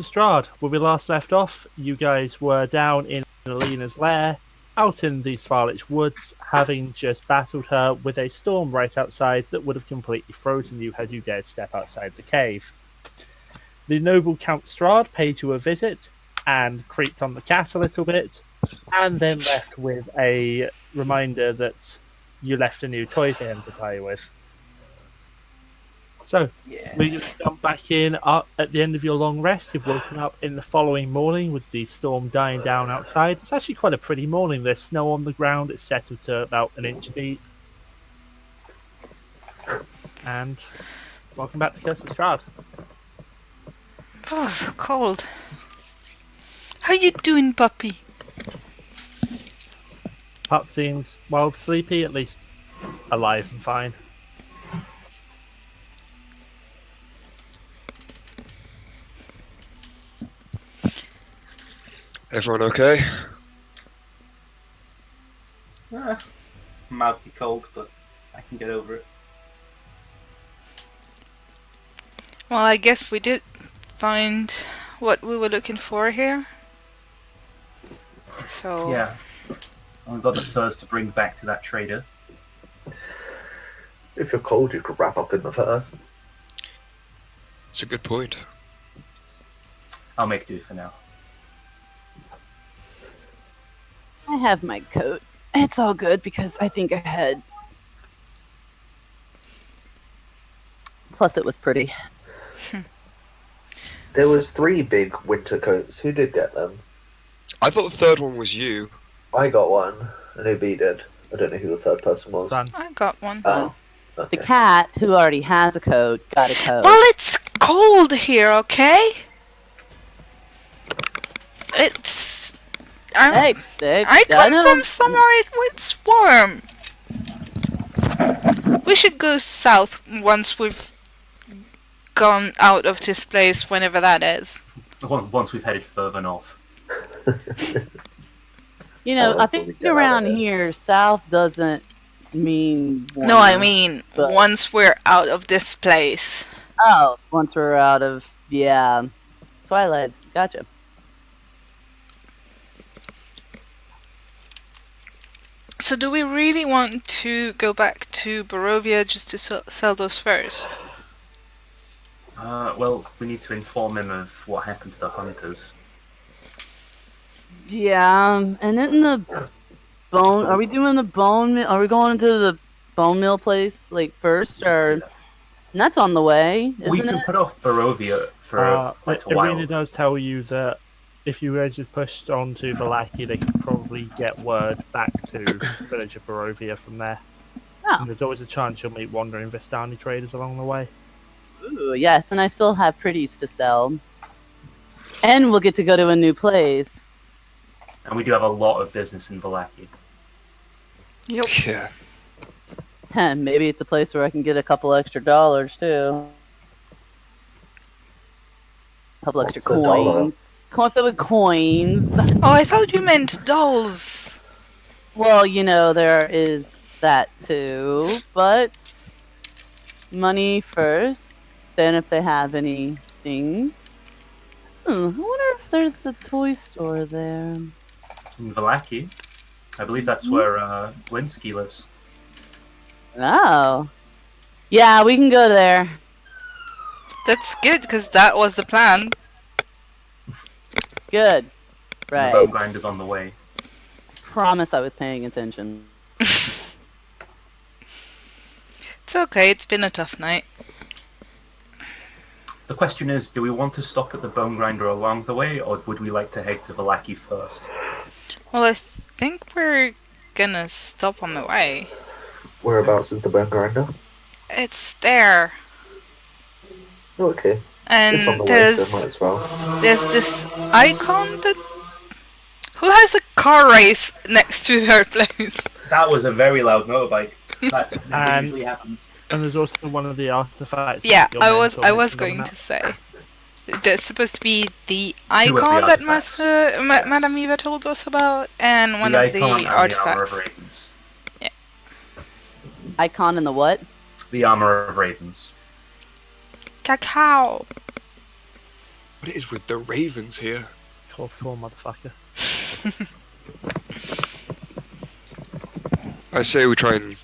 Curse of Strahd. Where we last left off, you guys were down in Alina's lair, out in the Sfarlich woods, having just battled her with a storm right outside that would have completely frozen you had you dared step outside the cave. The noble Count Strahd paid you a visit and creaked on the cat a little bit, and then left with a reminder that you left a new toy for him to play with. So, we jump back in at the end of your long rest. You've woken up in the following morning with the storm dying down outside. It's actually quite a pretty morning. There's snow on the ground. It's settled to about an inch deep. And welcome back to Curse of Strahd. Oh, cold. How you doing, puppy? Pup seems, well, sleepy, at least alive and fine. Everyone okay? Mildly cold, but I can get over it. Well, I guess we did find what we were looking for here. So Yeah. And we've got the furs to bring back to that trader. If you're cold, you could wrap up in the furs. It's a good point. I'll make do for now. I have my coat. It's all good because I think ahead. Plus, it was pretty. There was 3 big winter coats. Who did get them? I thought the third one was you. I got one, and Ubi did. I don't know who the third person was. Son. I got one. Oh, okay. The cat, who already has a coat, got a coat. Well, it's cold here, okay? It's... Hey, I come from somewhere it's warm. We should go south once we've gone out of this place, whenever that is. Once we've headed further north. You know, I think around here, south doesn't mean warm. No, I mean, but- once we're out of this place. Oh, once we're out of, yeah, Twilight. Gotcha. So do we really want to go back to Barovia just to sell those furs? Well, we need to inform him of what happened to the hunters. Yeah, and then the bone. Are we doing the bone? Are we going to the bone mill place like first, or? And that's on the way, isn't We can it? put off Barovia for quite a while. Irina does tell you that if you guys just pushed on to Vallaki, they could probably get word back to the village of Barovia from there. Oh. And there's always a chance you'll meet wandering Vistani traders along the way. Ooh, yes, and I still have pretties to sell, and we'll get to go to a new place. And we do have a lot of business in Vallaki. Yep. Yeah. Maybe it's a place where I can get a couple extra dollars too. A couple extra What's a dollar? coins. Couple coins. Oh, I thought you meant dolls. Well, you know, there is that too, but money first, then if they have any things. I wonder if there's a toy store there. In Vallaki, I believe that's where Linsky lives. Oh. Yeah, we can go there. That's good, because that was the plan. Good. The Right. Bonegrinder's on the way. Promise I was paying attention. It's okay, it's been a tough night. The question is, do we want to stop at the Bonegrinder along the way, or would we like to head to Vallaki first? Well, I think we're gonna stop on the way. Whereabouts is the Bonegrinder? It's there. Oh, okay. And It's on the way, so might there's as well. this icon that... Who has a car race next to their place? That was a very loud motorbike. That And- usually happens. And there's also one of the artifacts. Yeah, that your I was mentor mentioned on going the to map. say. There's supposed to be the Two of the icon that artifacts. Madame Eva told us about, and one the of the icon and the Armor of artifacts. Ravens. Icon in the what? The Armor of Ravens. Cacao. What it is with the ravens here? Cool, motherfucker. I say we try and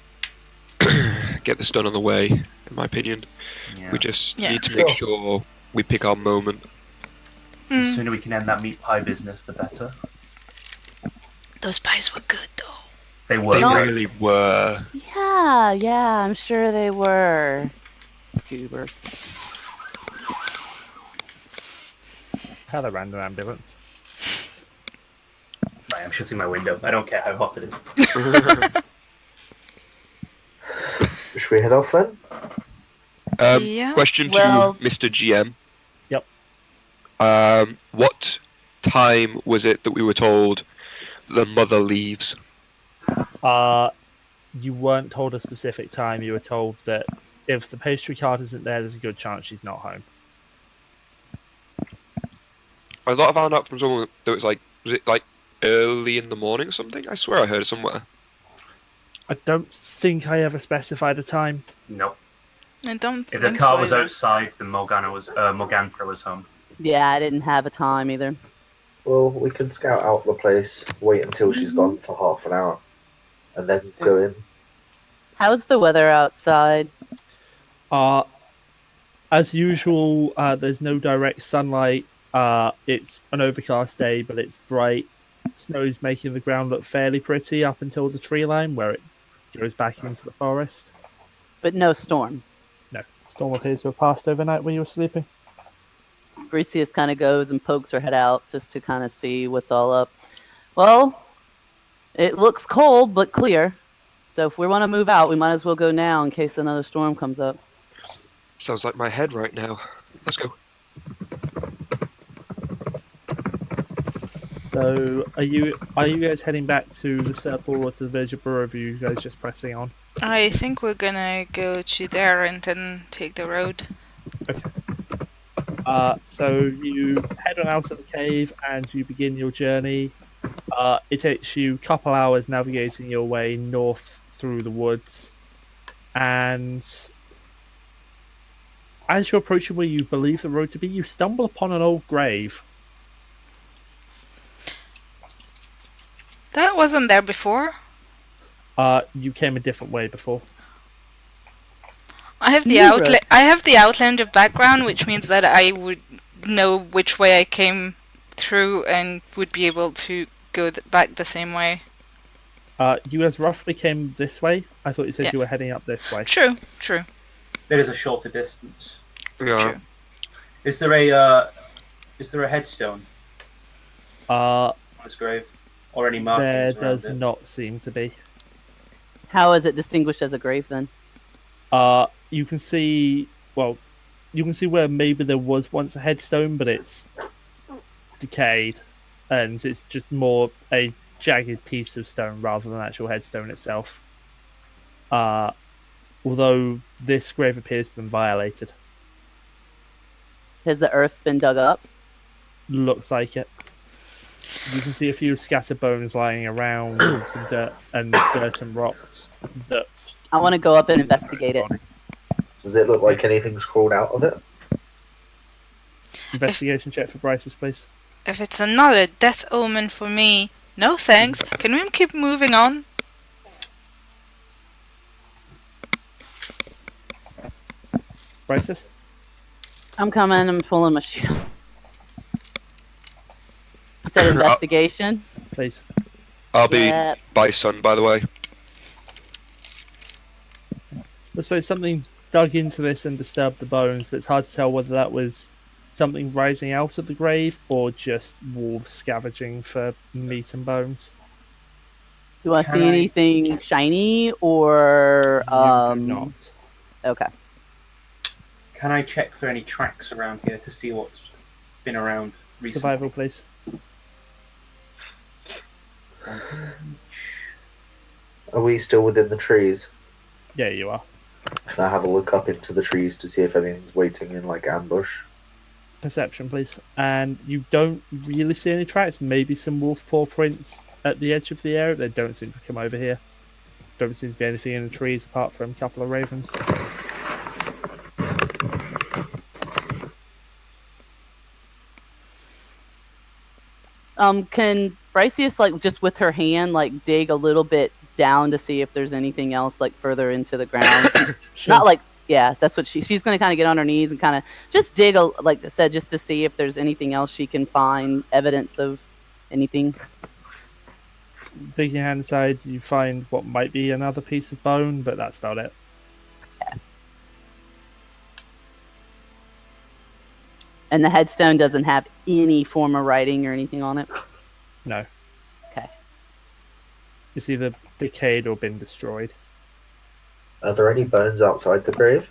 get this done on the way, in my opinion. Yeah. We just Yeah. need to make sure we pick our moment. The Mm. sooner we can end that meat pie business, the better. Those pies were good though. They were. They No. great. really were. Yeah, I'm sure they were. Goobers. Hello, random ambulance. Right, I'm shutting my window. I don't care how hot it is. Should we head off then? Yeah. Question Well- to Mr. GM. Yep. What time was it that we were told the mother leaves? You weren't told a specific time. You were told that if the pastry cart isn't there, there's a good chance she's not home. I thought I found out from someone that was it like early in the morning or something? I swear I heard it somewhere. I don't think I ever specified a time. Nope. I don't If think the car so was either. outside, then Morganthra was home. Yeah, I didn't have a time either. Well, we can scout out the place, wait until she's gone for half an hour, and then go in. How's the weather outside? As usual, there's no direct sunlight. It's an overcast day, but it's bright. Snow's making the ground look fairly pretty up until the tree line, where it goes back into the forest. But no storm. No, storm appears to have passed overnight when you were sleeping. Bryseis kind of goes and pokes her head out just to kind of see what's all up. Well, it looks cold but clear. So if we want to move out, we might as well go now in case another storm comes up. Sounds like my head right now. Let's go. So, are you guys heading back to the circle or to the village of Ballor? Are you guys just pressing on? I think we're gonna go to there and then take the road. So you head on out of the cave and you begin your journey. It takes you a couple hours navigating your way north through the woods, and as you're approaching where you believe the road to be, you stumble upon an old grave. That wasn't there before. You came a different way before. I have the Neither. I have the Outlander background, which means that I would know which way I came through and would be able to go back the same way. You guys roughly came this way. I thought you said Yeah. you were heading up this way. True. There is a shorter distance. Yeah. True. Is there a headstone Uh, on this grave? Or any there markings around does it? not seem to be. How is it distinguished as a grave then? You can see, well, you can see where maybe there was once a headstone, but it's decayed, and it's just more a jagged piece of stone rather than actual headstone itself. Although this grave appears to have been violated. Has the earth been dug up? Looks like it. You can see a few scattered bones lying around, and some dirt and rocks. That I want to go up and investigate it. Does it look like anything's crawled out of it? investigation check for Bryseis, please. If it's another death omen for me, no thanks. Can we keep moving on? Bryseis? I'm coming. I'm pulling my sheet. I said investigation. Please. I'll be Yep. by sun, by the way. So something dug into this and disturbed the bones, but it's hard to tell whether that was something rising out of the grave or just wolves scavenging for meat and bones. Do I Can see I- anything shiny or You do not. Okay. Can I check for any tracks around here to see what's been around recently? Survival, please. Are we still within the trees? Yeah, you are. Can I have a look up into the trees to see if anything's waiting in like ambush? Perception, please. And you don't really see any tracks. Maybe some wolf paw prints at the edge of the area. They don't seem to come over here. Don't seem to be anything in the trees apart from a couple of ravens. Can Bryseis, like, just with her hand, like, dig a little bit down to see if there's anything else, like, further into the ground? Sure. Not like, yeah, that's what she's going to kind of get on her knees and kind of just dig, like I said, just to see if there's anything else she can find, evidence of anything. Digging your hand inside, you find what might be another piece of bone, but that's about it. And the headstone doesn't have any form of writing or anything on it? No. Okay. It's either decayed or been destroyed. Are there any bones outside the grave?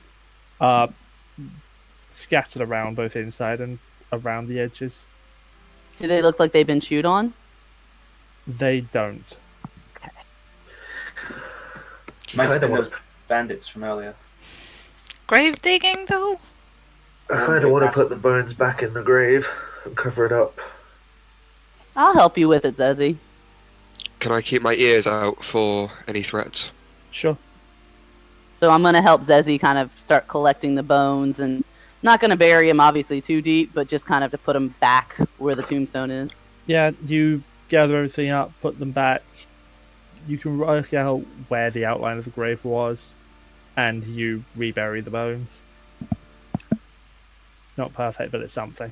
Scattered around both inside and around the edges. Do they look like they've been chewed on? They don't. Might have been wanna- those bandits from earlier. Grave digging, though? I kind of want to put the bones back in the grave and cover it up. I'll help you with it, Zeesi. Can I keep my ears out for any threats? Sure. So I'm going to help Zeesi kind of start collecting the bones, and not going to bury them obviously too deep, but just kind of to put them back where the tombstone is. Yeah, you gather everything up, put them back. You can work out where the outline of the grave was, and you rebury the bones. Not perfect, but it's something.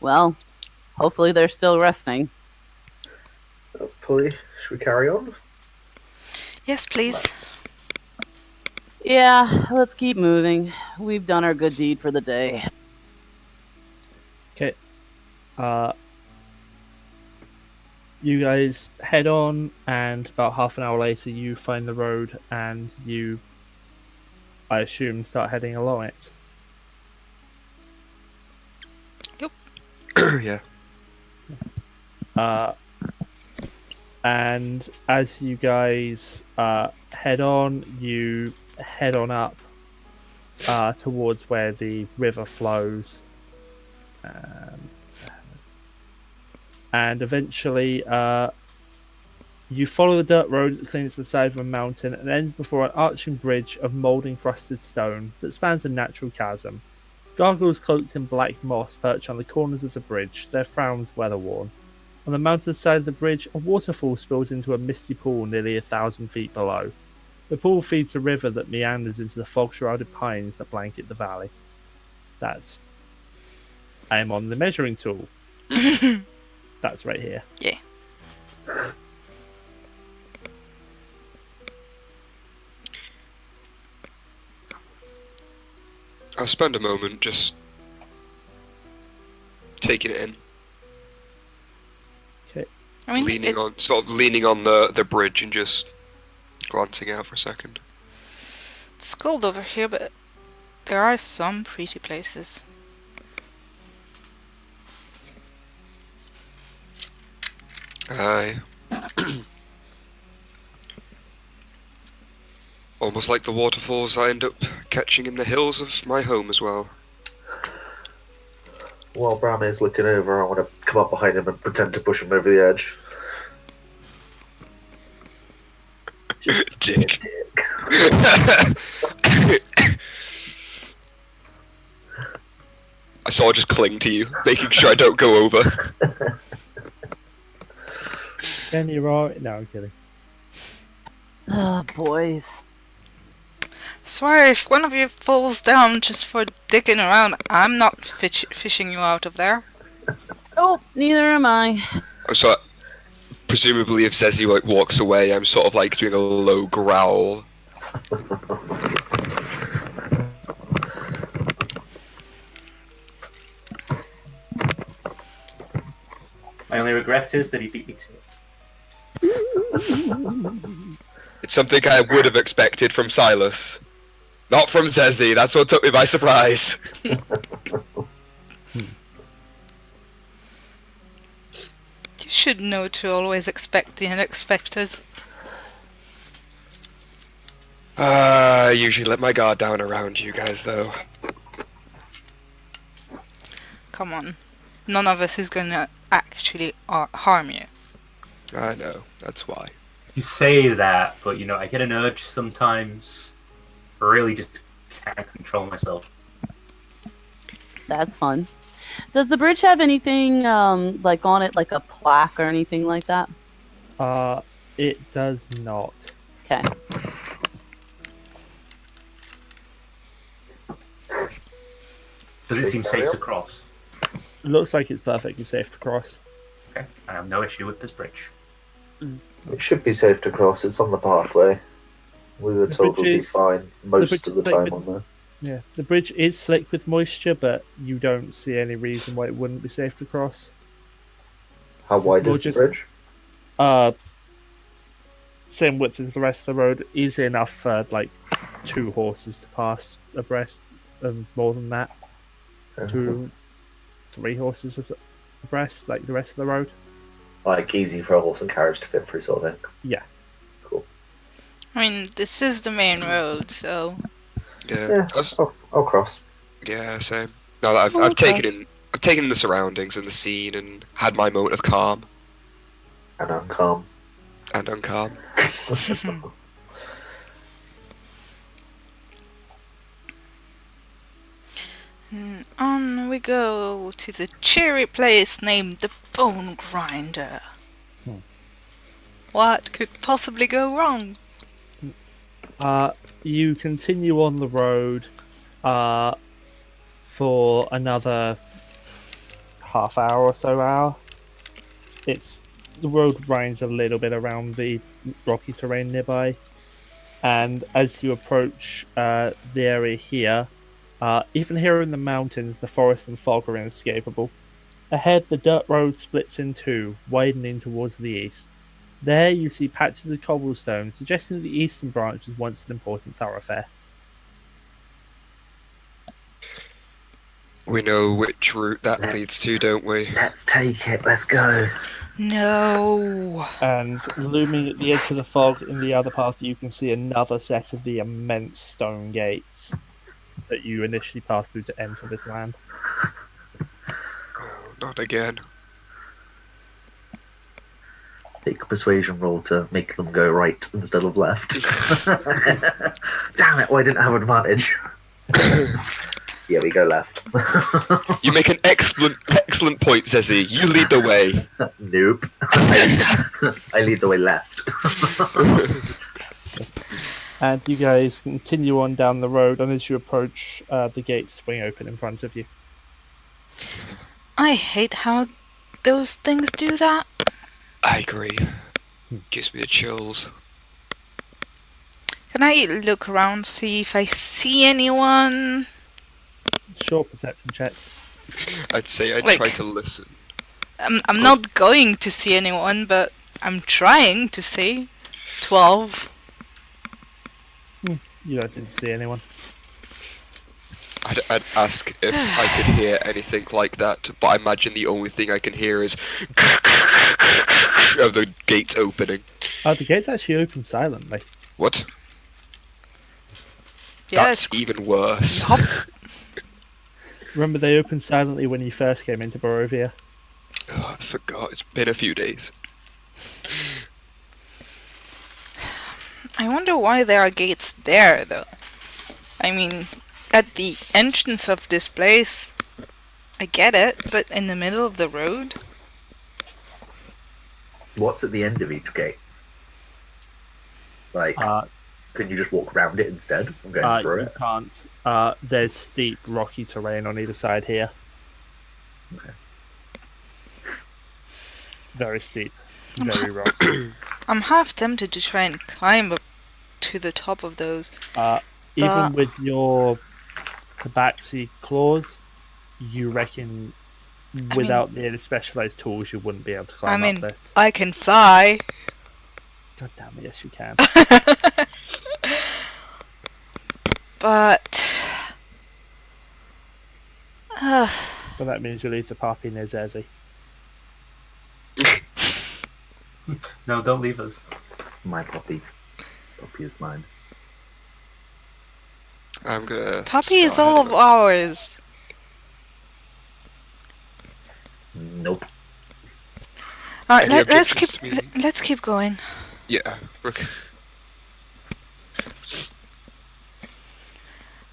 Well, hopefully they're still resting. Hopefully, should we carry on? Yes, please. Yeah, let's keep moving. We've done our good deed for the day. Okay. You guys head on, and about half an hour later, you find the road, and you, I assume, start heading along it. Yeah. And as you guys head on, you head on up towards where the river flows. And eventually, you follow the dirt road that clings to the side of a mountain and ends before an arching bridge of moulding crusted stone that spans a natural chasm. Gargoyles cloaked in black moss perch on the corners of the bridge, their frowns weather-worn. On the mountain side of the bridge, a waterfall spills into a misty pool nearly 1,000 feet below. The pool feeds a river that meanders into the fog-shrouded pines that blanket the valley. I am on the measuring tool. That's right here. Yeah. I'll spend a moment just taking it in, Okay. I mean, leaning on the bridge and just glancing out for a second. it's cold over here, but there are some pretty places. Aye. Almost like the waterfalls I end up catching in the hills of my home as well. While Brammyr's looking over, I want to come up behind him and pretend to push him over the edge. Just Dick. dick. I saw her just cling to you, making sure I don't go over. Can you roll? No, I'm kidding. Ah, boys. Swear, if one of you falls down just for dicking around, I'm not fishing you out of there. Oh, neither am I. So, presumably, if Zeesi walks away, I'm sort of like doing a low growl. My only regret is that he beat me to it. It's something I would have expected from Silas. Not from Zeesi, that's what took me by surprise. You should know to always expect the unexpected. I usually let my guard down around you guys, though. Come on. None of us is gonna actually harm you. I know, that's why. You say that, but you know, I get an urge sometimes. I really just can't control myself. That's fun. Does the bridge have anything like on it, like a plaque or anything like that? It does not. Okay. Does it seem safe to cross? Looks like it's perfectly safe to cross. Okay, I have no issue with this bridge. It should be safe to cross. It's on the pathway. We were The told we'd bridge be is- fine most bridge of the is like time on there. Yeah, the bridge is slick with moisture, but you don't see any reason why it wouldn't be safe to cross. How wide Or is the just- bridge? Same width as the rest of the road, is enough for like 2 horses to pass abreast, and more than that, 2, 3 horses abreast, like the rest of the road. Like easy for a horse and carriage to fit through, sort of thing. Yeah. Cool. I mean, this is the main road, so Yeah. Yeah, I'll cross. Yeah, same. Now that I've taken in the surroundings and the scene and had my moment of calm And I'm calm. and uncalm. on we go to the cheery place named the Bonegrinder. What could possibly go wrong? You continue on the road for another half hour or so hour. The road winds a little bit around the rocky terrain nearby, and as you approach the area here, even here in the mountains, the forest and fog are inescapable. Ahead, the dirt road splits in two, widening towards the east. There you see patches of cobblestone, suggesting that the eastern branch was once an important thoroughfare. We know which route that leads to, don't we? Let's take it. Let's go. No. And looming at the edge of the fog in the other path, you can see another set of the immense stone gates that you initially passed through to enter this land. Oh, not again. Take a persuasion roll to make them go right instead of left. Damn it! Why didn't I have advantage? Yeah, we go left. You make an excellent point, Zeesi. You lead the way. Nope. I lead the way left. And you guys continue on down the road, and as you approach, the gates swing open in front of you. I hate how those things do that. I agree. Gives me the chills. Can I look around, see if I see anyone? Short perception check. I'd say I'd Like- try to listen. I'm not going to see anyone, but I'm trying to see. 12. You don't seem to see anyone. I'd ask if I could hear anything like that, but I imagine the only thing I can hear is of the gates opening. The gates actually open silently. What? Yes. That's even worse. Remember, they opened silently when you first came into Barovia. Oh, I forgot. It's been a few days. I wonder why there are gates there, though. I mean, at the entrance of this place, I get it, but in the middle of the road? What's at the end of each gate? Like, can you just walk around it instead? I'm going through You it. can't. There's steep, rocky terrain on either side here. Okay. Very steep. Very rocky. I'm half tempted to try and climb up to the top of those. Even But- with your tabaxi claws, you reckon without the specialized tools you wouldn't be able to climb up this. I can fly. God damn it, yes you can. But... But that means you leave the puppy near Zeesi. No, don't leave us. My puppy. Puppy is mine. I'm gonna. Puppy is start all of heading ours. Nope. Alright, Any let's objections to me? let's keep going. Yeah. Okay.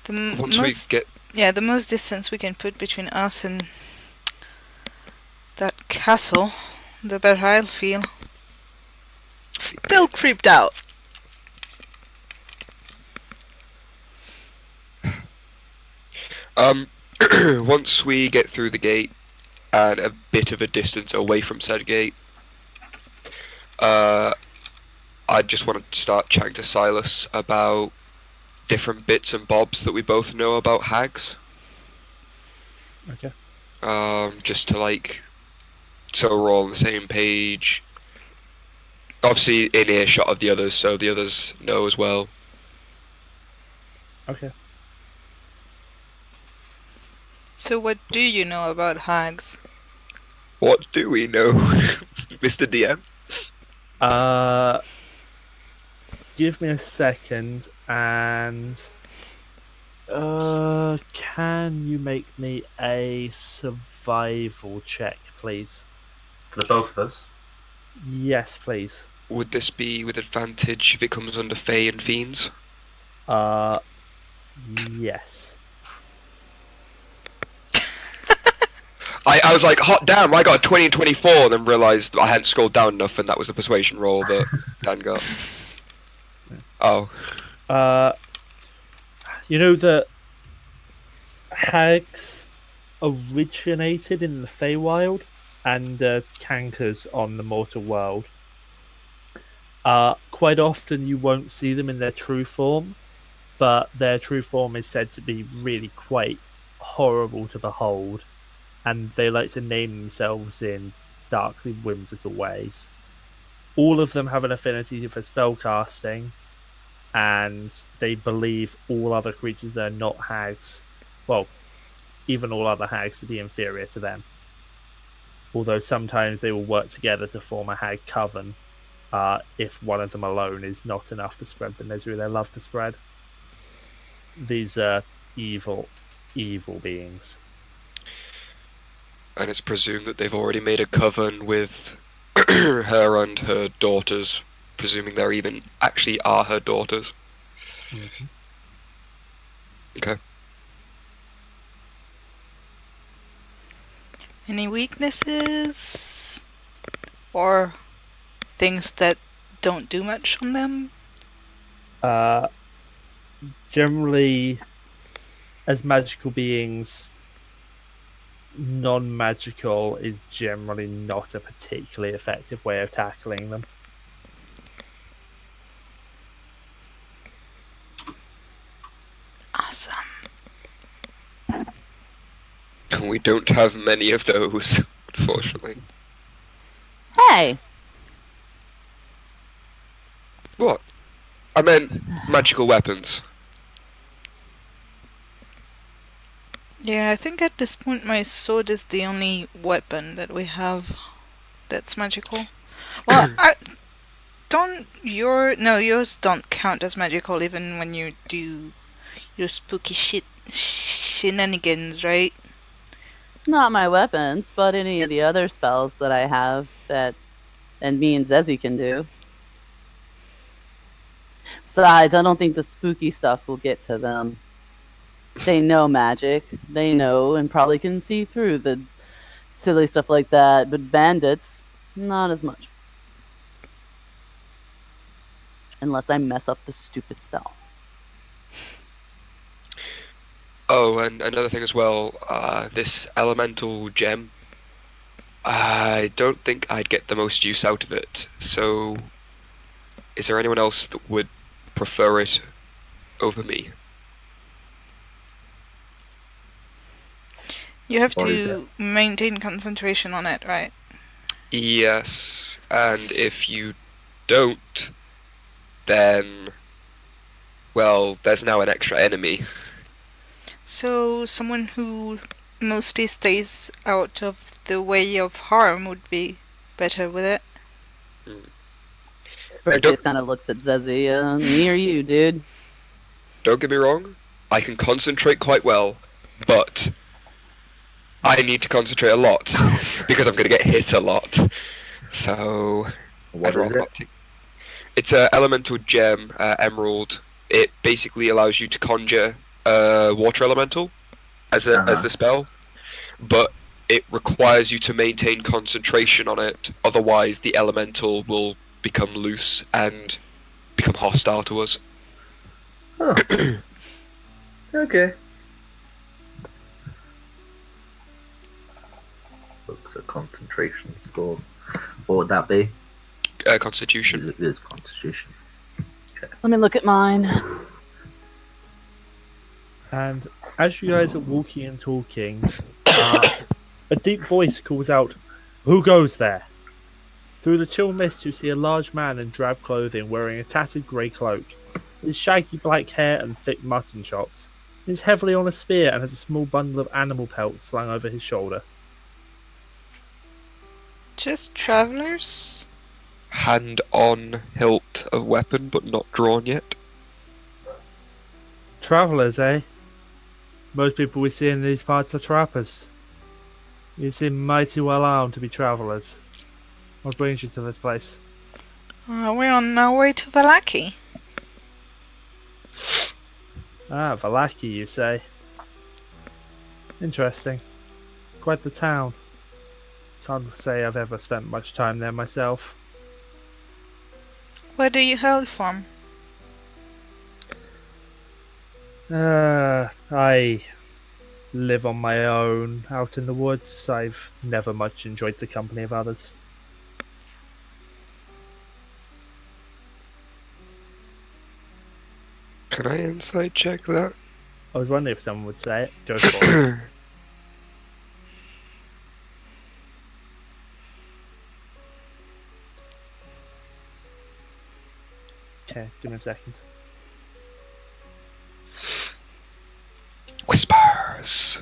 The Once most we get Yeah, the most distance we can put between us and that castle, the better I'll feel. Still creeped out. Once we get through the gate and a bit of a distance away from said gate, I just want to start chatting to Silas about different bits and bobs that we both know about hags. Okay. Just to like, so we're all on the same page. Obviously in earshot of the others, so the others know as well. Okay. So what do you know about hags? What do we know, Mr. DM? Give me a second, and can you make me a survival check, please? For the both of us. Yes, please. Would this be with advantage if it comes under Fae and Fiends? Yes. I was like, hot damn, I got a 20 and 24, and then realised I hadn't scrolled down enough, and that was the persuasion roll that Dan got. Oh. You know that hags originated in the Feywild and cankers on the mortal world. Quite often you won't see them in their true form, but their true form is said to be really quite horrible to behold, and they like to name themselves in darkly whimsical ways. All of them have an affinity for spellcasting, and they believe all other creatures that are not hags, well, even all other hags, to be inferior to them. Although sometimes they will work together to form a hag coven, if one of them alone is not enough to spread the misery they love to spread. These are evil, evil beings. And it's presumed that they've already made a coven with her and her daughters, presuming they're even actually are her daughters. Mm-hmm. Okay. Any weaknesses? Or things that don't do much on them? Generally, as magical beings, non-magical is generally not a particularly effective way of tackling them. Awesome. We don't have many of those, unfortunately. Hey, What? I meant magical weapons. Yeah, I think at this point my sword is the only weapon that we have that's magical. Well, yours don't count as magical even when you do your spooky shenanigans, right? not my weapons, but any of the other spells that I have that and me and Zeesi can do. Besides, I don't think the spooky stuff will get to them. They know magic. They know and probably can see through the silly stuff like that, but bandits, not as much. Unless I mess up the stupid spell. Oh, and another thing as well, this elemental gem, I don't think I'd get the most use out of it, so is there anyone else that would prefer it over me? You have Or is to maintain concentration on it, right? Yes, and if you don't, then, well, there's now an extra enemy. So someone who mostly stays out of the way of harm would be better with it. Bryseis kind of looks at Zeesi. Me or you, dude? Don't get me wrong, I can concentrate quite well, but I need to concentrate a lot because I'm going to get hit a lot. So, What I'd is rather it? not take- It's an elemental gem, emerald. It basically allows you to conjure water elemental. as the spell, but it requires you to maintain concentration on it. Otherwise, the elemental will become loose and become hostile to us. Oh. Okay. Looks at concentration scores. What would that be? Constitution. It is Constitution. Let me look at mine. And as you guys are walking and talking, a deep voice calls out, "Who goes there?" Through the chill mist, you see a large man in drab clothing wearing a tattered grey cloak. His shaggy black hair and thick mutton chops. He's heavily on a spear and has a small bundle of animal pelts slung over his shoulder. Just travelers? Hand on hilt of weapon, but not drawn yet. Travellers, eh? Most people we see in these parts are trappers. You seem mighty well armed to be travellers. What brings you to this place? We're on our way to Vallaki. Ah, Vallaki, you say? Interesting. Quite the town. Can't say I've ever spent much time there myself. Where do you hail from? I live on my own out in the woods. I've never much enjoyed the company of others. Can I insight check that? I was wondering if someone would say it. Go for it. Okay, give me a second. Whispers.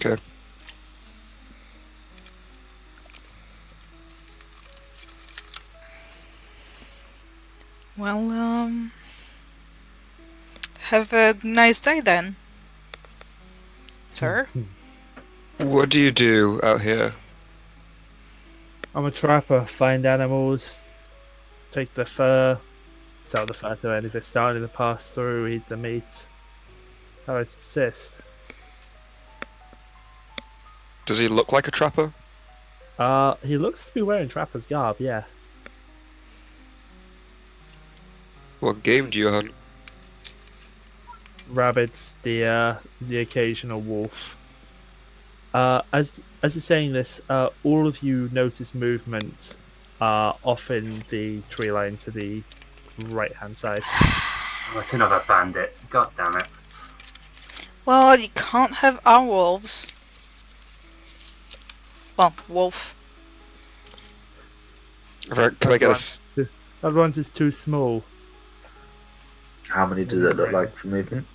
Okay. Well, have a nice day then, sir. What do you do out here? I'm a trapper. Find animals, take the fur, sell the fur to any of it, starting to pass through, eat the meat. How I subsist. Does he look like a trapper? He looks to be wearing trapper's garb, yeah. What game do you hunt? Rabbits, deer, the occasional wolf. As you're saying this, all of you notice movement off in the tree line to the right-hand side. Oh, it's another bandit. God damn it. Well, you can't have our wolves. Well, wolf. Right, can I get us? That one is too small. How many does it look like for movement?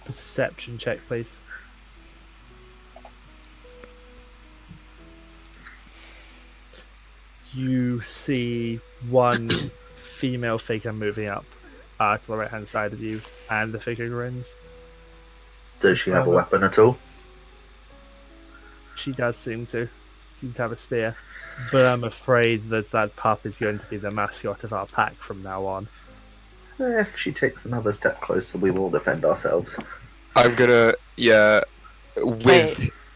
Perception check, please. You see one female figure moving up to the right-hand side of you, and the figure grins. Does she have a weapon at all? She does seem to have a spear, but I'm afraid that pup is going to be the mascot of our pack from now on. If she takes another step closer, we will defend ourselves. I'm gonna,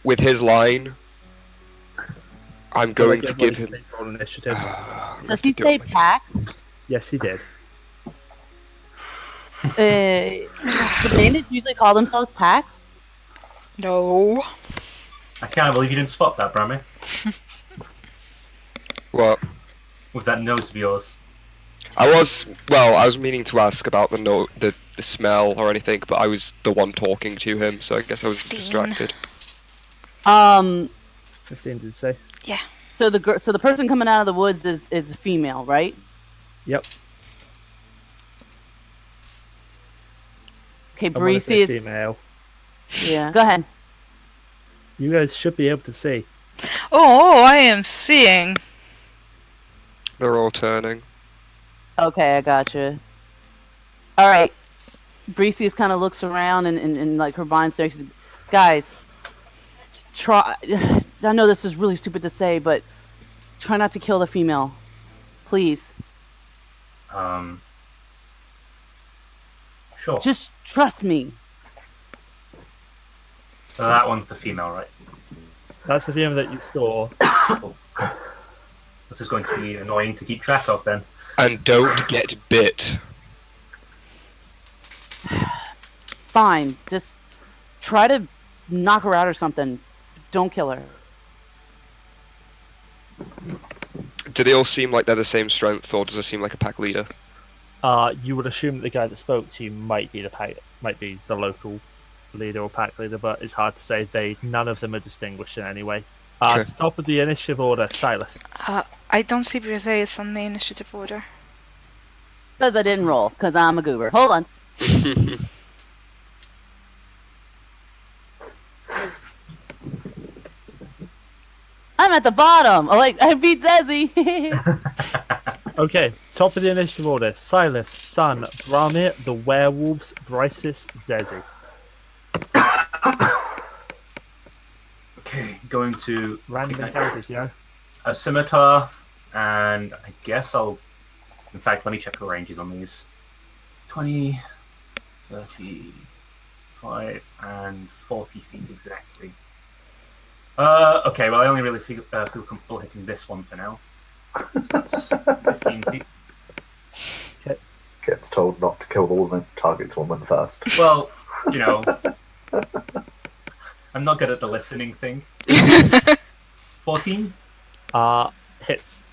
with his line, I'm going to give him. Roll initiative. Does he say pack? Yes, he did. Do bandits usually call themselves packs? No. I can't believe you didn't spot that, Brammyr. What? With that nose of yours. I was meaning to ask about the smell or anything, but I was the one talking to him, so I guess I was 15. distracted. 15 did you say? Yeah. So the person coming out of the woods is a female, right? Yep. Okay, And when I say Bryseis. female, Yeah. Go ahead. you guys should be able to see. Oh, I am seeing. They're all turning. Okay, I gotcha. All right. Bryseis kind of looks around and like her mind's there. Guys, try. I know this is really stupid to say, but try not to kill the female, please. Sure. Just trust me. So that one's the female, right? That's the female that you saw. Cool. This is going to be annoying to keep track of then. And don't get bit. Fine, just try to knock her out or something. Don't kill her. Do they all seem like they're the same strength, or does it seem like a pack leader? You would assume that the guy that spoke to you might be the local leader or pack leader, but it's hard to say. None of them are distinguished in any way. Okay. Top of the initiative order, Silas. I don't see Bryseis on the initiative order. Because I didn't roll, because I'm a goober. Hold on. I'm at the bottom. Oh, like I beat Zeesi. Okay, top of the initiative order, Silas, Sun, Brammyr, the werewolves, Bryseis, Zeesi. Okay, going to Random encounters, you know? a scimitar, and I guess I'll... In fact, let me check the ranges on these. 20, 35, and 40 feet exactly. Okay, well I only really feel comfortable hitting this one for now. That's 15 feet. Gets told not to kill the woman, targets woman first. Well, you know, I'm not good at the listening thing. 14? Hits.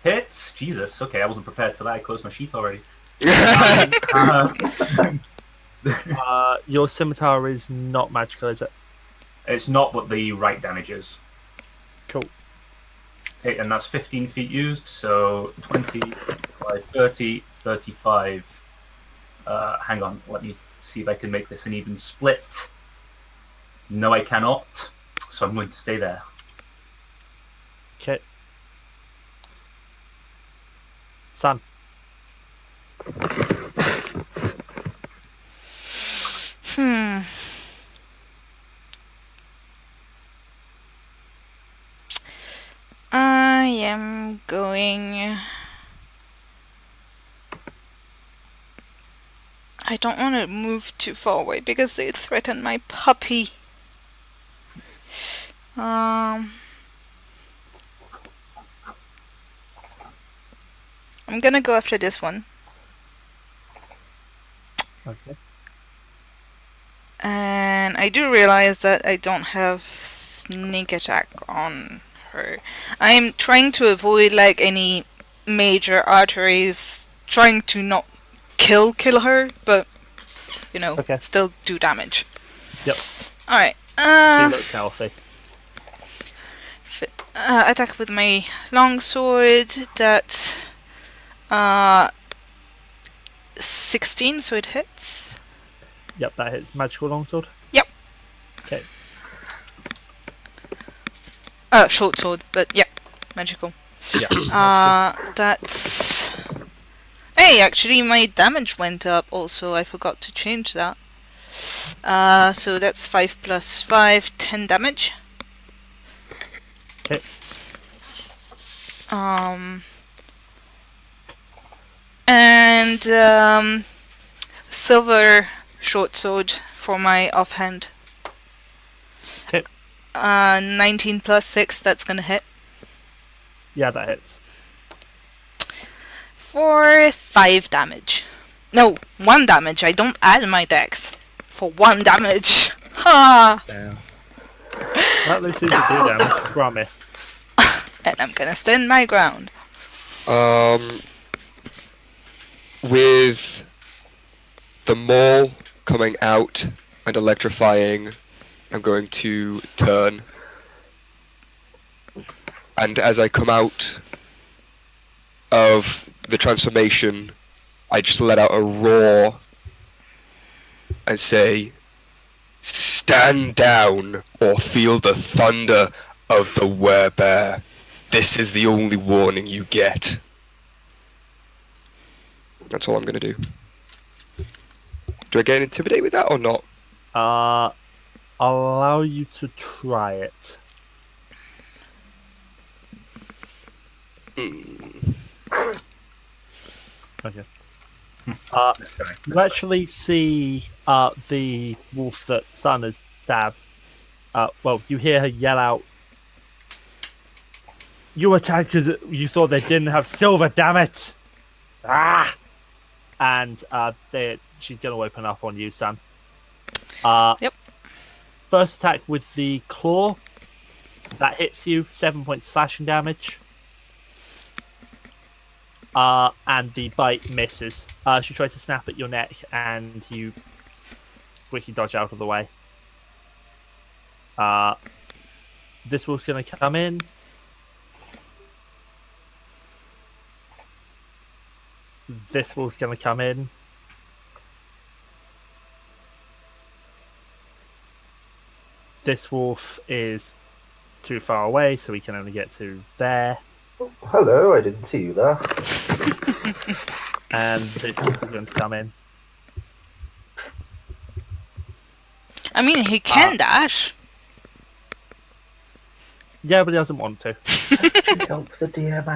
Hits? Jesus, okay, I wasn't prepared for that. I closed my sheet already. Your scimitar is not magical, is it? It's not what the right damage is. Cool. Okay, and that's 15 feet used, so 20, 25, 30, 35. Hang on, let me see if I can make this an even split. No, I cannot, so I'm going to stay there. Okay. Sun. I am going... I don't want to move too far away because they threaten my puppy. I'm gonna go after this one. Okay. And I do realize that I don't have sneak attack on her. I'm trying to avoid like any major arteries, trying to not kill her, but you know, Okay. still do damage. Yep. Alright. She looks healthy. Attack with my longsword. That's 16, so it hits. Yep, that hits. Magical longsword? Yep. Okay. Short sword, but yep, magical. Yeah. That's... Hey, actually my damage went up also, I forgot to change that. So that's 5 plus 5, 10 damage. Okay. And silver short sword for my offhand. Okay. 19 plus 6, that's gonna hit. Yeah, that hits. For 5 damage. No, 1 damage. I don't add my dex. For 1 damage. Ha! Damn. That loses the 2 damage. Brammyr. And I'm gonna stand my ground. With the maul coming out and electrifying, I'm going to turn. And as I come out of the transformation, I just let out a roar and say, "Stand down or feel the thunder of the werebear. This is the only warning you get." That's all I'm gonna do. Do I get intimidate with that or not? I'll allow you to try it. Okay. You actually see the wolf that Sun has stabbed. Well, you hear her yell out, "You attacked because you thought they didn't have silver, damn it!" Ah! And she's going to open up on you, Sun. Yep. First attack with the claw. That hits you, 7 points slashing damage. And the bite misses. She tries to snap at your neck, and you quickly dodge out of the way. This wolf's going to come in. This wolf's going to come in. This wolf is too far away, so we can only get to there. Hello, I didn't see you there. And this wolf is going to come in. I mean, he can dash. Yeah, but he doesn't want to. Help the DM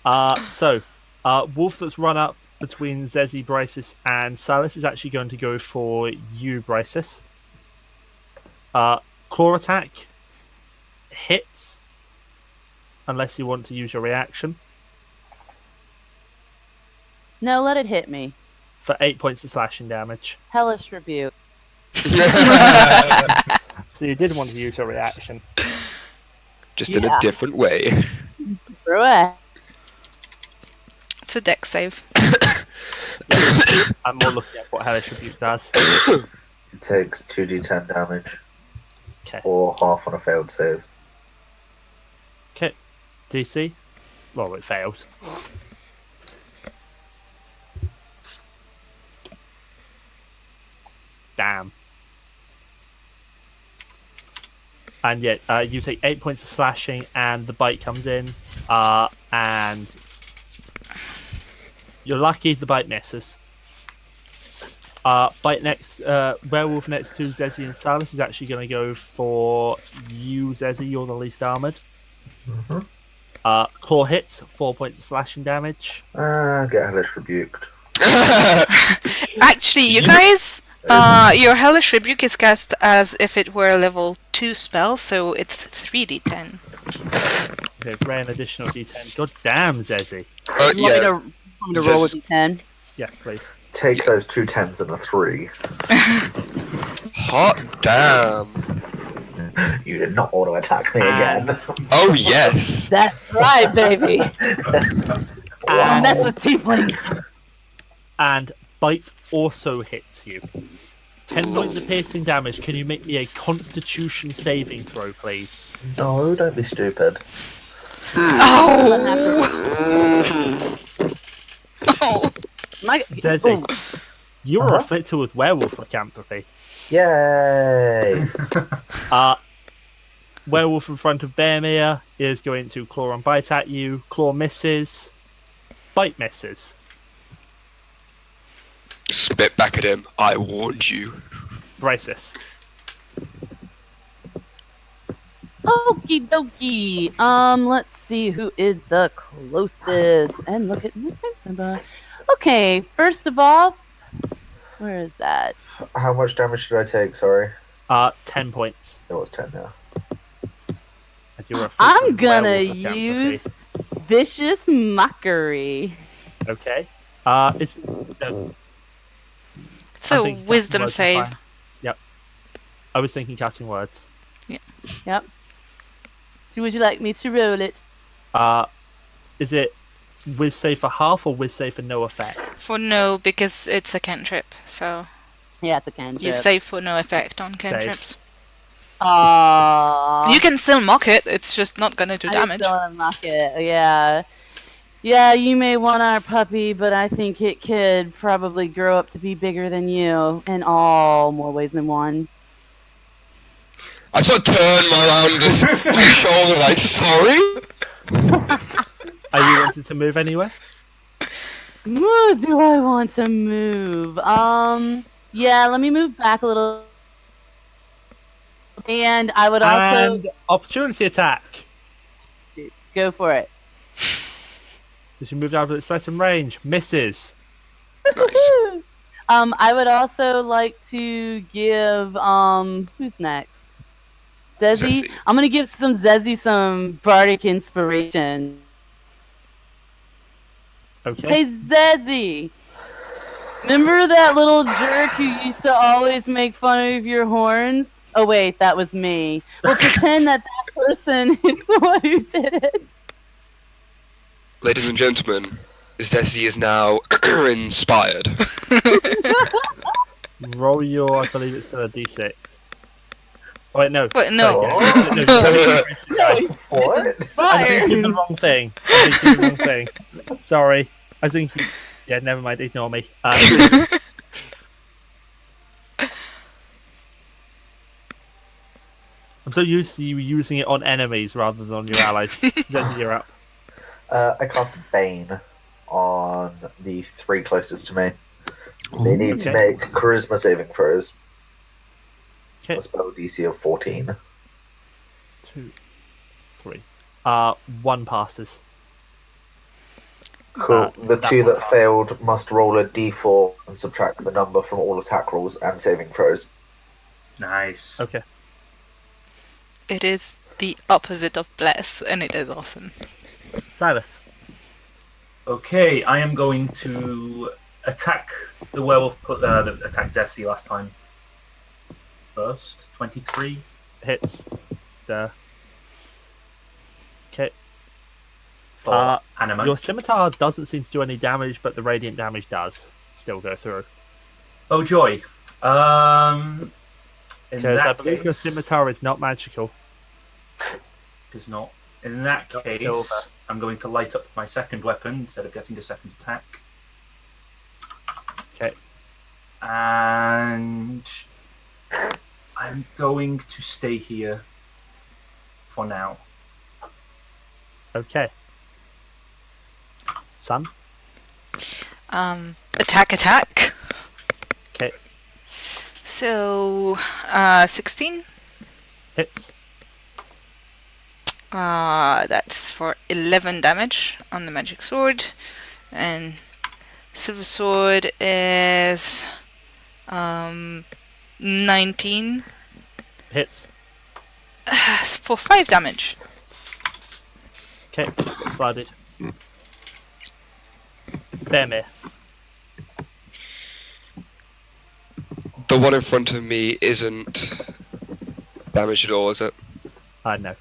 out. So, wolf that's run up between Zeesi, Bryseis, and Silas is actually going to go for you, Bryseis. Claw attack hits, unless you want to use your reaction, No, let it hit me. for 8 points of slashing damage. Hellish rebuke. So you did want to use your reaction. Just in a different way. Throw it. It's a deck save. I'm more looking at what Hellish Rebuke does. It takes 2d10 damage. Okay. Or half on a failed save. Okay. DC? Well, it fails. Damn. And yet, you take 8 points of slashing, and the bite comes in, and you're lucky the bite misses. Bite next, werewolf next to Zeesi and Silas is actually going to go for you, Zeesi. You're the least armored. Claw hits, 4 points of slashing damage. Get hellish rebuked. Actually, you guys, your Hellish Rebuke is cast as if it were a level 2 spell, so it's 3d10. Okay, ray an additional d10. God damn, Zeesi. You want me to roll with D10? Yes, please. Take those 2 10s and a 3. Hot damn. You did not auto attack me again. Oh yes. That's right, baby. Wow. Mess with tieflings. And bite also hits you. 10 points of piercing damage. Can you make me a Constitution saving throw, please? No, don't be stupid. Oh! Oh! Zeesi, you are afflicted with werewolf lycanthropy. Yay! Werewolf in front of Brammyr is going to claw and bite at you. Claw misses. Bite misses. Spit back at him. I warned you. Bryseis. Okie dokie. Let's see who is the closest. And look at okay, first of all, where is that? How much damage did I take? Sorry. 10 points. It was 10 now. As you are afflicted I'm with gonna werewolf lycanthropy. use Vicious Mockery. Okay. It's It's I'm a thinking wisdom casting words is save. fine. Yep. I was thinking casting words. Yep. So would you like me to roll it? Is it whiz save for half or whiz save for no effect? For no, because it's a cantrip, so Yeah, it's a cantrip. you save for no effect on cantrips. Aww. You can still mock it, it's just not gonna do I damage. still wanna mock it, yeah. Yeah, you may want our puppy, but I think it could probably grow up to be bigger than you in all more ways than one. I sort of turn around my shoulder like, sorry? Are you wanting to move anywhere? Where do I want to move? Yeah, let me move back a little. And I would also And opportunity attack. go for it. As you move out of its threatened range, misses. Nice. I would also like to give who's next? Zeesi. Zeesi. I'm gonna give Zeesi some bardic inspiration. Okay. Hey Zeesi, remember that little jerk who used to always make fun of your horns? Oh wait, that was me. Well, pretend that person is the one who did it. Ladies and gentlemen, Zeesi is now inspired. Roll your, I believe it's a d6. Oh, wait, no. But no. What? I'm Fire. thinking the wrong thing. Sorry. I think. Yeah, never mind. Ignore me. I'm so used to you using it on enemies rather than on your allies. Zeesi, you're up. I cast Bane on the 3 closest to me. They need to Okay. make charisma saving throws. Okay. A spell DC of 14. 2, 3. 1 passes. Cool. The that 2 one that passed. failed must roll a d4 and subtract the number from all attack rolls and saving throws. Nice. Okay. It is the opposite of bless, and it is awesome. Silas. Okay, I am going to attack the werewolf that attacked Zeesi last time. First, 23. Hits. Okay. For Animate. Your scimitar doesn't seem to do any damage, but the radiant damage does still go through. Oh joy. In Because I that believe your case, scimitar is not magical. does not. In that Not case, silver. I'm going to light up my second weapon instead of getting a second attack. Okay. And I'm going to stay here for now. Okay. Sun. Attack. Okay. So, 16. Hits. That's for 11 damage on the magic sword, and silver sword is 19 Hits. for 5 damage. Okay. Blooded. Brammyr. The one in front of me isn't damaged at all, is it? No.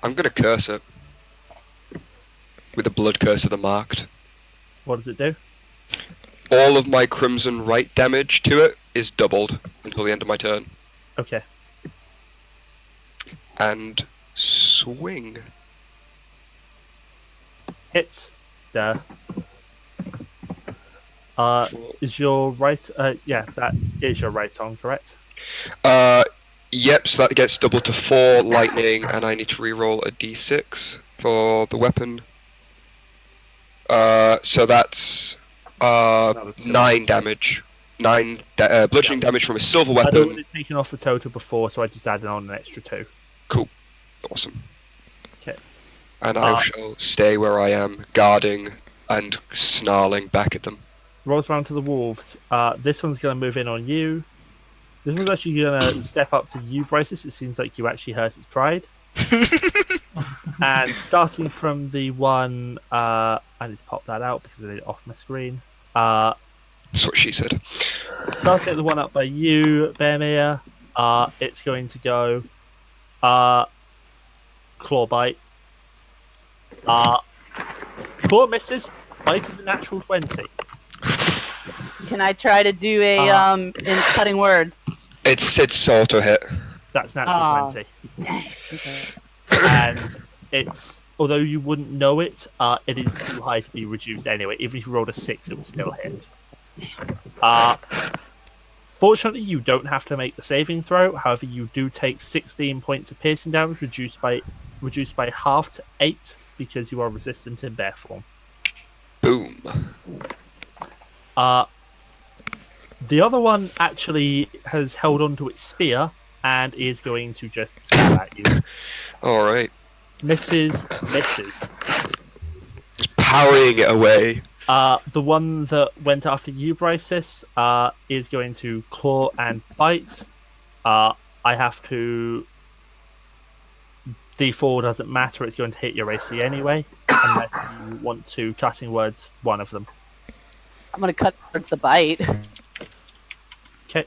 I'm gonna curse it. With the blood curse of the marked. What does it do? All of my crimson right damage to it is doubled until the end of my turn. Okay. And swing. Hits. Is your right? Yeah, that is your right arm, correct? Yep, so that gets doubled to 4 lightning, and I need to reroll a d6 for the weapon. So that's 9 damage. 9 bludgeoning damage from a silver I'd weapon. already taken off the total before, so I just added on an extra 2. Cool. Awesome. Okay. And I shall stay where I am, guarding and snarling back at them. Rolls around to the wolves. This one's going to move in on you. This one's actually going to step up to you, Bryseis. It seems like you actually hurt its pride. And starting from the one, I need to pop that out because I did it off my screen. That's what she said. Starting at the one up by you, Brammyr, it's going to go claw bite. Claw misses. Bite is a natural 20. Can I try to do a in cutting words? It's auto hit. That's natural Ah. 20. Dang. Okay. And it's, although you wouldn't know it, it is too high to be reduced anyway. Even if you rolled a 6, it would still hit. Fortunately, you don't have to make the saving throw. However, you do take 16 points of piercing damage, reduced by reduced by half to 8 because you are resistant in bear form. Boom. The other one actually has held onto its spear and is going to just stab at you. All right. Misses. Just parrying it away. The one that went after you, Bryseis, is going to claw and bite. I have to... D4 doesn't matter, it's going to hit your AC anyway, unless you want to cutting words one of them. I'm gonna cut towards the bite. Okay.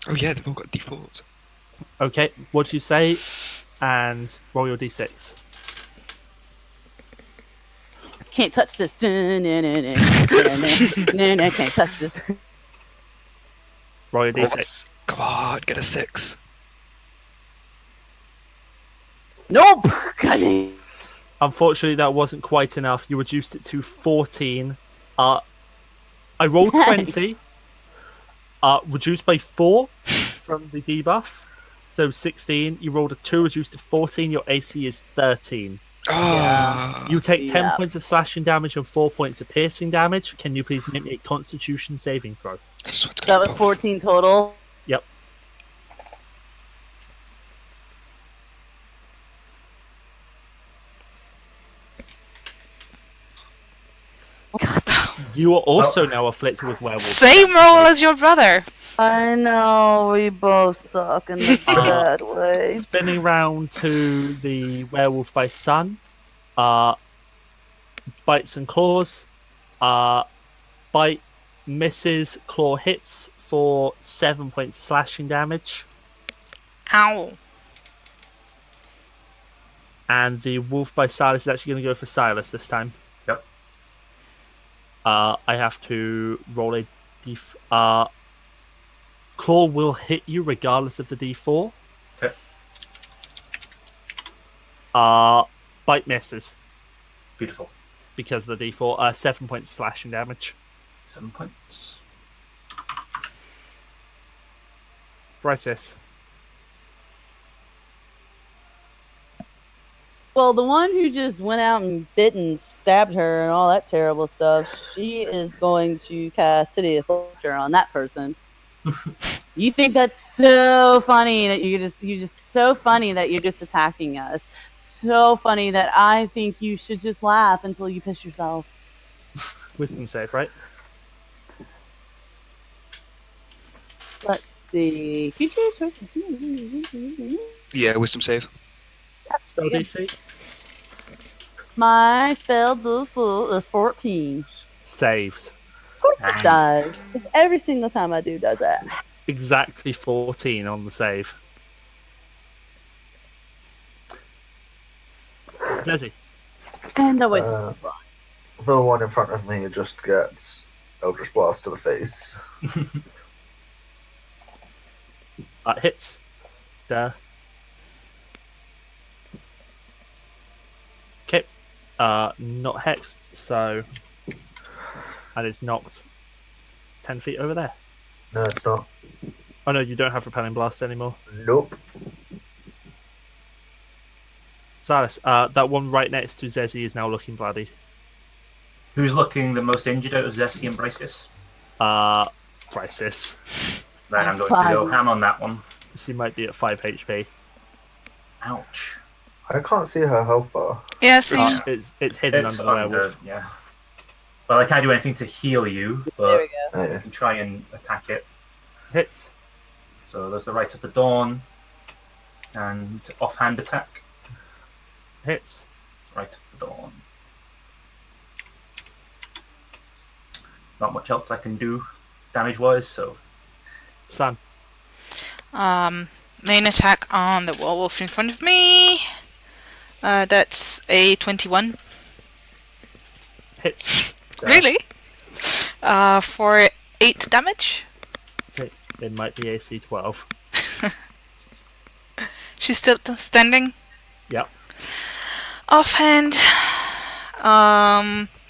Oh yeah, they've all got defaults. Okay, what do you say? And roll your d6. Can't touch this. Can't touch this. Roll your d6. Come on, get a 6. Nope. God. Unfortunately, that wasn't quite enough. You reduced it to 14. I rolled 20. Reduced by 4 from the debuff. So 16. You rolled a 2, reduced to 14. Your AC is 13. Oh. You take 10 Yeah. points of slashing damage and 4 points of piercing damage. Can you please make me a Constitution saving throw? That was 14 total. Yep. You are also now afflicted with werewolf. Same roll as your brother. I know, we both suck in the bad way. Spinning round to the werewolf by sun. Bites and claws. Bite misses, claw hits for 7 points slashing damage. Ow. And the wolf by Silas is actually going to go for Silas this time. Yep. I have to roll a claw will hit you regardless of the d4. Okay. Bite misses Beautiful. because of the d4. 7 points slashing damage. 7 points. Bryseis. Well, the one who just went out and bit and stabbed her and all that terrible stuff, she is going to cast Hideous Laughter on that person. You think that's so funny that you're just so funny that you're just attacking us. So funny that I think you should just laugh until you piss yourself. Wisdom save, right? Let's see. Future choice. Yeah, wisdom save. Spell DC. My failed is 14. Saves. Of course it does. Every single time I do does that. Exactly 14 on the save. Zeesi. And the waste The one in front of me just gets Eldritch Blast to the face. Hits. There. Okay. Not hexed, so... And it's knocked 10 feet over there. No, it's not. Oh no, you don't have Repelling Blast anymore. Nope. Silas, that one right next to Zeesi is now looking bloody. Who's looking the most injured out of Zeesi and Bryseis? Bryseis. Then I'm going to go ham on that one. She might be at 5 HP. Ouch. I can't see her health bar. Yeah, same. It's hidden It's under the werewolf. yeah. Well, I can't do anything to heal you, There but we go. I Yeah. can try and attack it. Hits. So there's the Right of the Dawn and offhand attack. Hits. Right of the Dawn. Not much else I can do damage-wise, so Sun. Main attack on the werewolf in front of me. That's a 21. Hits. Really? For 8 damage. Okay. It might be AC 12. She's still standing. Yep. Offhand.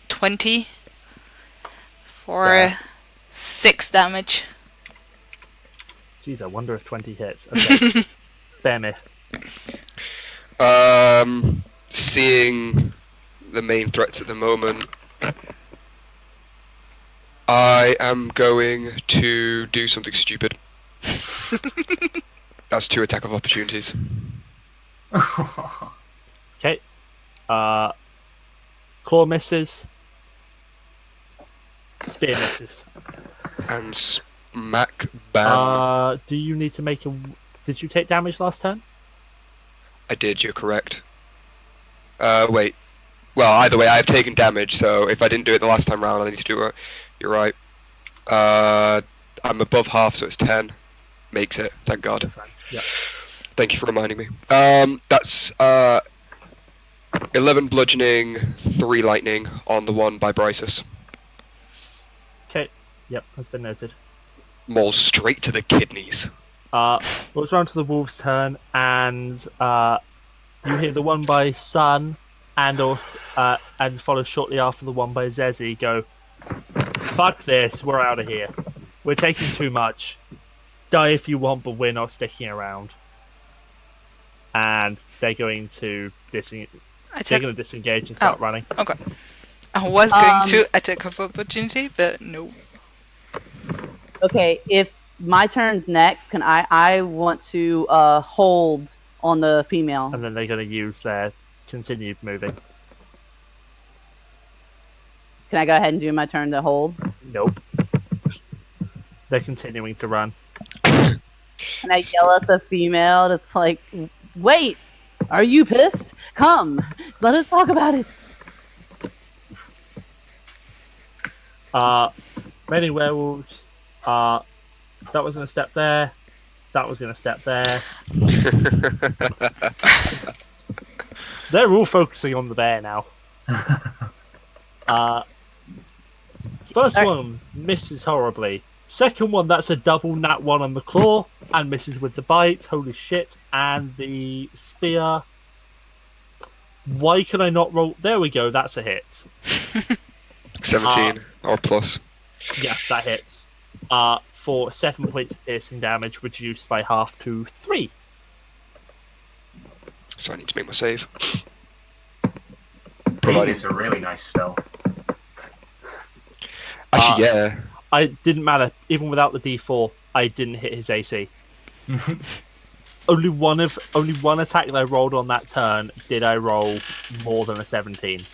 20. For Yeah. 6 damage. Jeez, I wonder if 20 hits. Okay. Brammyr. Seeing the main threats at the moment, I am going to do something stupid. That's 2 attack of opportunities. Okay. Claw misses. Spear misses. And smack bam. Do you need to make a... Did you take damage last turn? I did, you're correct. Wait. Well, either way, I've taken damage, so if I didn't do it the last time round, I need to do it. You're right. I'm above half, so it's 10. Makes it, thank God. Yeah. Thank you for reminding me. That's 11 bludgeoning, 3 lightning on the one by Bryseis. Okay. Yep, has been noted. Maul straight to the kidneys. It's round to the wolf's turn, and you hear the one by Sun, and follow shortly after the one by Zeesi go, "Fuck this, we're out of here. We're taking too much. Die if you want, but we're not sticking around." And they're going to disengage and start running. Okay. I was going to attack of opportunity, but no. Okay, if my turn's next, can I want to hold on the female. And then they're going to use their continued moving. Can I go ahead and do my turn to hold? Nope. They're continuing to run. Can I yell at the female that's like, wait, are you pissed? Come, let us talk about it. Many werewolves. That was going to step there. That was going to step there. They're all focusing on the bear now. First one misses horribly. Second one, that's a double nat 1 on the claw and misses with the bite. Holy shit. And the spear. Why can I not roll? There we go. That's a hit. 17 or plus. Yeah, that hits. For 7 points of piercing damage, reduced by half to 3. So I need to make my save. Beam is a really nice spell. Actually, yeah. I didn't matter. Even without the D4, I didn't hit his AC. Only one attack that I rolled on that turn did I roll more than a 17.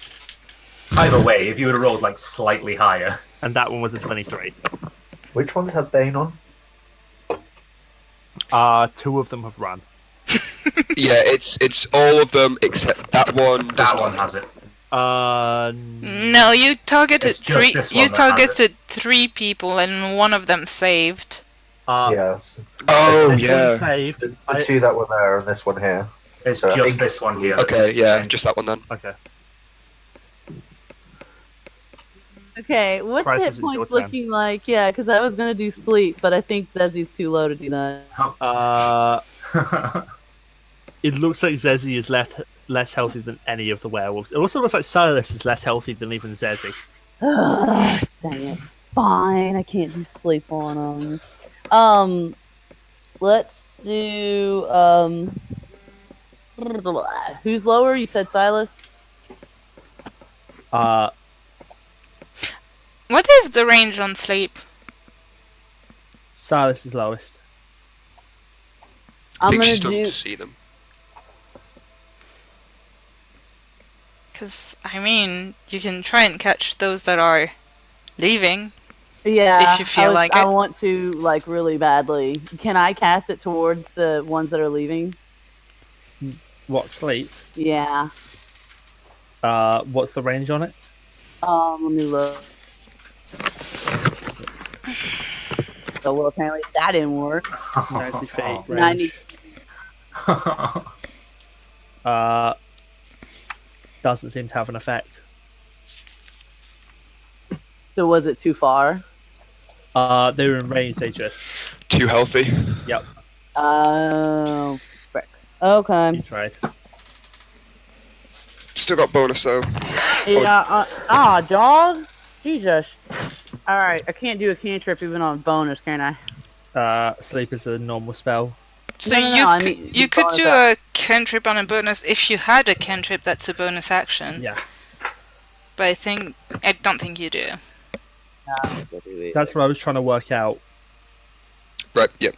Either way, if you would have rolled like slightly higher. And that one was a 23. Which ones have Bane on? 2 of them have run. Yeah, it's all of them except that one. That one has it. No, you targeted It's just 3. this one You that has targeted 3 people, and one of them saved. Yes. Oh, this yeah. one saved. The 2 that were there and this one here. It's So I just think- this one here. Okay, yeah, just that one then. Okay. Okay, what's Bryce, hit this is your points turn. looking like? Yeah, because I was going to do sleep, but I think Zezi's too low to do that. It looks like Zeesi is less healthy than any of the werewolves. It also looks like Silas is less healthy than even Zeesi. Dang it. Fine, I can't do sleep on them. Let's do, who's lower? You said Silas? What is the range on sleep? Silas is lowest. I I'm think she gonna still do. doesn't see them. Because, I mean, you can try and catch those that are leaving. Yeah, if you feel like I it. want to, like, really badly. Can I cast it towards the ones that are leaving? What, sleep? Yeah. What's the range on it? Let me look. So, well, apparently that didn't work. 90 feet range. 90. Doesn't seem to have an effect. So, was it too far? They were in range, they just... Too healthy. Yep, Oh, frick. Okay. you tried. Still got bonus though. Yeah, dog? Jesus. Alright, I can't do a cantrip even on bonus, can I? Sleep is a normal spell. So No, I mean, you could bonus do a cantrip on a bonus if you had a cantrip that's a bonus action. Yeah, But I don't think you do. that's what I was trying to work out. Right. Yep.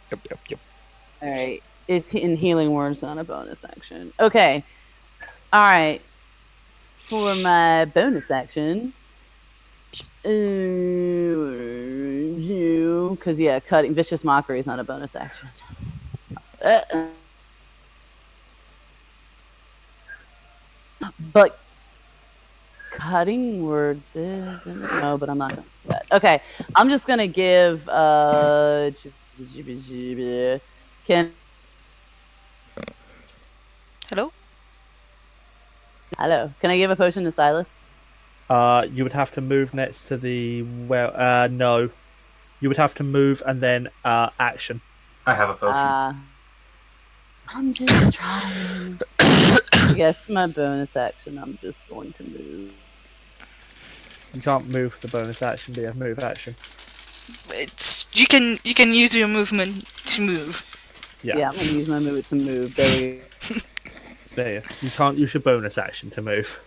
All right. It's in healing words on a bonus action. Okay. All right. For my bonus action, because cutting vicious mockery is not a bonus action. But cutting words is no, but I'm not gonna do that. Okay, I'm just gonna give can Hello? hello. Can I give a potion to Silas? You would have to move next to the no. You would have to move and then action. I have a potion. I'm just trying. I guess my bonus action. I'm just going to move. You can't move with the bonus action, but you have move action. You can use your movement to move. Yeah, I'm gonna use my move to move. There we go. There. You can't use your bonus action to move.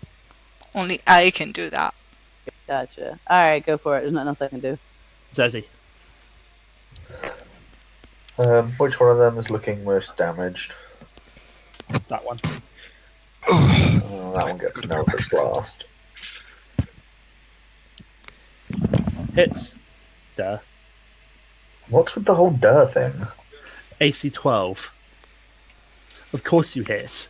Only I can do that. Gotcha. All right, go for it. There's nothing else I can do. Zeesi. Which one of them is looking most damaged? That one. That one gets Melvis Blast. Hits. Duh. What's with the whole thing? AC 12. Of course you hit.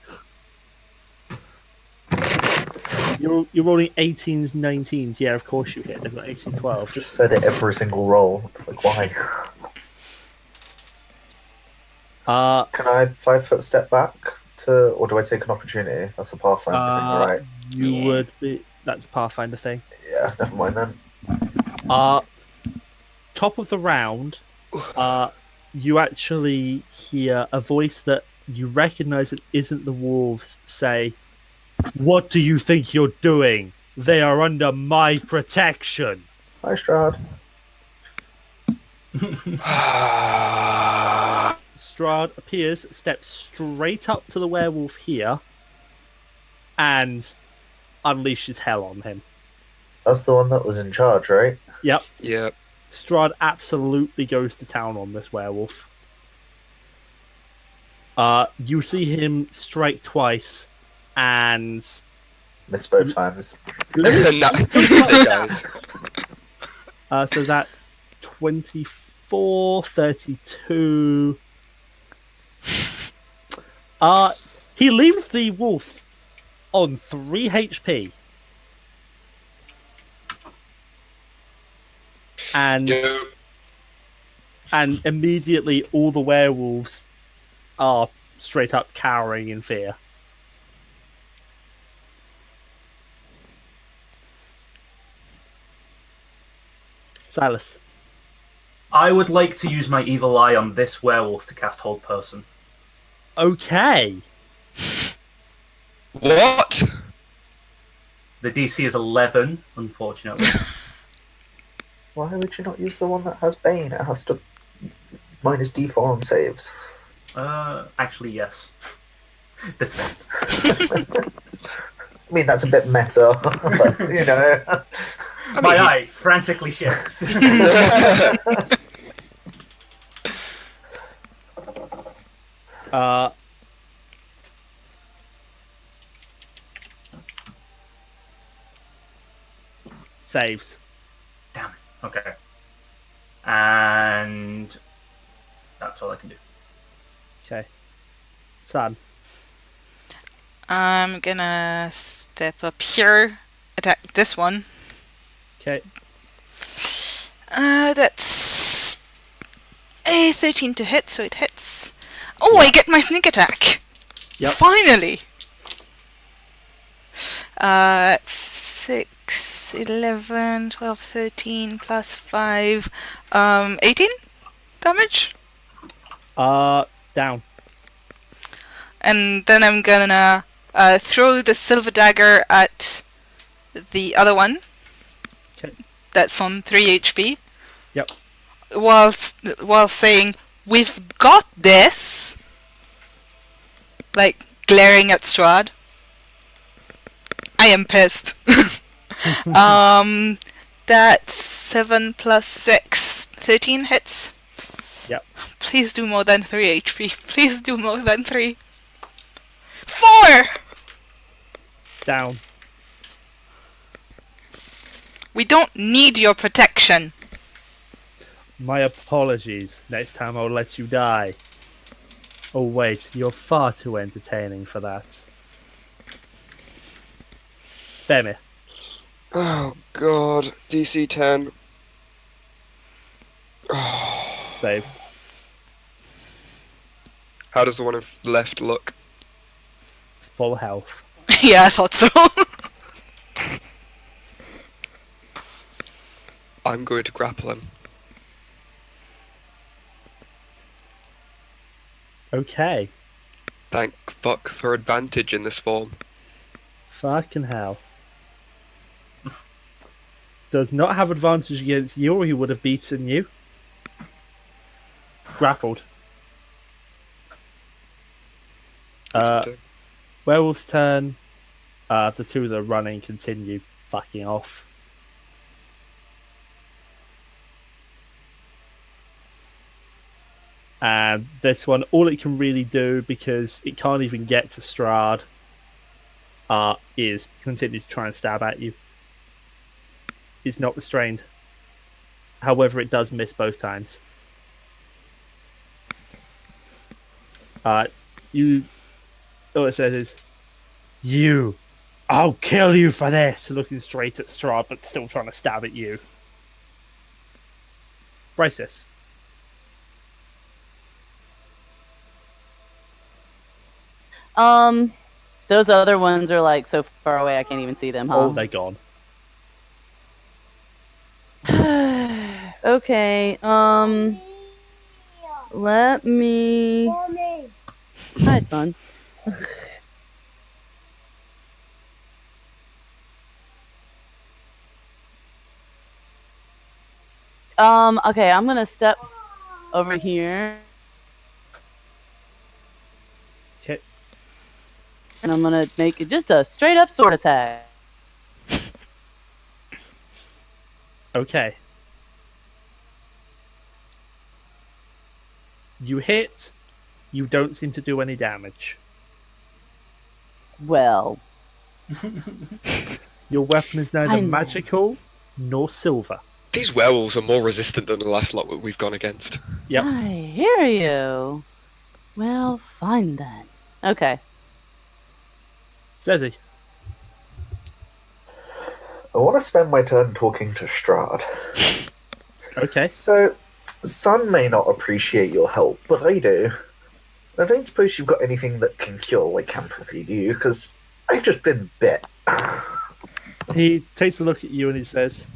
You're rolling 18s, 19s. Yeah, of course you hit. They've got AC 12. I've just said it every single roll. It's like, why? Can I 5 foot step back or do I take an opportunity? That's a Pathfinder thing, right? You would be. That's a Pathfinder thing. Yeah, never mind then. Top of the round, you actually hear a voice that you recognize it isn't the wolves say, "What do you think you're doing? They are under my protection." Hi, Strahd. Strahd appears, steps straight up to the werewolf here, and unleashes hell on him. That's the one that was in charge, right? Yep. Yep. Strahd absolutely goes to town on this werewolf. You see him strike twice, and Missed both times. Guys. So that's 24, 32. He leaves the wolf on 3 HP. And immediately all the werewolves are straight up cowering in fear. Silas. I would like to use my evil eye on this werewolf to cast Hold Person. Okay. What? The DC is 11, unfortunately. Why would you not use the one that has Bane? It has to minus D4 on saves. Actually, yes. This one. I mean, that's a bit meta, but, you know. My eye frantically shifts. Saves. Damn it. Okay. And that's all I can do. Okay. Sun. I'm gonna step up here, attack this one. Okay. That's a 13 to hit, so it hits. Oh, I get my sneak attack! Yep. Finally! That's 6, 11, 12, 13, plus 5, 18 damage? Down. And then I'm gonna throw the silver dagger at the other one. Okay. That's on 3 HP. Yep. While saying, "We've got this." like glaring at Strahd. I am pissed. That's 7 plus 6. 13 hits. Yep. Please do more than 3 HP. Please do more than 3. 4! Down. We don't need your protection. My apologies. Next time I'll let you die. Oh wait, you're far too entertaining for that. Brammyr. Oh god, DC 10. Saves. How does the one left look? Full health. Yeah, I thought so. I'm going to grapple him. Okay. Thank fuck for advantage in this form. Fucking hell. Does not have advantage against you, or he would have beaten you. Grappled. Werewolf's turn. The two that are running continue fucking off. And this one, all it can really do, because it can't even get to Strahd, is continue to try and stab at you. It's not restrained. However, it does miss both times. All it says is, "You, I'll kill you for this." Looking straight at Strahd, but still trying to stab at you. Bryseis. Those other ones are like so far away I can't even see them, huh? Oh, they're gone. Okay, let me... Hi, son. Okay, I'm gonna step over here. Okay. And I'm gonna make it just a straight up sword attack. Okay. You hit. You don't seem to do any damage. Well, Your weapon is neither I know. magical nor silver. These werewolves are more resistant than the last lot that we've gone against. Yep. I hear you. Well, fine then. Okay. Zeesi. I want to spend my turn talking to Strahd. Okay. So, Sun may not appreciate your help, but I do. I don't suppose you've got anything that can cure lycanthropy, do you? Because I've just been bit. He takes a look at you and he says,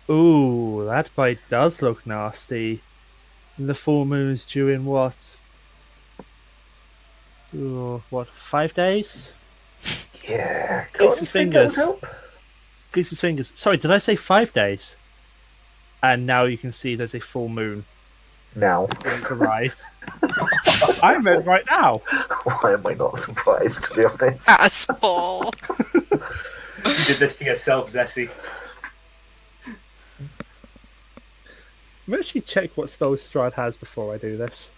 "Ooh, that bite does look nasty. The full moon's due in what? Ooh, what, 5 days?" Yeah, Clicks got his anything that would fingers. help? Clicks his fingers. Sorry, did I say 5 days? And now you can see there's a full moon Now. on the rise. I meant right now. Why am I not surprised, to be honest? Asshole. You did this to yourself, Zeesi. Let me actually check what spells Strahd has before I do this.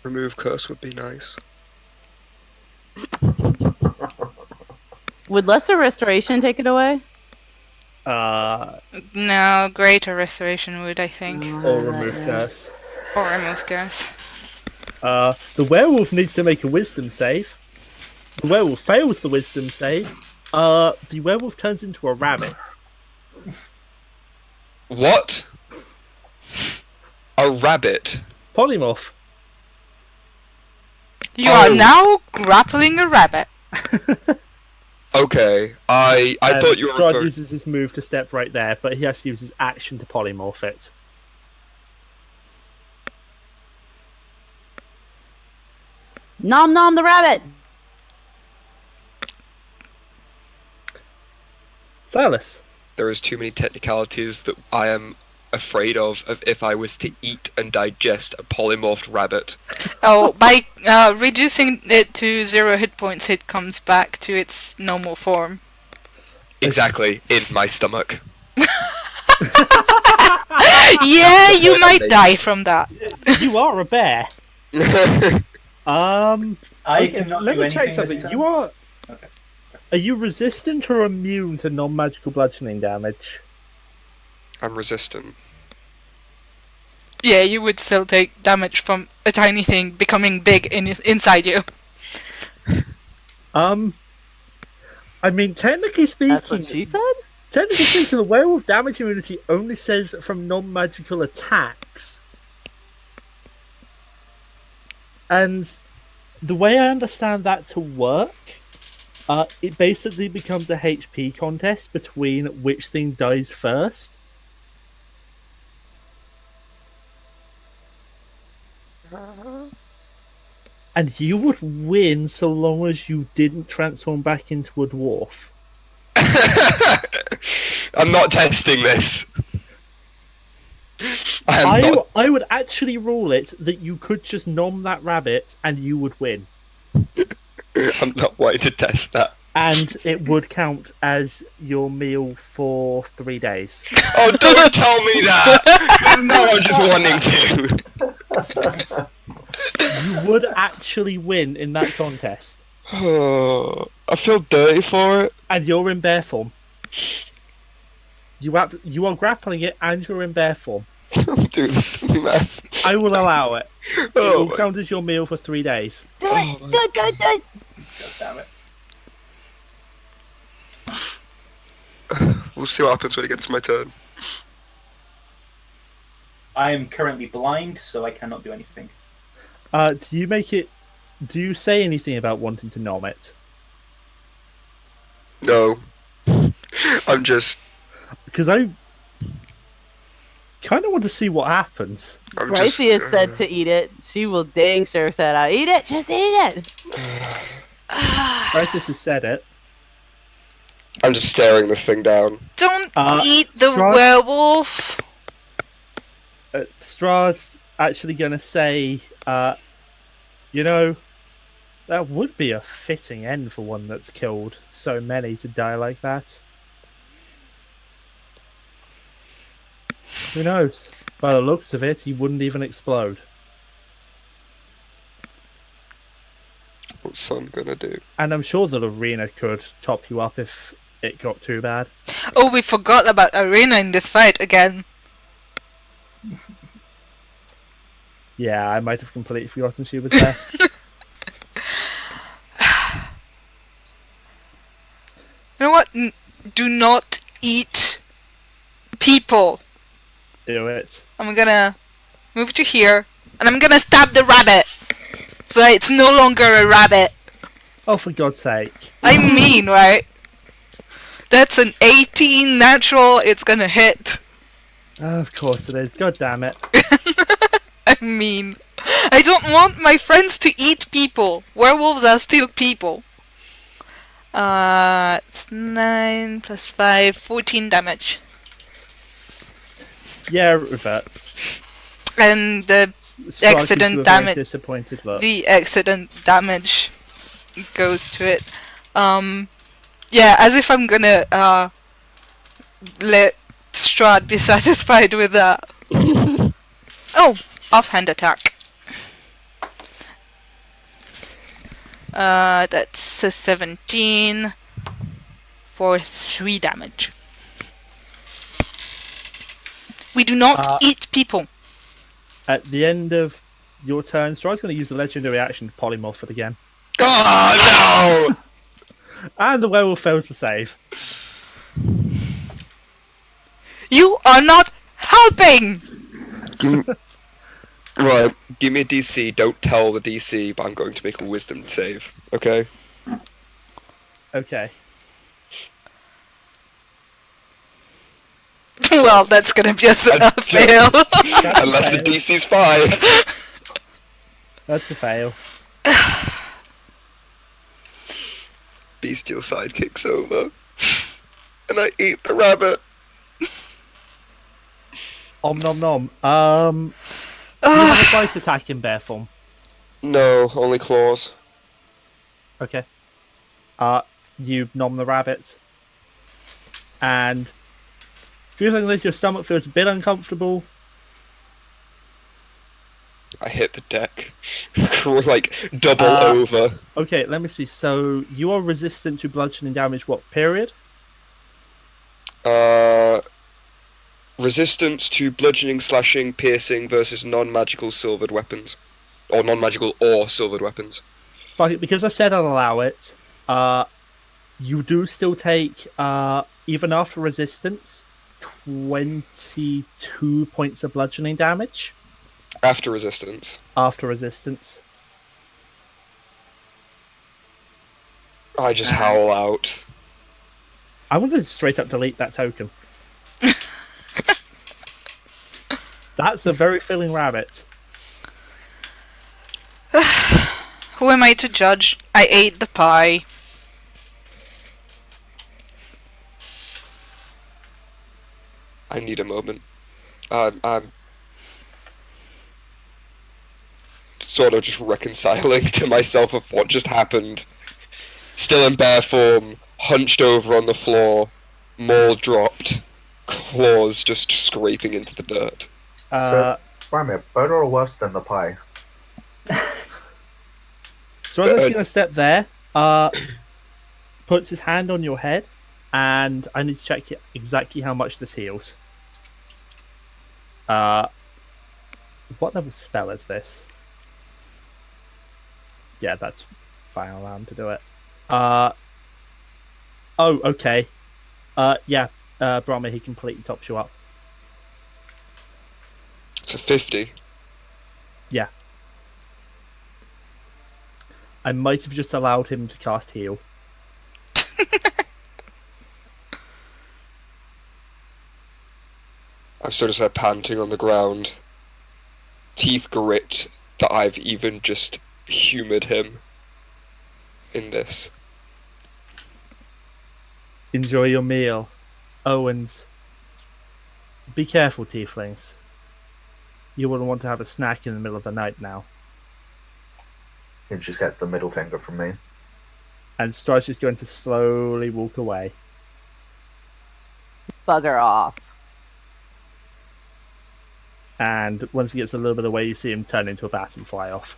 Remove curse would be nice. Would Lesser Restoration take it away? No, greater restoration would, I think. Or remove curse. Or remove curse. The werewolf needs to make a wisdom save. The werewolf fails the wisdom save. The werewolf turns into a rabbit. What? A rabbit? Polymorph. You are now grappling a rabbit. Okay, I thought you were Strahd referring... uses his move to step right there, but he has to use his action to polymorph it. Nom nom the rabbit! Silas. There is too many technicalities that I am afraid of if I was to eat and digest a polymorphed rabbit? Oh, by reducing it to 0 hit points, it comes back to its normal form. Exactly, in my stomach. Yeah, you might die from that. You are a bear. I Okay, cannot let do me check anything this something. turn. You are. Okay. Are you resistant or immune to non-magical bludgeoning damage? I'm resistant. Yeah, you would still take damage from a tiny thing becoming big inside you. I mean, technically speaking, That's what she said? technically speaking, the werewolf damage immunity only says from non-magical attacks. And the way I understand that to work, it basically becomes a HP contest between which thing dies first. And you would win so long as you didn't transform back into a dwarf. I'm not testing this. I'm I would actually rule it that you could just nom that rabbit and you would win. not wanting to test that. And it would count as your meal for 3 days. Oh, don't tell me that! No, I'm just wanting to. You would actually win in that contest. Oh, I feel dirty for it. And you're in bear form. You are grappling it and you're in bear form. Don't do this to me, man. I will allow it. It Oh, will my- count as your meal for 3 days. Do it! Do it! Do it! Do it! God damn it. We'll see what happens when it gets to my turn. I am currently blind, so I cannot do anything. Do you say anything about wanting to nom it? No. I'm just. Because I kind of want to see what happens. Bryseis has said to eat it. She will dang sure said, "I'll eat it. Just eat it." Bryseis has said it. I'm just staring this thing down. Don't Uh, eat the Strahd- werewolf. Strahd's actually going to say, you know, that would be a fitting end for one that's killed so many to die like that. Who knows? By the looks of it, he wouldn't even explode. What's Son gonna do? And I'm sure the arena could top you up if it got too bad. Oh, we forgot about Arena in this fight again. Yeah, I might have completely forgotten she was there. You know what? Do not eat people. Do it. I'm gonna move to here, and I'm gonna stab the rabbit. So it's no longer a rabbit. Oh, for God's sake. I mean, right? That's an 18 natural, it's gonna hit. Oh, of course it is. God damn it. I mean, I don't want my friends to eat people. Werewolves are still people. It's 9 plus 5, 14 damage. Yeah, it reverts. And the Strahd Accident gives you a very damage. Disappointed look. the accident damage goes to it. Yeah, as if I'm gonna let Strahd be satisfied with that. Oh, offhand attack. That's a 17 for 3 damage. We do not eat people. At the end of your turn, Strahd's going to use the legendary action to polymorph it again. Oh no! And the werewolf fails to save. You are not helping! Right, give me a DC. Don't tell the DC, but I'm going to make a wisdom save. Okay? Okay. Well, that's gonna be a That's fail. Unless the DC's 5. That's a fail. Bestial sidekick's over. And I eat the rabbit. Om nom nom. You have a bite attack in bear form. No, only claws. Okay. You nom the rabbit. And feeling like your stomach feels a bit uncomfortable. I hit the deck. Like, double over. Okay, let me see. So, you are resistant to bludgeoning damage, what period? Resistance to bludgeoning, slashing, piercing versus non-magical silvered weapons. Or non-magical or silvered weapons. Fuck it, because I said I'll allow it, you do still take, even after resistance, 22 points of bludgeoning damage. After resistance. After resistance. I just howl out. I'm going to straight up delete that token. That's a very filling rabbit. Who am I to judge? I ate the pie. I need a moment. I'm sort of just reconciling to myself of what just happened. Still in bear form, hunched over on the floor, maul dropped, claws just scraping into the dirt. So, Brammyr, better or worse than the pie? So I'm going to step there, puts his hand on your head, and I need to check exactly how much this heals. What level spell is this? Yeah, that's fine. I'll allow him to do it. Oh, okay. Yeah, Brammyr, he completely tops you up. It's a 50. Yeah. I might have just allowed him to cast heal. I'm sort of panting on the ground. Teeth grit that I've even just humoured him in this. Enjoy your meal. Owens. Be careful, tieflings. You wouldn't want to have a snack in the middle of the night now. He just gets the middle finger from me. And Strahd's just going to slowly walk away. Bugger off. And once he gets a little bit away, you see him turn into a bat and fly off.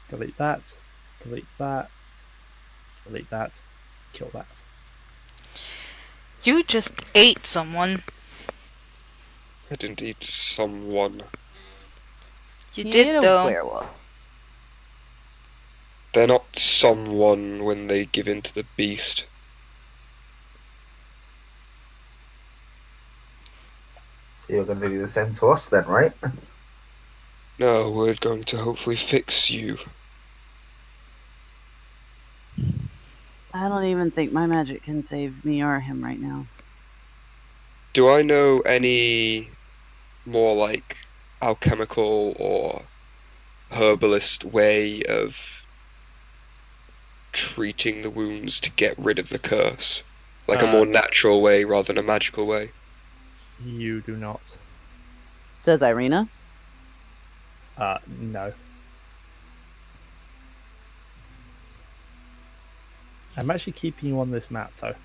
Delete that. Delete that. Delete that. Kill that. You just ate someone. I didn't eat someone. You He ate did a though. werewolf. They're not someone when they give in to the beast. So you're going to do the same to us then, right? No, we're going to hopefully fix you. I don't even think my magic can save me or him right now. Do I know any more like alchemical or herbalist way of treating the wounds to get rid of the curse? Like a more natural way rather than a magical way? You do not. Does Irina? No. I'm actually keeping you on this map, though.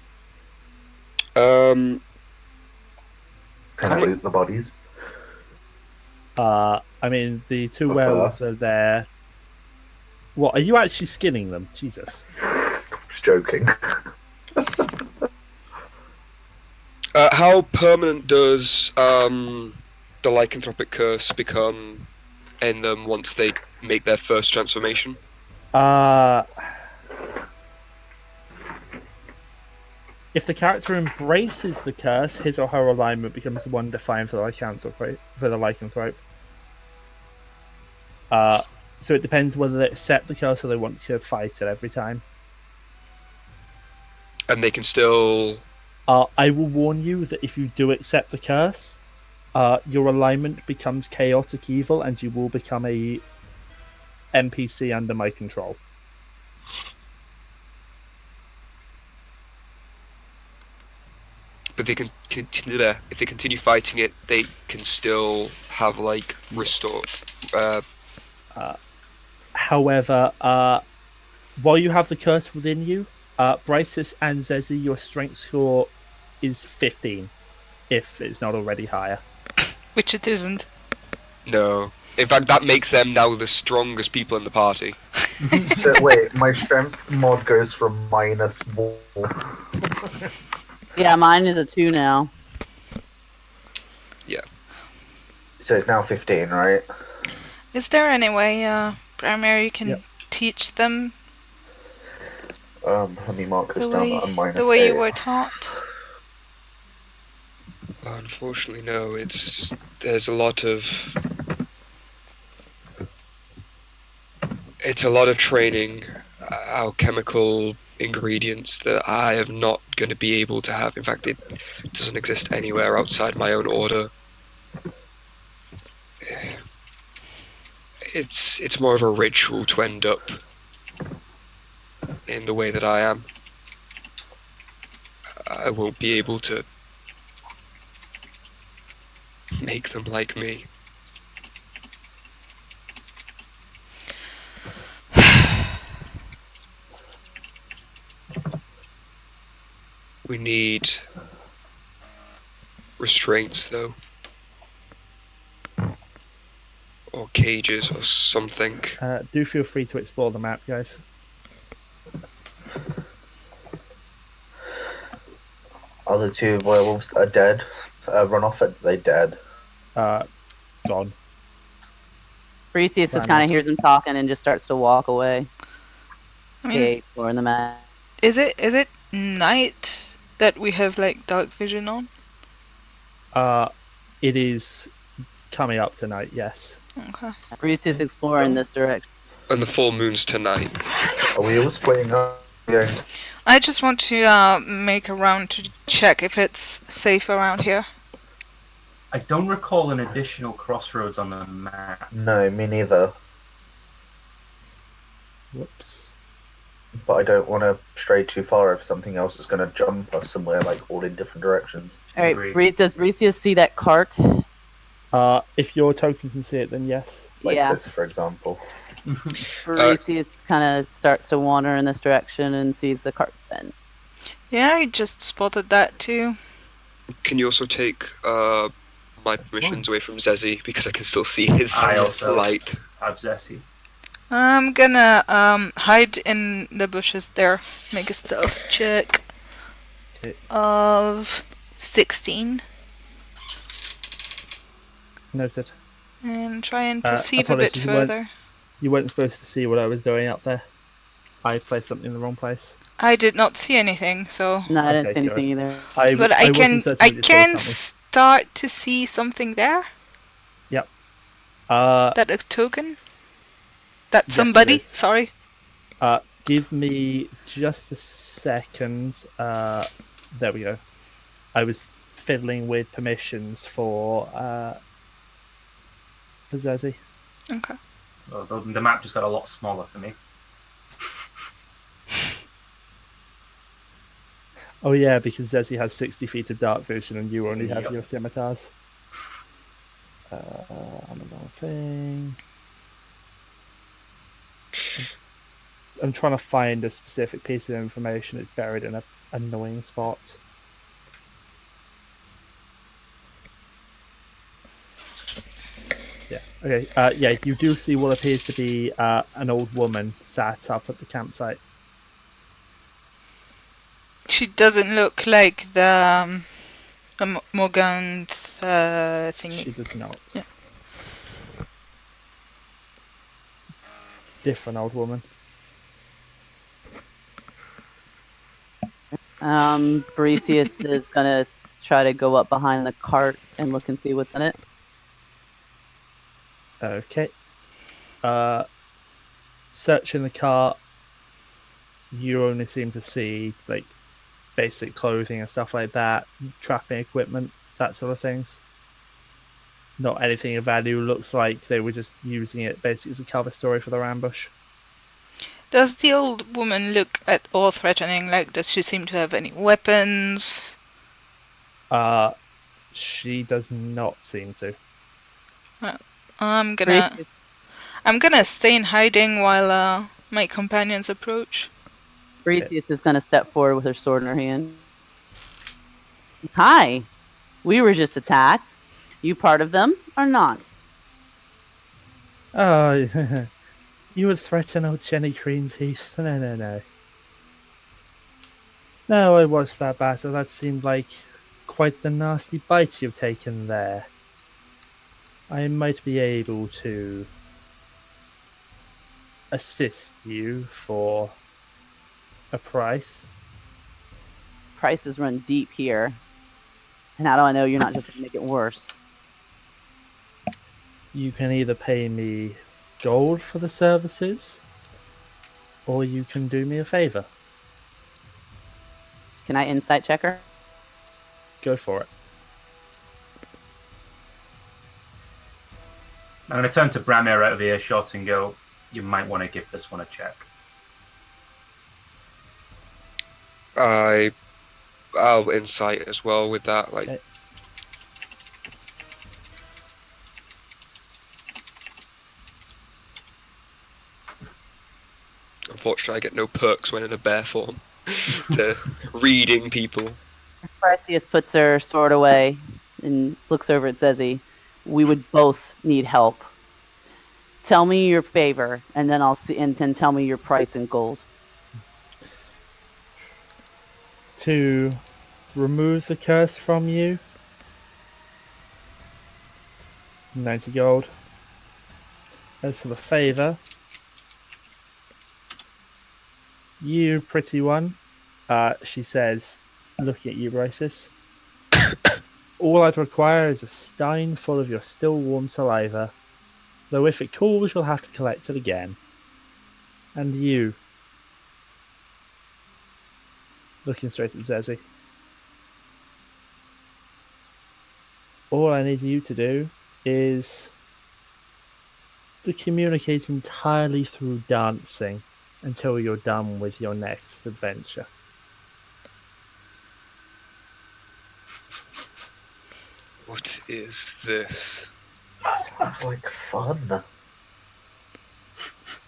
Can I loot the bodies? I mean, the two For werewolves are there. What, are you actually skinning them? Jesus. Just joking. How permanent does the lycanthropic curse become in them once they make their first transformation? If the character embraces the curse, his or her alignment becomes one defined for the lycanthrope. So it depends whether they accept the curse or they want to fight it every time. And they can still... I will warn you that if you do accept the curse, your alignment becomes chaotic evil and you will become a NPC under my control. they if they continue fighting it, they can still have like restore. However, while you have the curse within you, Bryseis and Zeesi, your strength score is 15, if it's not already higher. Which it isn't. No, in fact, that makes them now the strongest people in the party. So wait, my strength mod goes from -1. Yeah, mine is a 2 now. Yeah. So it's now 15, right? Is there any way, Brammyr, you can Yep. teach them Let me mark this the down way, at a -8. the way you were taught? Unfortunately, no. There's a lot of training, alchemical ingredients that I am not going to be able to have. In fact, it doesn't exist anywhere outside my own order. It's more of a ritual to end up in the way that I am. I won't be able to make them like me. We need restraints, though. Or cages or something. Do feel free to explore the map, guys. Are the 2 werewolves that are dead? Run off, are they dead? Gone. Bryseis just Fine. kind of hears him talking and just starts to walk away. I mean, Okay, exploring the map. is it night that we have like dark vision on? It is coming up tonight, yes. Okay. Bryseis exploring this direction. And the full moon's tonight. Are we all splitting up? Going to... I just want to make a round to check if it's safe around here. I don't recall an additional crossroads on the map. No, me neither. Whoops. But I don't want to stray too far if something else is going to jump us somewhere, like all in different directions. All right, Agreed. does Bryseis see that cart? If your token can see it, then yes. Like Yeah. this, for example. Bryseis kind of starts to wander in this direction and sees the cart then. Yeah, I just spotted that too. Can you also take my permissions away from Zeesi, because I can still see his I also light. have Zeesi. I'm gonna hide in the bushes there. Make a stealth check Okay. of 16 Noted. and try and perceive a bit apologies, you weren't- further. You weren't supposed to see what I was doing up there. I placed something in the wrong place. I did not see anything, so No, I didn't Okay, see anything either. but I can wasn't certain I that you saw can something. start to see something there. That a token? That Yes, it somebody? is. Sorry. Give me just a second. There we go. I was fiddling with permissions for Zeesi. Okay. Well, the map just got a lot smaller for me. Oh yeah, because Zeesi has 60 feet of dark vision and you only have Yep. your scimitars. Another thing. I'm trying to find a specific piece of information. It's buried in an annoying spot. Yeah. Okay. Yeah, you do see what appears to be an old woman sat up at the campsite. She doesn't look like the Morgan She thingy. does not. Yeah. Different old woman. Bryseis is gonna try to go up behind the cart and look and see what's in it. Okay. Searching the cart, you only seem to see like basic clothing and stuff like that, trapping equipment, that sort of things. Not anything of value. Looks like they were just using it basically as a cover story for their ambush. Does the old woman look at all threatening? Like, does she seem to have any weapons? She does not seem to. I'm gonna stay in hiding while my companions approach. Bryseis is going to step forward with her sword in her hand. Hi, we were just attacked. You part of them or not? Oh, you would threaten old Jenny Green's heath? No. No, I watched that battle. That seemed like quite the nasty bite you've taken there. I might be able to assist you for a price. Prices run deep here. And how do I know you're not just going to make it worse? You can either pay me gold for the services, or you can do me a favor. Can I insight check her? Go for it. I'm going to turn to Brammyr out of earshot and go, you might want to give this one a check. I'll insight as well with that. Like, Okay. unfortunately, I get no perks when in a bear form to reading people. Bryseis puts her sword away and looks over at Zeesi. We would both need help. Tell me your favor, and then I'll see, and then tell me your price in gold. To remove the curse from you, 90 gold. As for the favor, you pretty one, she says, looking at you, Bryseis. All I'd require is a stein full of your still warm saliva, though if it cools, you'll have to collect it again. And you, looking straight at Zeesi. All I need you to do is to communicate entirely through dancing until you're done with your next adventure. What is this? Sounds like fun.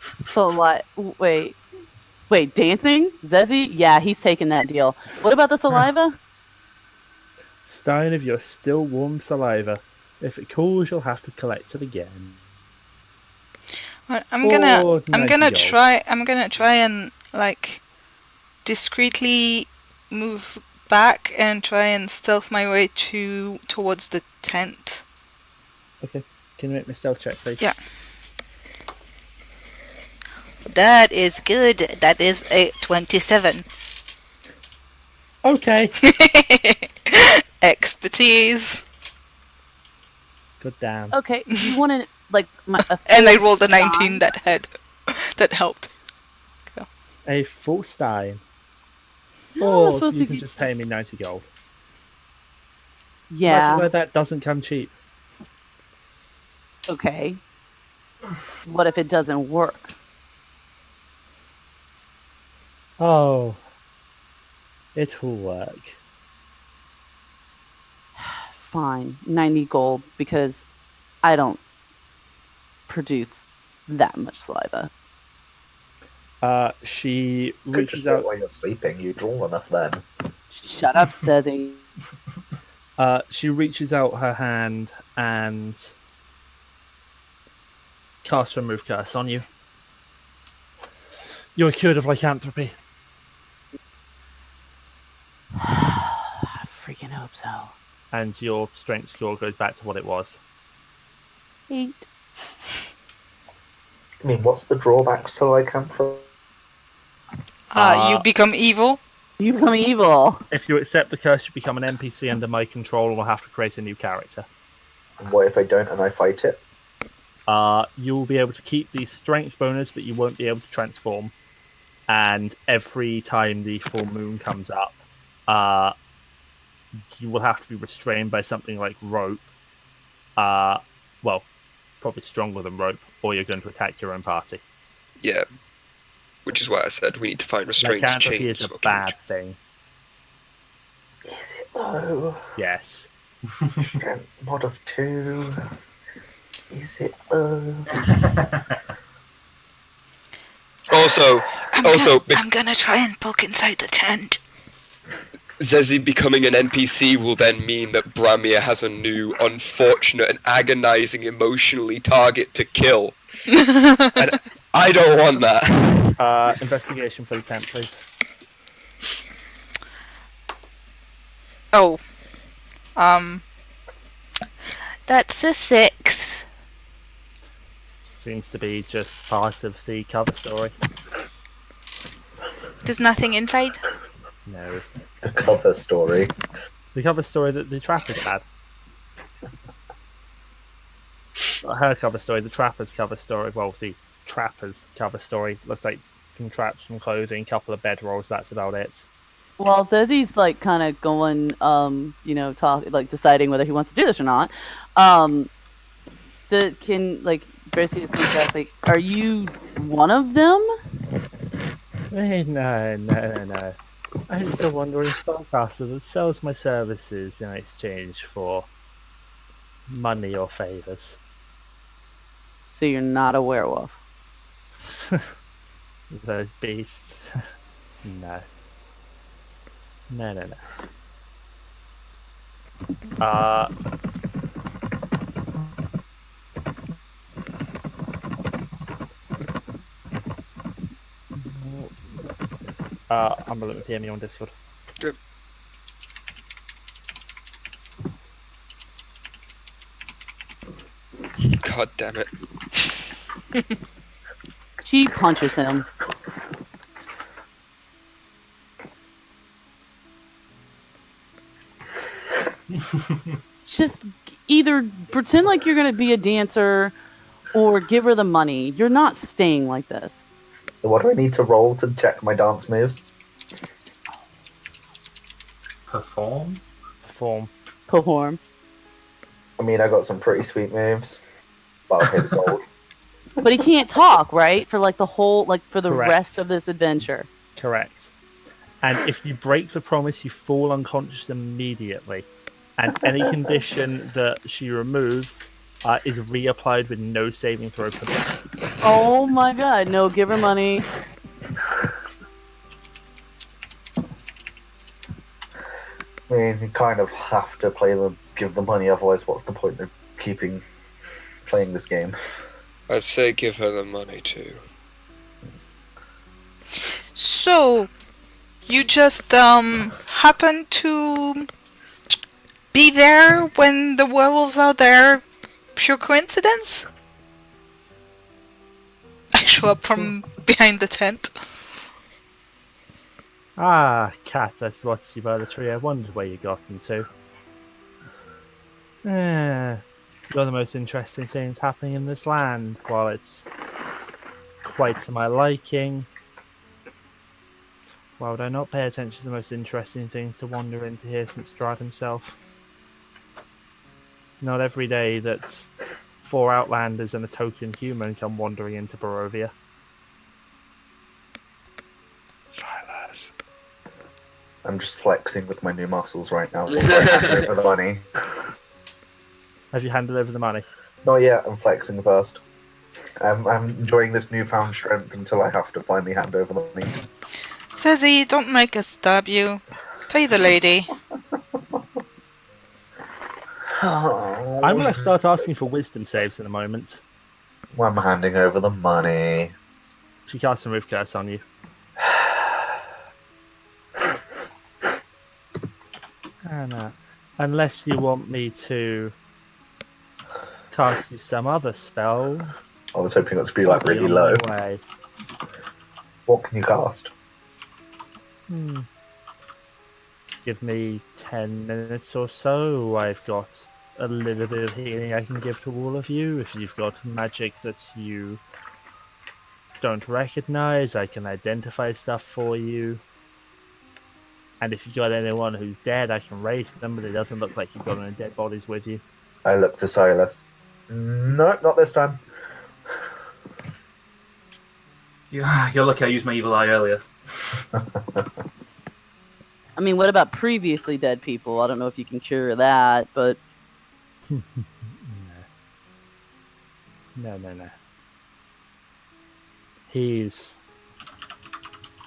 So, like, wait, dancing? Zeesi? Yeah, he's taking that deal. What about the saliva? Stein of your still warm saliva. If it cools, you'll have to collect it again. I'm gonna Or 90 gold. try and like discreetly move back and try and stealth my way towards the tent. Okay, can you make me stealth check, please? Yeah. That is good. That is a 27. Okay. Expertise. Good damn. Okay, you want to, like, And I rolled a full 19 that helped. A full stein. How am I Or supposed you to can get... just pay me 90 gold. Yeah, Like, that doesn't come cheap. okay. What if it doesn't work? Oh. It will work. Fine, 90 gold, because I don't produce that much saliva. She Could just reaches do it out. while you're sleeping. You draw enough then. Shut up, Zeesi. She reaches out her hand and casts Remove Curse on you. You're cured of lycanthropy. I freaking hope so. And your strength score goes back to what it was. 8. I mean, what's the drawbacks to lycanthropy? You become evil. You become evil. If you accept the curse, you become an NPC under my control and will have to create a new character. And what if I don't and I fight it? You'll be able to keep the strength bonus, but you won't be able to transform. And every time the full moon comes up, you will have to be restrained by something like rope. Well, probably stronger than rope, or you're going to attack your own party. Yeah. Which is why I said we need to find restraints to Lycanthropy change. is a bad thing. Is it Oh, Yes. strength mod of 2. Is it Also, I'm gonna try and poke inside the tent. Zeesi becoming an NPC will then mean that Brammyr has a new, unfortunate, and agonizing emotionally target to kill. And I don't want that. Investigation for the tent, please. Oh. That's a 6. Seems to be just part of the cover story. There's nothing inside? No. the cover story? The cover story that the trappers had. Not her cover story, the trappers cover story. Well, the trappers cover story looks like some traps, some clothing, a couple of bedrolls. That's about it. Well, Zeesi's like kind of going, deciding whether he wants to do this or not. Bryseis ask, like, are you one of them? No. I'm just a wandering spellcaster that sells my services in exchange for money or favors. So you're not a werewolf. Those beasts. No. No. I'm gonna PM you on Discord. Good. God damn it. She punches him. Just either pretend like you're going to be a dancer or give her the money. You're not staying like this. What do I need to roll to check my dance moves? Perform? Perform. I mean, I got some pretty sweet moves. But I'll pay the gold. But he can't talk, right? For like the whole, like for the Correct. rest of this adventure. Correct. And if you break the promise, you fall unconscious immediately. And any condition that she removes is reapplied with no saving throw permitted. Oh my god, no, give her money. I mean, you kind of have to give the money, otherwise what's the point of playing this game? I'd say give her the money too. So, you just happen to be there when the werewolves are there? Pure coincidence? I show up from behind the tent. Ah, cat, I spotted you by the tree. I wondered where you got into. You're the most interesting things happening in this land, while it's quite to my liking. Why would I not pay attention to the most interesting things to wander into here since Strahd himself? Not every day that 4 Outlanders and a token human come wandering into Barovia. Silas. I'm just flexing with my new muscles right now. While I hand over the money. Have you handed over the money? Not yet, I'm flexing first. I'm enjoying this newfound strength until I have to finally hand over the money. Zeesi, don't make us stab you. Pay the lady. Oh, I'm going to start asking for wisdom saves in a moment. I'm handing over the money. She casts a remove curse on you. And, unless you want me to cast you some other spell. I was hoping it would be like I'll be really on low. my way. What can you cast? Give me 10 minutes or so. I've got a little bit of healing I can give to all of you. If you've got magic that you don't recognize, I can identify stuff for you. And if you've got anyone who's dead, I can raise them, but it doesn't look like you've got any dead bodies with you. I look to Silas. No, not this time. You're lucky I used my evil eye earlier. I mean, what about previously dead people? I don't know if you can cure that, but No. He's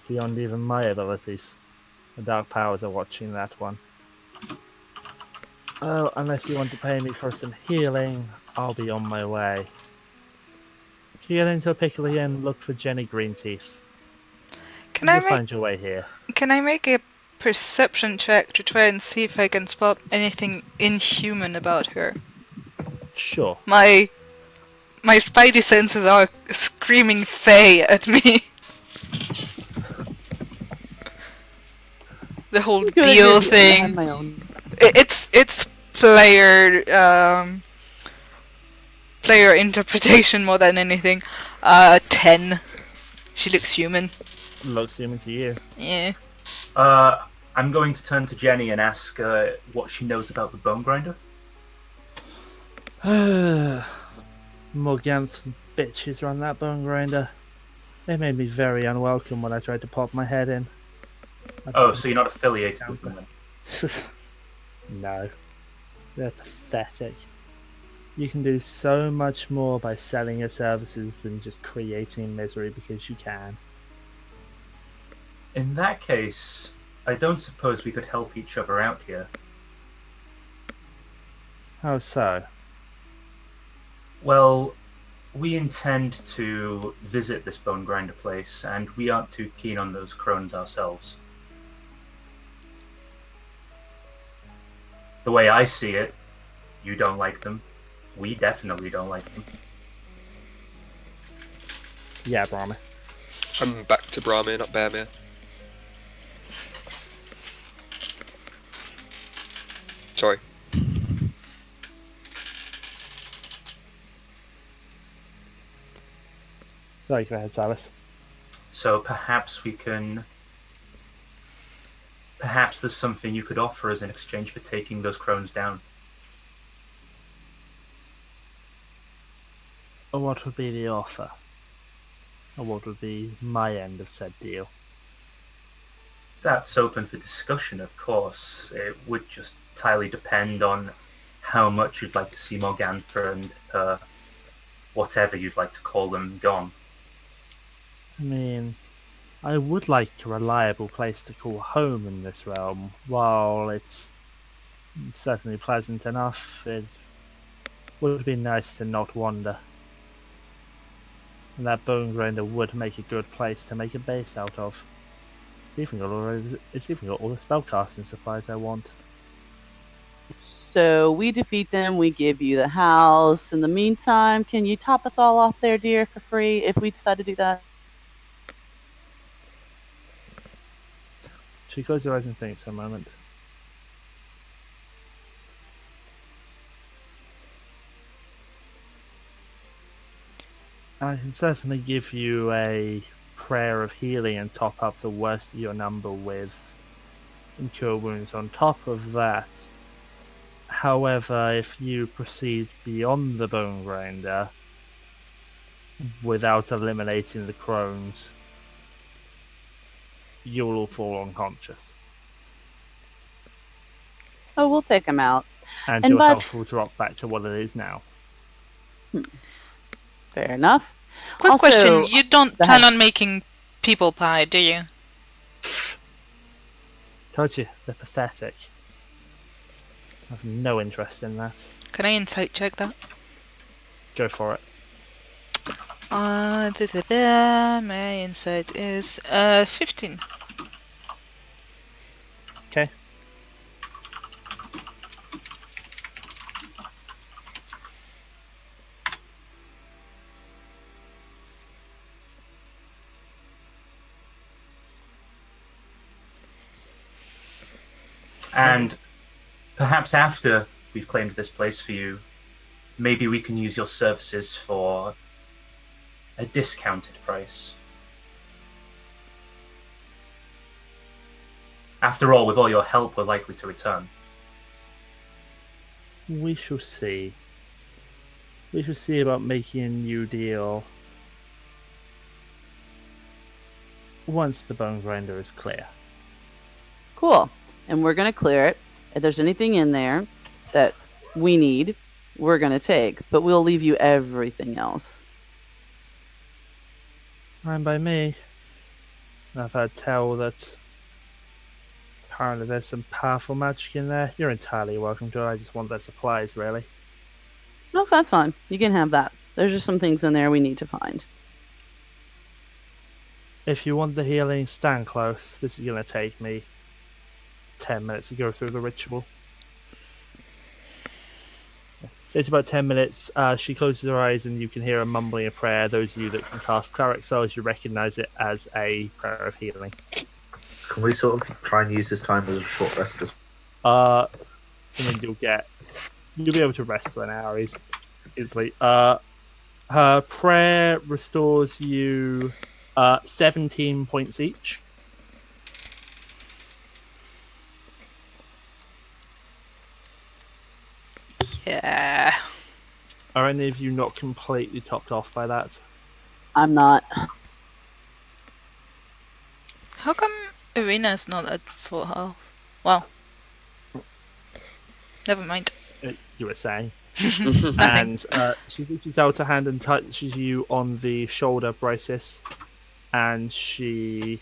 beyond even my abilities. The dark powers are watching that one. Oh, unless you want to pay me for some healing, I'll be on my way. If you get into a pickle again, look for Jenny Greenteeth. You'll find your way here. Can I make a perception check to try and see if I can spot anything inhuman about her? Sure. My spidey senses are screaming "Fae" at me. The whole Good, deal I have thing. my own. It's player player interpretation more than anything. 10. She looks human. Looks human to you. Yeah. I'm going to turn to Jenny and ask what she knows about the Bonegrinder. Morganth's bitches run that Bonegrinder. They made me very unwelcome when I tried to pop my head in. Oh, so you're not affiliated with them then? No. They're pathetic. You can do so much more by selling your services than just creating misery because you can. In that case, I don't suppose we could help each other out here. How so? Well, we intend to visit this Bonegrinder place, and we aren't too keen on those crones ourselves. The way I see it, you don't like them. We definitely don't like them. Yeah, Brammyr. I'm back to Brammyr, not Brammyr. Sorry. Sorry, go ahead, Silas. So perhaps there's something you could offer us in exchange for taking those crones down. What would be the offer? Or what would be my end of said deal? That's open for discussion, of course. It would just entirely depend on how much you'd like to see Morgantha and whatever you'd like to call them gone. I mean, I would like a reliable place to call home in this realm. While it's certainly pleasant enough, it would be nice to not wander. And that Bonegrinder would make a good place to make a base out of. It's even got all the spellcasting supplies I want. So we defeat them, we give you the house. In the meantime, can you top us all off there, dear, for free if we decide to do that? She closes her eyes and thinks a moment. I can certainly give you a prayer of healing and top up the worst of your number with cure wounds on top of that. However, if you proceed beyond the Bonegrinder without eliminating the crones, you'll all fall unconscious. Oh, we'll take them out. And And your by health will drop back to what it is now. Fair enough. Quick Also, question: you don't the plan house- on making people pie, do you? Told you, they're pathetic. I have no interest in that. Can I insight check that? Go for it. My insight is 15. Okay. And perhaps after we've claimed this place for you, maybe we can use your services for a discounted price. After all, with all your help, we're likely to return. We shall see. We shall see about making a new deal once the Bonegrinder is clear. Cool. and we're going to clear it. If there's anything in there that we need, we're going to take. But we'll leave you everything else. Fine by me. I've heard tell that apparently there's some powerful magic in there. You're entirely welcome to it. I just want their supplies, really. No, that's fine. You can have that. There's just some things in there we need to find. If you want the healing, stand close. This is going to take me 10 minutes to go through the ritual. It's about 10 minutes. She closes her eyes and you can hear her mumbling a prayer. Those of you that can cast cleric spells, you recognize it as a prayer of healing. Can we sort of try and use this time as a short rest as And then you'll be able to rest for an hour easily. Her prayer restores you 17 points each. Yeah. Are any of you not completely topped off by that? I'm not. How come Arena's not at full health? Well, never mind. You were saying. Nothing. And she reaches out her hand and touches you on the shoulder, Bryseis, and she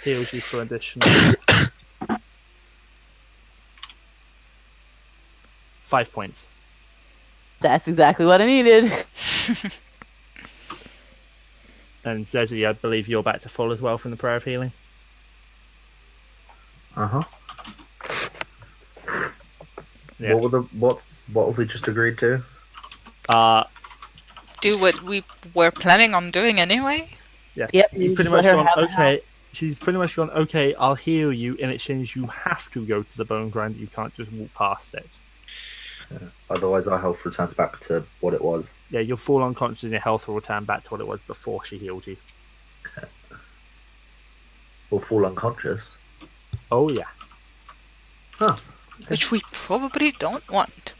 heals you for additional 5 points. That's exactly what I needed. And Zeesi, I believe you're back to full as well from the prayer of healing. Uh-huh. Yeah. What have we just agreed to? Do what we were planning on doing anyway? Yeah. Yep. She's pretty much gone, okay. She's pretty much gone, okay, I'll heal you. In exchange, you have to go to the Bonegrinder. You can't just walk past it. Otherwise, our health returns back to what it was. Yeah, you'll fall unconscious and your health will return back to what it was before she healed you. Okay. We'll fall unconscious. Oh, yeah. Huh. Which we probably don't want.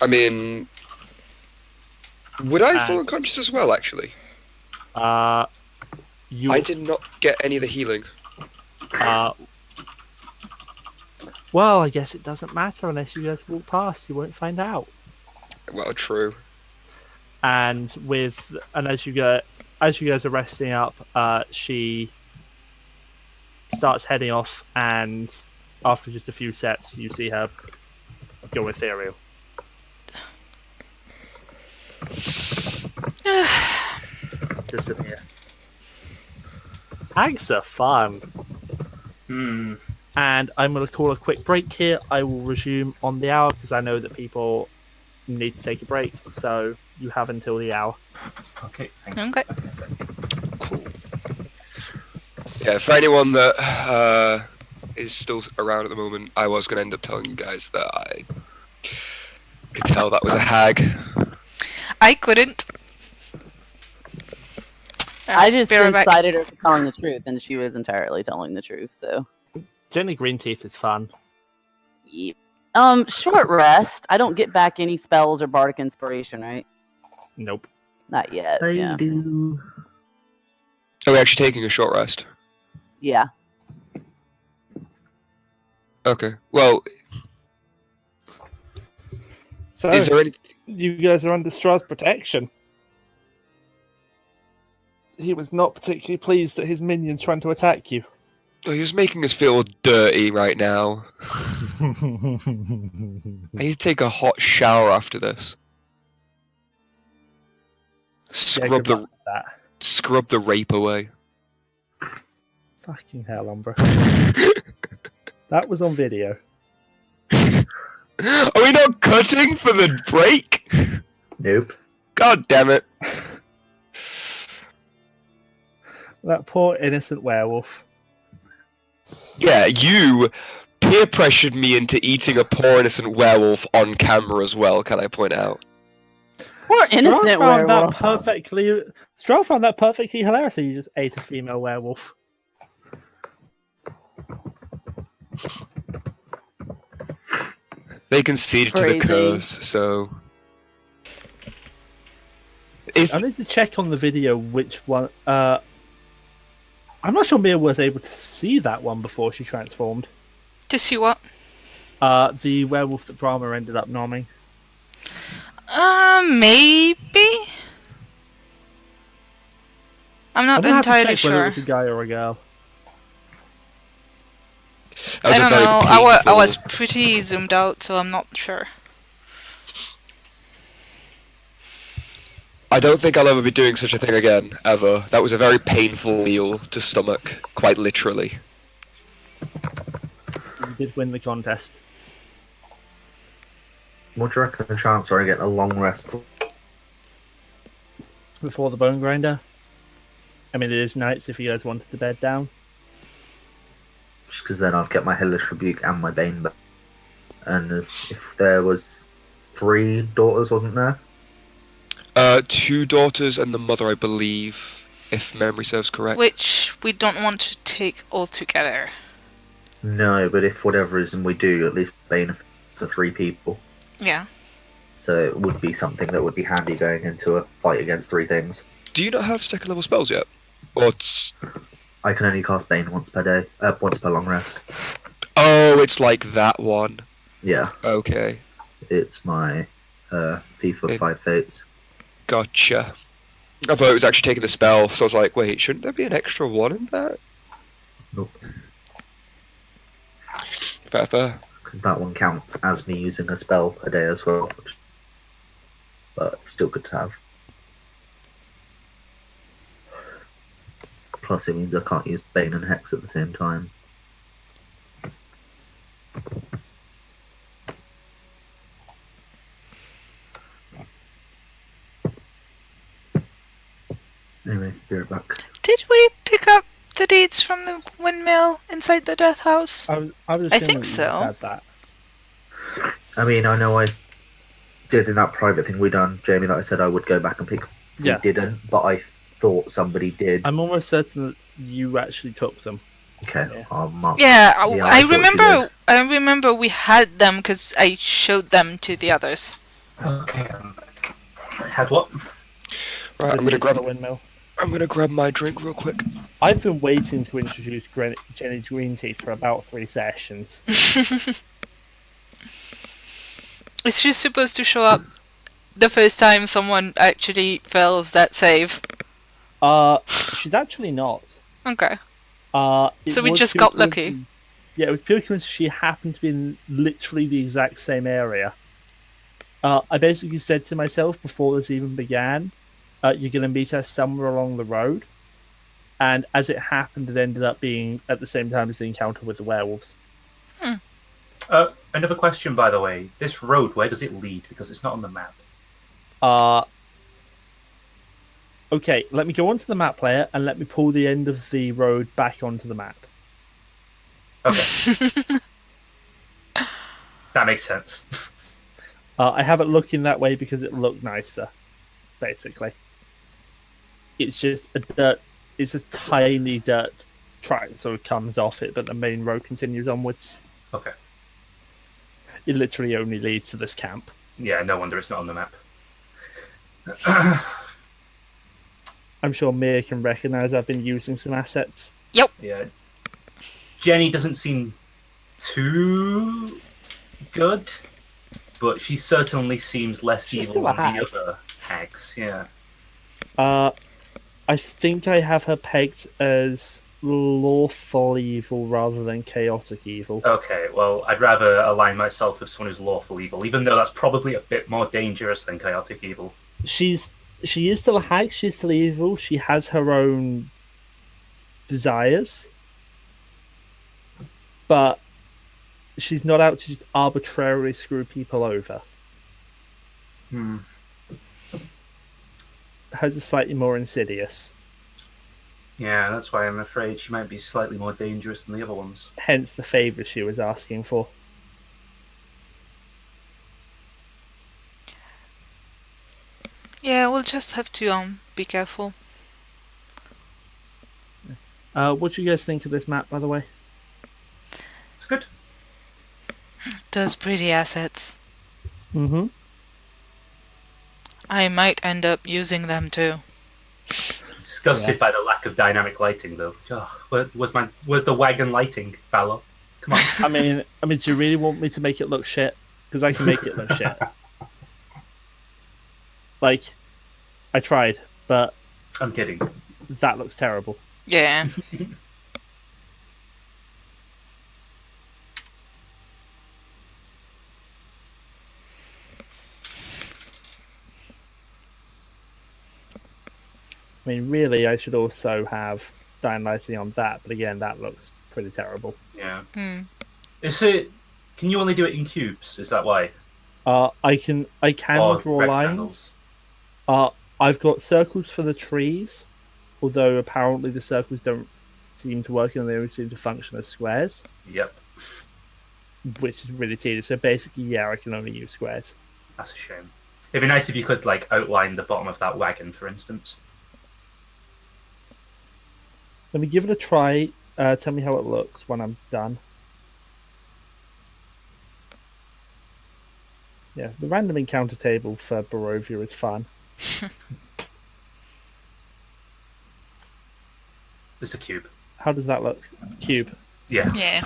I mean, would I fall unconscious as well, actually? I did not get any of the healing. Well, I guess it doesn't matter unless you guys walk past. You won't find out. Well, true. And as you guys are resting up, she starts heading off, and after just a few steps, you see her go ethereal. Disappear. Hags are fun. And I'm going to call a quick break here. I will resume on the hour because I know that people need to take a break. So you have until the hour. Okay, thank you. Okay. Cool. Yeah, for anyone that is still around at the moment, I was going to end up telling you guys that I could tell that was a hag. I couldn't. I just Be right back. incited her for telling the truth, and she was entirely telling the truth, so. Jenny Green Teeth is fun. Yep. Short rest. I don't get back any spells or bardic inspiration, right? Nope. Not yet. Yeah. do. Are we actually taking a short rest? Yeah. Okay. Well, So is there any... you guys are under Strahd's protection. He was not particularly pleased at his minions trying to attack you. Oh, he was making us feel dirty right now. I need to take a hot shower after this. Scrub the rape away. Fucking hell, Umbra. That was on video. Are we not cutting for the break? Nope. God damn it. That poor innocent werewolf. Yeah, you peer pressured me into eating a poor innocent werewolf on camera as well, can I point out? Poor innocent werewolf. Strahd found that perfectly hilarious. So you just ate a female werewolf. They conceded to the curse, so... I need to check on the video which one... I'm not sure Miya was able to see that one before she transformed. To see what? The werewolf that Brammyr ended up nomming. Maybe? I'm not I'm gonna have to entirely check whether it sure. was a guy or a girl. That was I a don't very know. I painful- was pretty zoomed out, so I'm not sure. I don't think I'll ever be doing such a thing again, ever. That was a very painful meal to stomach, quite literally. You did win the contest. What do you reckon the chance are I getting a long rest? Before the Bonegrinder. I mean, it is nights if you guys wanted to bed down. Just because then I'd get my Hellish Rebuke and my Bane back. And if there was 3 daughters, wasn't there? 2 daughters and the mother, I believe, if memory serves correct. Which we don't want to take all together. No, but if for whatever reason we do, at least Bane for 3 people. Yeah. So it would be something that would be handy going into a fight against 3 things. Do you not have second level spells yet? What's... I can only cast Bane once per day, once per long rest. Oh, it's like that one. Yeah, Okay, it's my Thief of 5 Fates. gotcha. I thought it was actually taking a spell, so I was like, wait, shouldn't there be an extra one in that? Nope, Fair. because that one counts as me using a spell per day as well. But still good to have. Plus it means I can't use Bane and Hex at the same time. Anyway, be right back. Did we pick up the deeds from the windmill inside the death house? I was I assuming think you so. had that. I mean, I know I did in that private thing we done, Jamie, that I said I would go back and pick. We Yeah. didn't, but I thought somebody did. I'm almost certain that you actually took them. Okay, Yeah. I'll mark. Yeah, I I thought she remember. did. I remember we had them because I showed them to the others. Okay. Had what? Right, The I'm gonna deeds for grab. the windmill. I'm gonna grab my drink real quick. I've been waiting to introduce Jenny Green Teeth for about 3 sessions. Is she supposed to show up the first time someone actually fails that save? She's actually not. Okay. It So we was just pure got lucky. coincidence- Yeah, it was pure coincidence she happened to be in literally the exact same area. I basically said to myself before this even began, you're going to meet her somewhere along the road. And as it happened, it ended up being at the same time as the encounter with the werewolves. Another question, by the way. This road, where does it lead? Because it's not on the map. Okay, let me go onto the map player and let me pull the end of the road back onto the map. Okay. That makes sense. I have it looking that way because it looked nicer, basically. It's just it's a tiny dirt track that sort of comes off it, but the main road continues onwards. Okay. It literally only leads to this camp. Yeah, no wonder it's not on the map. I'm sure Miya can recognise I've been using some assets. Yeah. Jenny doesn't seem too good, but she certainly seems less She's evil still a than hag. the other hags. Yeah. I think I have her pegged as lawful evil rather than chaotic evil. Okay, well, I'd rather align myself with someone who's lawful evil, even though that's probably a bit more dangerous than chaotic evil. She is still a hag, she's still evil, she has her own desires. But she's not out to just arbitrarily screw people over. Hers is slightly more insidious. Yeah, that's why I'm afraid she might be slightly more dangerous than the other ones. Hence the favour she was asking for. Yeah, we'll just have to be careful. What do you guys think of this map, by the way? It's good. Those pretty assets. Mm-hmm. I might end up using them too. Disgusted by the lack of dynamic lighting, though. Oh, where's the wagon lighting, Ballor? Come on. I mean, do you really want me to make it look shit? Because I can make it look shit. Like, I tried, but I'm kidding. that looks terrible. Yeah. I mean, really, I should also have dying lighting on that, but again, that looks pretty terrible. Yeah. Hmm. Is it? Can you only do it in cubes? Is that why? I can Or draw rectangles? lines. I've got circles for the trees, although apparently the circles don't seem to work and they only seem to function as squares, Yep. which is really tedious. So basically, yeah, I can only use squares. That's a shame. It'd be nice if you could like outline the bottom of that wagon, for instance. Let me give it a try. Tell me how it looks when I'm done. Yeah, the random encounter table for Barovia is fun. It's a cube. How does that look? Cube. Yeah. Yeah.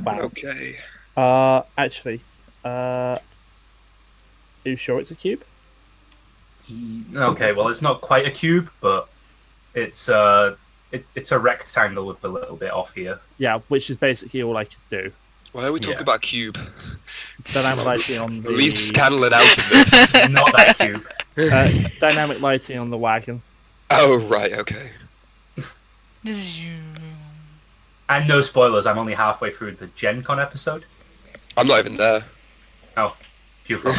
Wow. Okay. Actually, are you sure it's a cube? Okay. Well, it's not quite a cube, but it's a rectangle with a little bit off here. Yeah, which is basically all I could do. Why are we talking Yeah. about cube? Dynamic lighting on the Leave Scanlan out of this. Not that cube. dynamic lighting on the wagon. Oh, right, okay. And no spoilers. I'm only halfway through the Gen Con episode. I'm not even there. Oh, beautiful.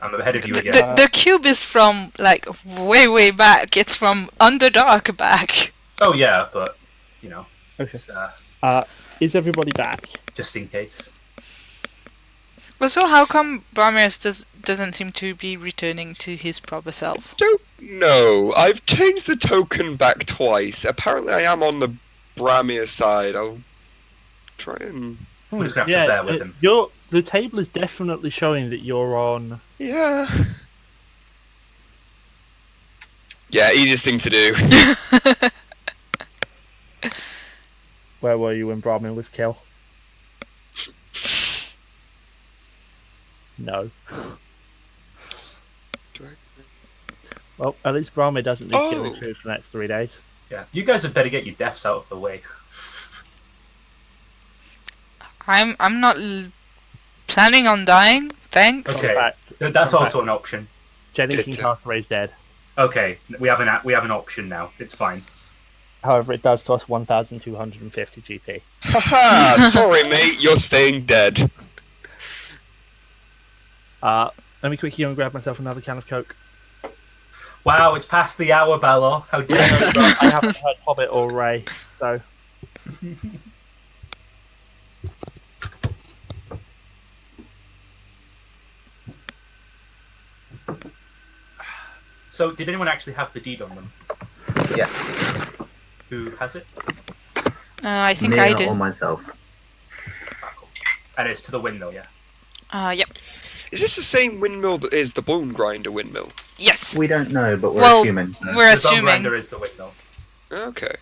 I'm ahead of you again. The cube is from like way back. It's from Underdark back. Oh yeah, but you know, Okay. it's, Is everybody back? just in case. Well, so how come Brammyr doesn't seem to be returning to his proper self? Don't know. I've changed the token back twice. Apparently I am on the Brammyr side. I'll try and... We're just gonna have to bear with him. The table is definitely showing that you're on. Yeah. Yeah, easiest thing to do. Where were you when Brammyr was killed? No. Well, at least Brammyr doesn't need to get food for the next 3 days. Yeah, you guys had better get your deaths out of the way. I'm not planning on dying. Thanks. Okay. In fact, That's also an option. Jenny can cast Raise Dead. Okay, we have an option now. It's fine. However, it does cost 1,250 GP. Haha, sorry mate, you're staying dead. Let me quickly go and grab myself another can of Coke. Wow, it's past the hour, Ballor. How dare you? I haven't heard Hobbit or Ray, so... So, did anyone actually have the deed on them? Yes. Who has it? I think Miya I do. or myself. And it's to the windmill, yeah. Yep. Is this the same windmill that is the Bonegrinder windmill? Yes. We don't know, but we're Well, assuming. we're The assuming. Bonegrinder is the windmill. Okay.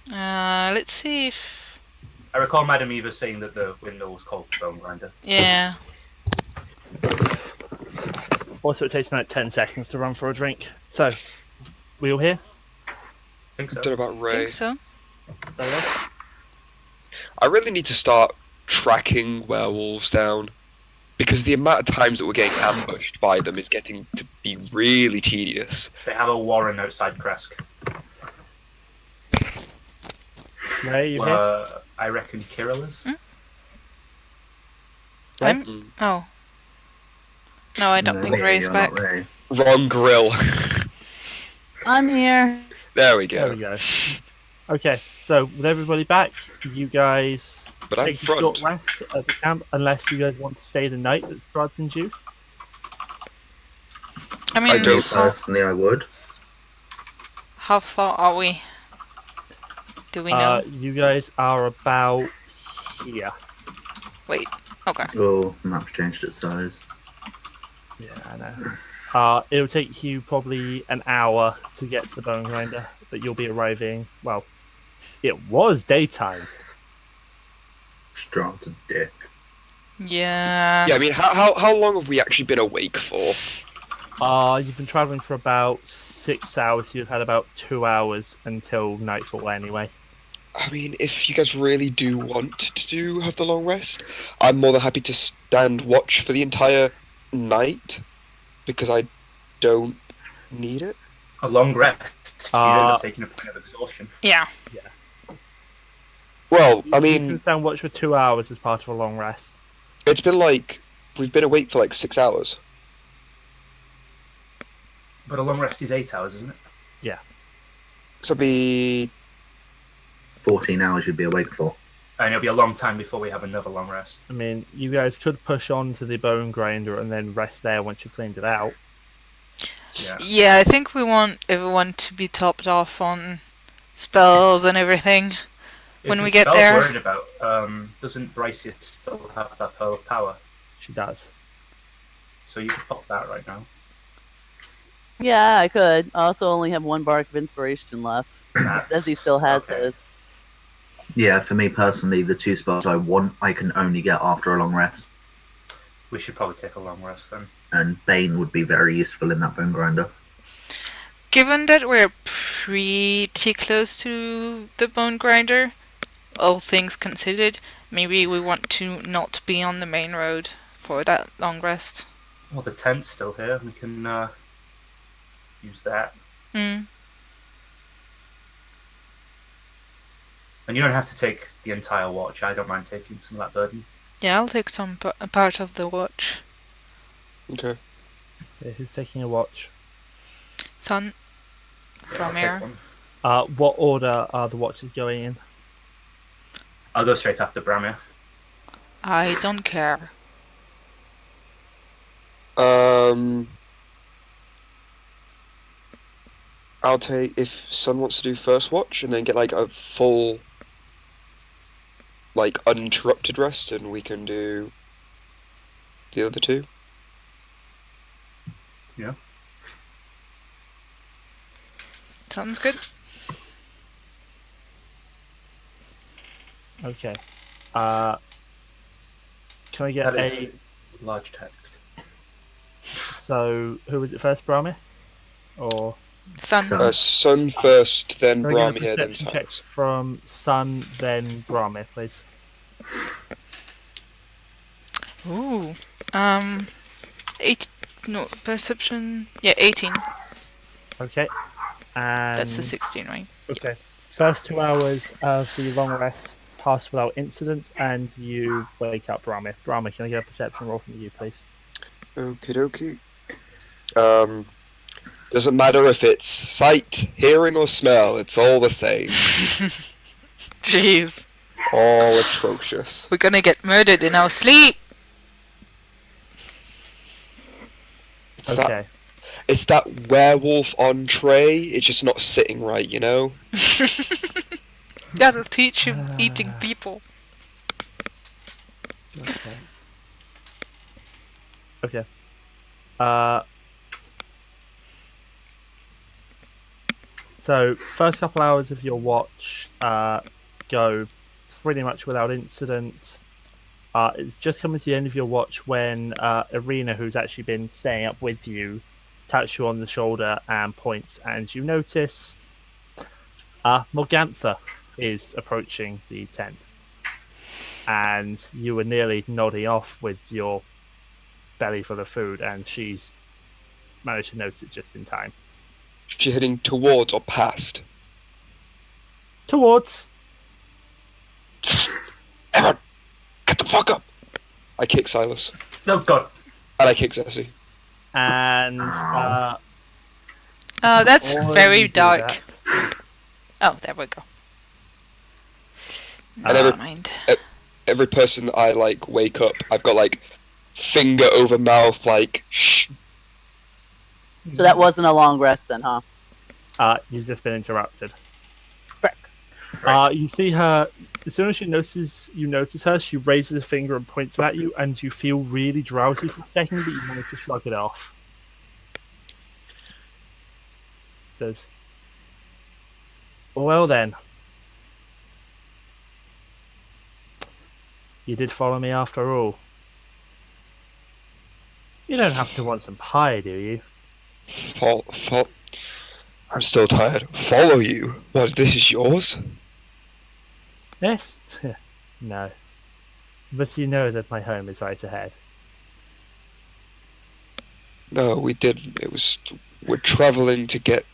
Let's see if. I recall Madam Eva saying that the windmill was called the Bonegrinder. Yeah. Also, it takes about 10 seconds to run for a drink. So, we all here? I think so. Don't know about I Ray. think so. I really need to start tracking werewolves down. Because the amount of times that we're getting ambushed by them is getting to be really tedious. They have a warren outside Kresk. Ray, you here? I reckon Kirill is. Mm. Oh. No, I don't think Ray, Ray's you're back. not Ray. Wrong grill. I'm here. There we There go. we go. Okay, so with everybody back, you guys But I'm take a short front. rest at the camp, unless you guys want to stay the night that Strahd's induced. I mean, I don't- Personally, I would. how far are we? Do we know? You guys are about here. Wait. Okay. Oh, map's changed its size. Yeah, I know. It'll take you probably an hour to get to the Bonegrinder, but you'll be arriving. Well, it was daytime. Strahd and dick. Yeah. Yeah, I mean, how long have we actually been awake for? You've been traveling for about 6 hours. You've had about 2 hours until nightfall, anyway. I mean, if you guys really do want to have the long rest, I'm more than happy to stand watch for the entire night because I don't need it. A long rest. You end up taking a point of exhaustion. Yeah. Well, I You mean, can stand watch for 2 hours as part of a long rest. it's been like we've been awake for like 6 hours. But a long rest is 8 hours, isn't it? So it'll be 14 hours you'd be awake for. And it'll be a long time before we have another long rest. I mean, you guys could push on to the Bonegrinder and then rest there once you've cleaned it out. Yeah. Yeah, I think we want everyone to be topped off on spells and everything. When If we the get spell's there- worried about, doesn't Bryseis still have that pearl of power? She does. So you can pop that right now. Yeah, I could. I also only have one bark of inspiration left. Zeesi still has okay. his. Yeah, for me personally, the 2 spells I want, I can only get after a long rest. We should probably take a long rest then. And Bane would be very useful in that Bonegrinder. Given that we're pretty close to the Bonegrinder, all things considered, maybe we want to not be on the main road for that long rest. Well, the tent's still here. We can use that. Mm. And you don't have to take the entire watch. I don't mind taking some of that burden. Yeah, I'll take some part of the watch. okay. Yeah, who's taking a watch? Son, I'll take Brammyr. one. What order are the watches going in? I'll go straight after Brammyr. I don't care. I'll take if Sun wants to do first watch and then get like a full, like uninterrupted rest, and we can do the other 2. Sounds good. Okay. Can I get That a... is large text. So, who was it first, Brammyr? Or... Son. So- Sun first, then Can I get a Brammyr, then perception check Silas. from Sun, then Brammyr, please? Ooh. 18. Yeah, 18. Okay. And... That's a 16, right? Okay. First 2 hours of the long rest pass without incident, and you wake up Brammyr. Brammyr, can I get a perception roll from you, please? Okie dokie. Doesn't matter if it's sight, hearing, or smell, it's all the same. Jeez. All atrocious. We're gonna get murdered in our sleep. Okay. It's that werewolf entree, it's just not sitting right, you know? That'll teach you eating people. Okay. So, first couple hours of your watch go pretty much without incident. It's just coming to the end of your watch when Irina, who's actually been staying up with you, taps you on the shoulder and points, and you notice Morgantha is approaching the tent. And you were nearly nodding off with your belly full of food, and she's managed to notice it just in time. She heading towards or past? Towards. Everyone, get the fuck up! I kick Silas. No, God. And I kick Zeesi. And That's before very you do dark. that- Oh, there we go. And Never mind. Every person that I like wake up, I've got like finger over mouth, like shh. So that wasn't a long rest then, huh? You've just been interrupted. Right. You see her, as soon as you notice her, she raises a finger and points at you, and you feel really drowsy for a second, but you manage to shrug it off. says, "Well then, you did follow me after all. You don't happen to want some pie, do you?" I'm still tired. Follow you? What, this is yours? Yes? No. But you know that my home is right ahead. No, we didn't. We're traveling to get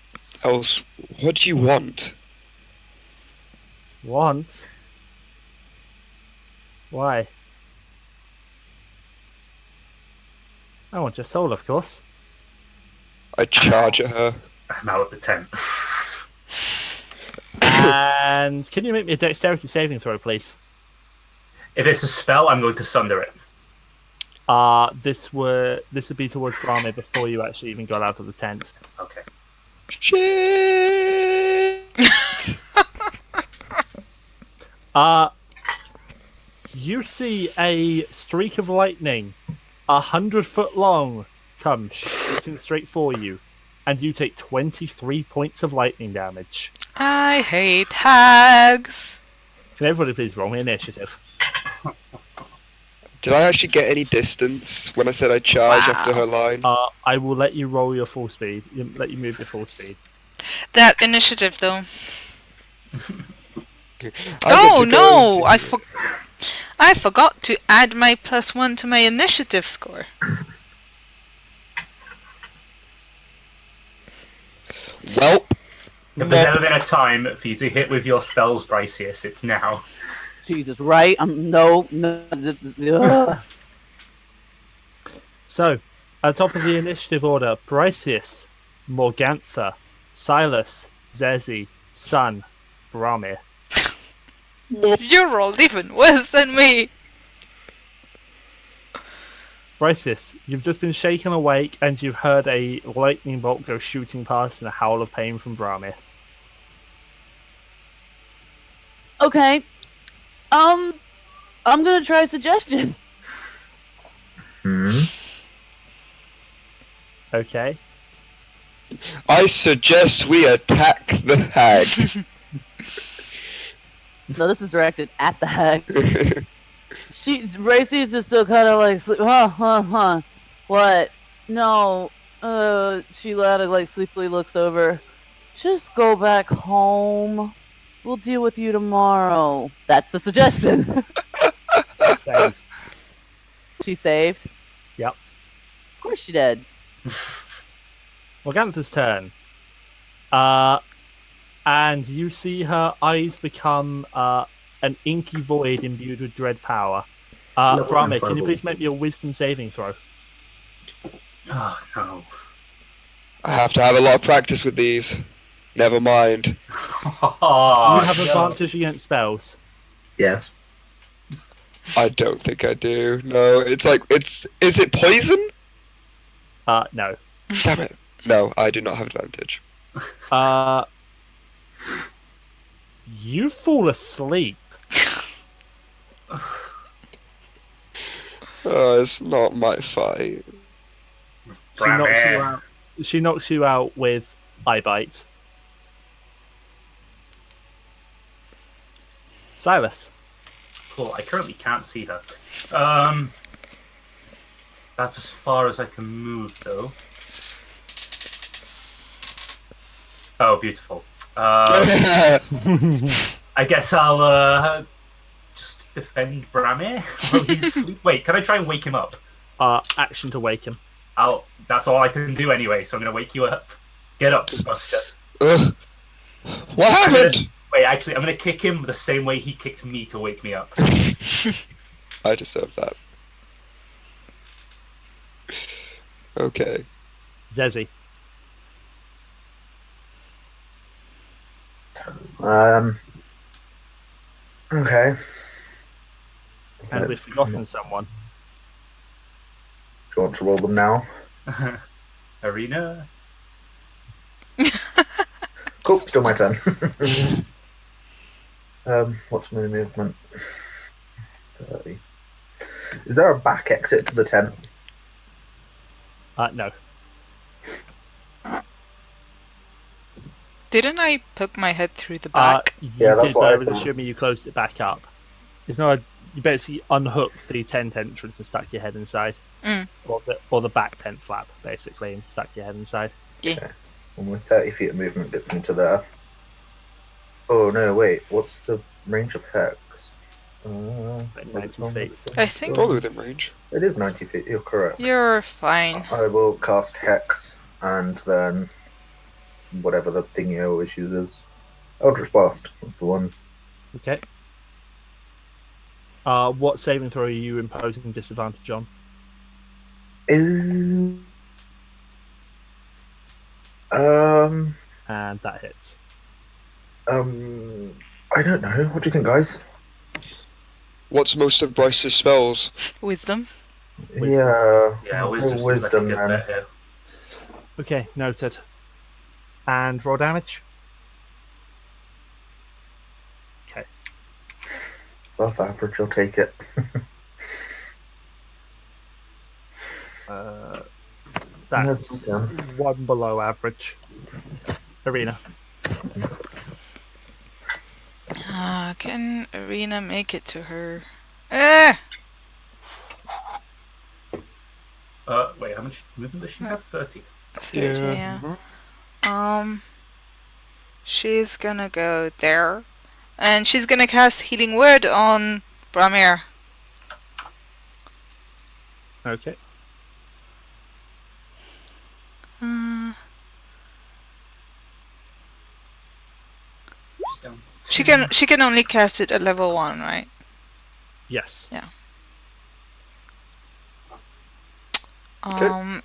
else. What do you want? Want? Why? I want your soul, of course. I charge at her. I'm out of the tent. And can you make me a dexterity saving throw, please? If it's a spell, I'm going to sunder it. This would be towards Brammyr before you actually even got out of the tent. Okay. Shit! You see a streak of lightning, 100 foot long, come shooting straight for you, and you take 23 points of lightning damage. I hate hags. Can everybody please roll me initiative? Did I actually get any distance when I said I charge after her line? I will let you roll your full speed. Let you move your full speed. That initiative, though. I Oh no! I forgot to add my +1 to my initiative score. Well, If there's ever been a time for you to hit with your spells, Bryseis, it's now. Jesus, right? No. So, at the top of the initiative order, Bryseis, Morgantha, Silas, Zeesi, Sun, Brammyr. You rolled even worse than me. Bryseis, you've just been shaken awake and you've heard a lightning bolt go shooting past and a howl of pain from Brammyr. Okay. I'm gonna try a suggestion. Okay. I suggest we attack the hag. No, this is directed at the hag. Racey's just still kind of like, what? No. She like sleepily looks over. Just go back home. We'll deal with you tomorrow. That's the suggestion. Saved. She saved? Yep. Of course she did. Morgantha's turn. And you see her eyes become an inky void imbued with dread power. Brammyr, can you please make me a wisdom saving throw? Oh, no. I have to have a lot of practice with these. Never mind. You have advantage against spells. Yes. I don't think I do. No, it's like, is it poison? No. Damn it. No, I do not have advantage. You fall asleep. Oh, it's not my fight. She knocks you out with eye bite. Silas. Cool, I currently can't see her. That's as far as I can move, though. Oh, beautiful. I guess I'll just defend Brammyr while he's asleep. Wait, can I try and wake him up? Action to wake him. That's all I can do anyway, so I'm going to wake you up. Get up, Buster. What happened? Wait, actually, I'm going to kick him the same way he kicked me to wake me up. I deserve that. Okay. Zeesi. Okay. And we've forgotten someone. Do you want to roll them now? Arena. Cool, still my turn. What's my movement? 30. Is there a back exit to the tent? No. Didn't I poke my head through the back? You Yeah, that's did, what but I I was thought. assuming you closed it back up. It's not. You basically unhooked the tent entrance and stuck your head inside, or the back tent flap, basically, and stuck your head inside. Yeah. And my 30 feet of movement gets me to there. Oh no, wait. What's the range of Hex? Like 90 feet. I think- Totally within range. It is 90 feet, you're correct. You're fine. I will cast Hex, and then whatever the thingy I always use is. Eldritch Blast was the one. Okay. What saving throw are you imposing disadvantage on? Ooh. And that hits. I don't know. What do you think, guys? What's most of Bryce's spells? Wisdom. Yeah. Yeah, wisdom seems wisdom, like a good man. bet here. Okay, noted. And roll damage. Okay. Above average, I'll take it. That's That's okay. one below average. Arena. Can Arena make it to her? Ah! Wait, how much movement does she have? 30. 30, yeah. She's gonna go there. And she's gonna cast Healing Word on Brammyr. Okay. She's down to She can only cast it at level 1, right? Yes.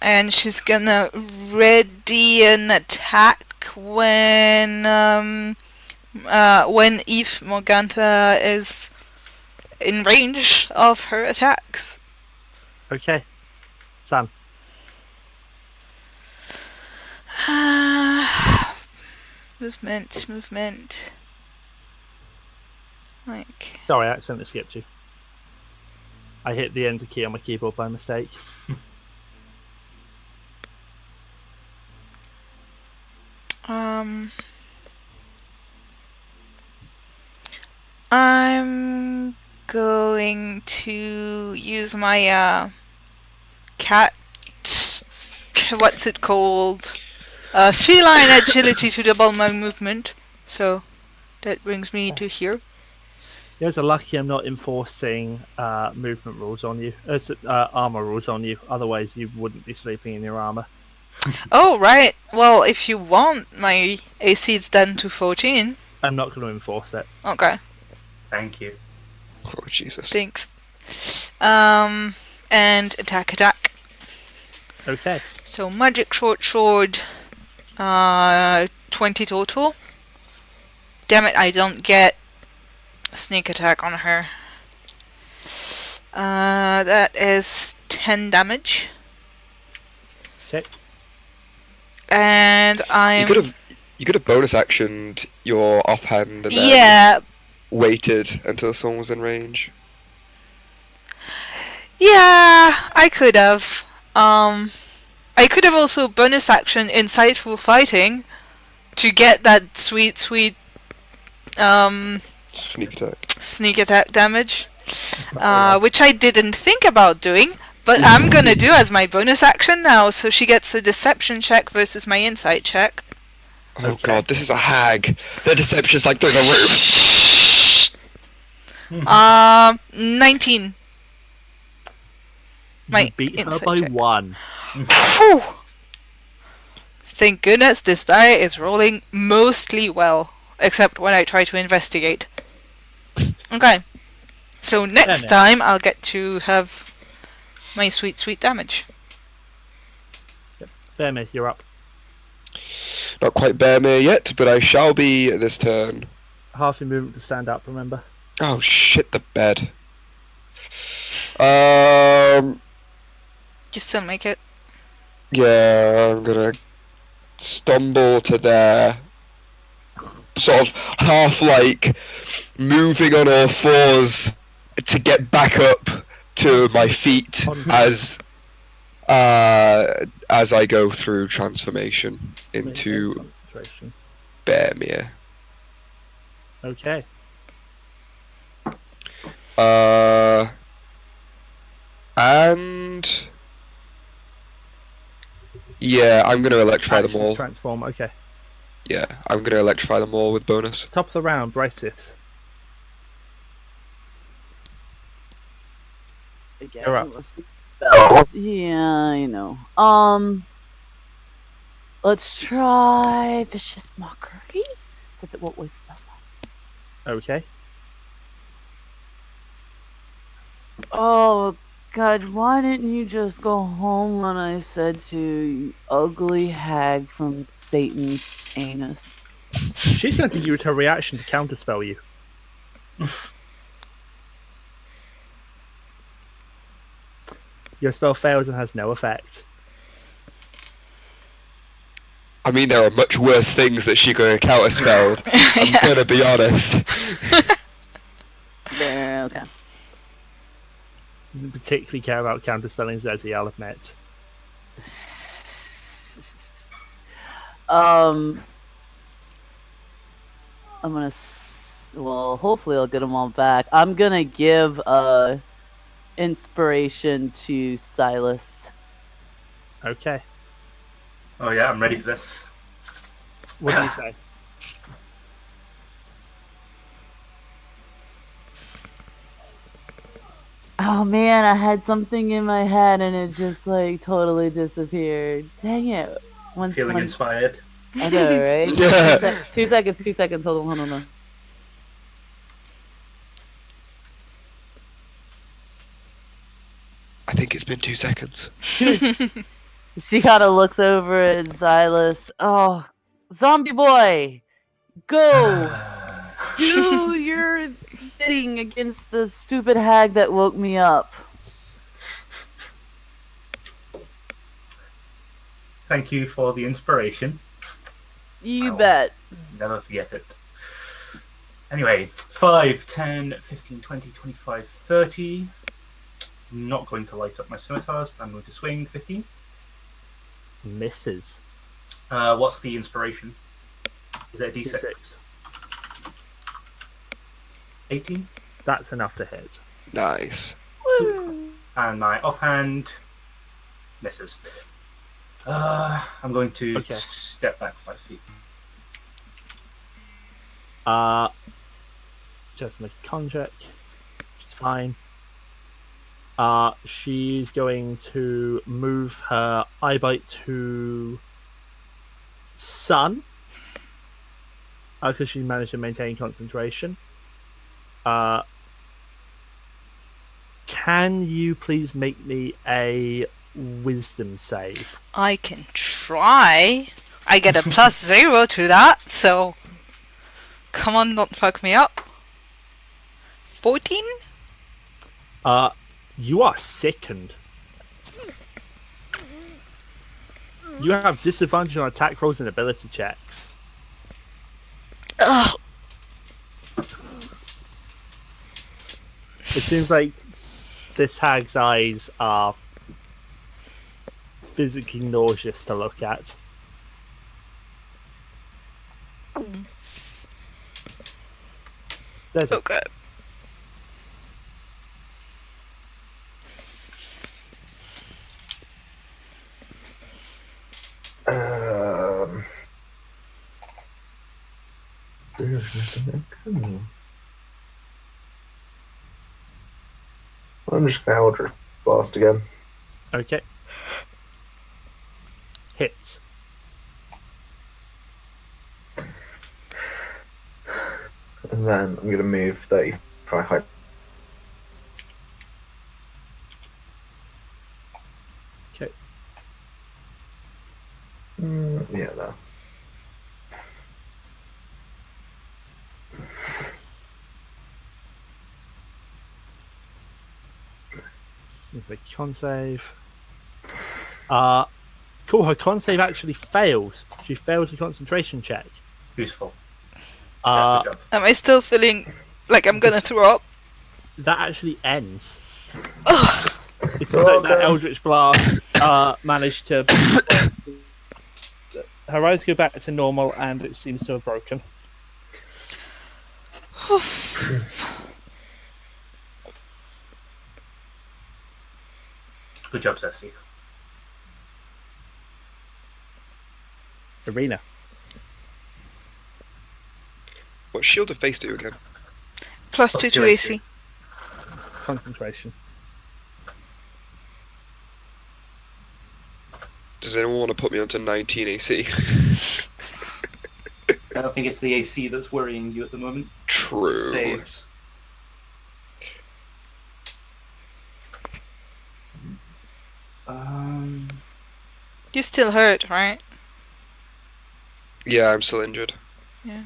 And she's gonna ready an attack when Eve Morgantha is in range of her attacks. Okay. Sam. Movement. Like, Sorry, I accidentally skipped you. I hit the enter key on my keyboard by mistake. I'm going to use my cat. What's it called? Feline agility to double my movement. So that brings me to here. You guys are lucky I'm not enforcing movement rules on you, armor rules on you. Otherwise, you wouldn't be sleeping in your armor. Oh, right. Well, if you want, my AC is down to 14. I'm not going to enforce it. Okay, Thank you. Oh, Jesus. thanks. And attack. Okay. So magic short sword, 20 total. Damn it, I don't get a sneak attack on her. That is 10 damage. Okay. And I'm... You could have bonus actioned your offhand and then Yeah, waited until someone was in range. yeah, I could have. I could have also bonus action insightful fighting to get that sweet Sneak attack. sneak attack damage, which I didn't think about doing, but I'm gonna do as my bonus action now. So she gets a deception check versus my insight check. Oh Okay. god, this is a hag. Their deception's like through the roof. 19. You My beat her insight by check. 1. Phew! Thank goodness this die is rolling mostly well, except when I try to investigate. Okay, so next time I'll get to have my sweet damage. Brammyr, you're up. Not quite Brammyr yet, but I shall be this turn. Half your movement to stand up, remember? Oh shit, the bed. You still make it. Yeah, I'm gonna stumble to there. Sort of half like moving on all fours to get back up to my feet as I go through transformation into Concentration. Brammyr. Okay. And yeah, I'm gonna electrify them Action all. transform. Okay. Yeah, I'm gonna electrify them all with bonus. Top of the round, Bryseis. Again, You're up. let's do spells. Yeah, I know. Let's try vicious mockery. Since it what was spells. Okay. Oh God, why didn't you just go home when I said to you ugly hag from Satan's anus? She's going to use her reaction to counterspell you. Your spell fails and has no effect. I mean, there are much worse things that she could have counterspelled. I'm gonna be honest. There, okay. Didn't particularly care about counterspelling Zeesi, I'll admit. I'm gonna. Well, hopefully I'll get them all back. I'm gonna give inspiration to Silas. Okay. Oh yeah, I'm ready for this. What do you say? Oh man, I had something in my head and it just like totally disappeared. Dang it. Feeling inspired. I know, right? Yeah. 2 seconds, 2 seconds. Hold on. I think it's been 2 seconds. She kind of looks over at Silas. Oh, zombie boy, go do your bidding against the stupid hag that woke me up. Thank you for the inspiration. You I'll bet. Never forget it. Anyway, 5, 10, 15, 20, 25, 30. Not going to light up my scimitars, but I'm going to swing 15. Misses. What's the inspiration? Is it a D6? D6. 18. That's enough to hit. Nice. And my offhand misses. I'm going to Okay. step back 5 feet. Just make a con check. Which is fine. She's going to move her eye bite to Sun. Because she managed to maintain concentration. Can you please make me a wisdom save? I can try. I get a +0 to that, so come on, don't fuck me up. 14? You are sickened. You have disadvantage on attack rolls and ability checks. Ugh. It seems like this hag's eyes are physically nauseous to look at. There's a Okay. I'm just gonna Eldritch Blast again. Okay. Hits. And then I'm gonna move 30. Try height. Okay. Yeah, no. The con save. Cool, her con save actually fails. She fails the concentration check. Useful. Good job. Am I still feeling like I'm gonna throw up? That actually ends. It seems like that Eldritch Blast managed to her eyes go back to normal, and it seems to have broken. Good job, Zeesi. Arena. What shield of faith do again? Plus 2 to AC. Concentration. Does anyone want to put me onto 19 AC? I don't think it's the AC that's worrying you at the moment. True. Saves. You still hurt, right? Yeah, I'm still injured. Yeah.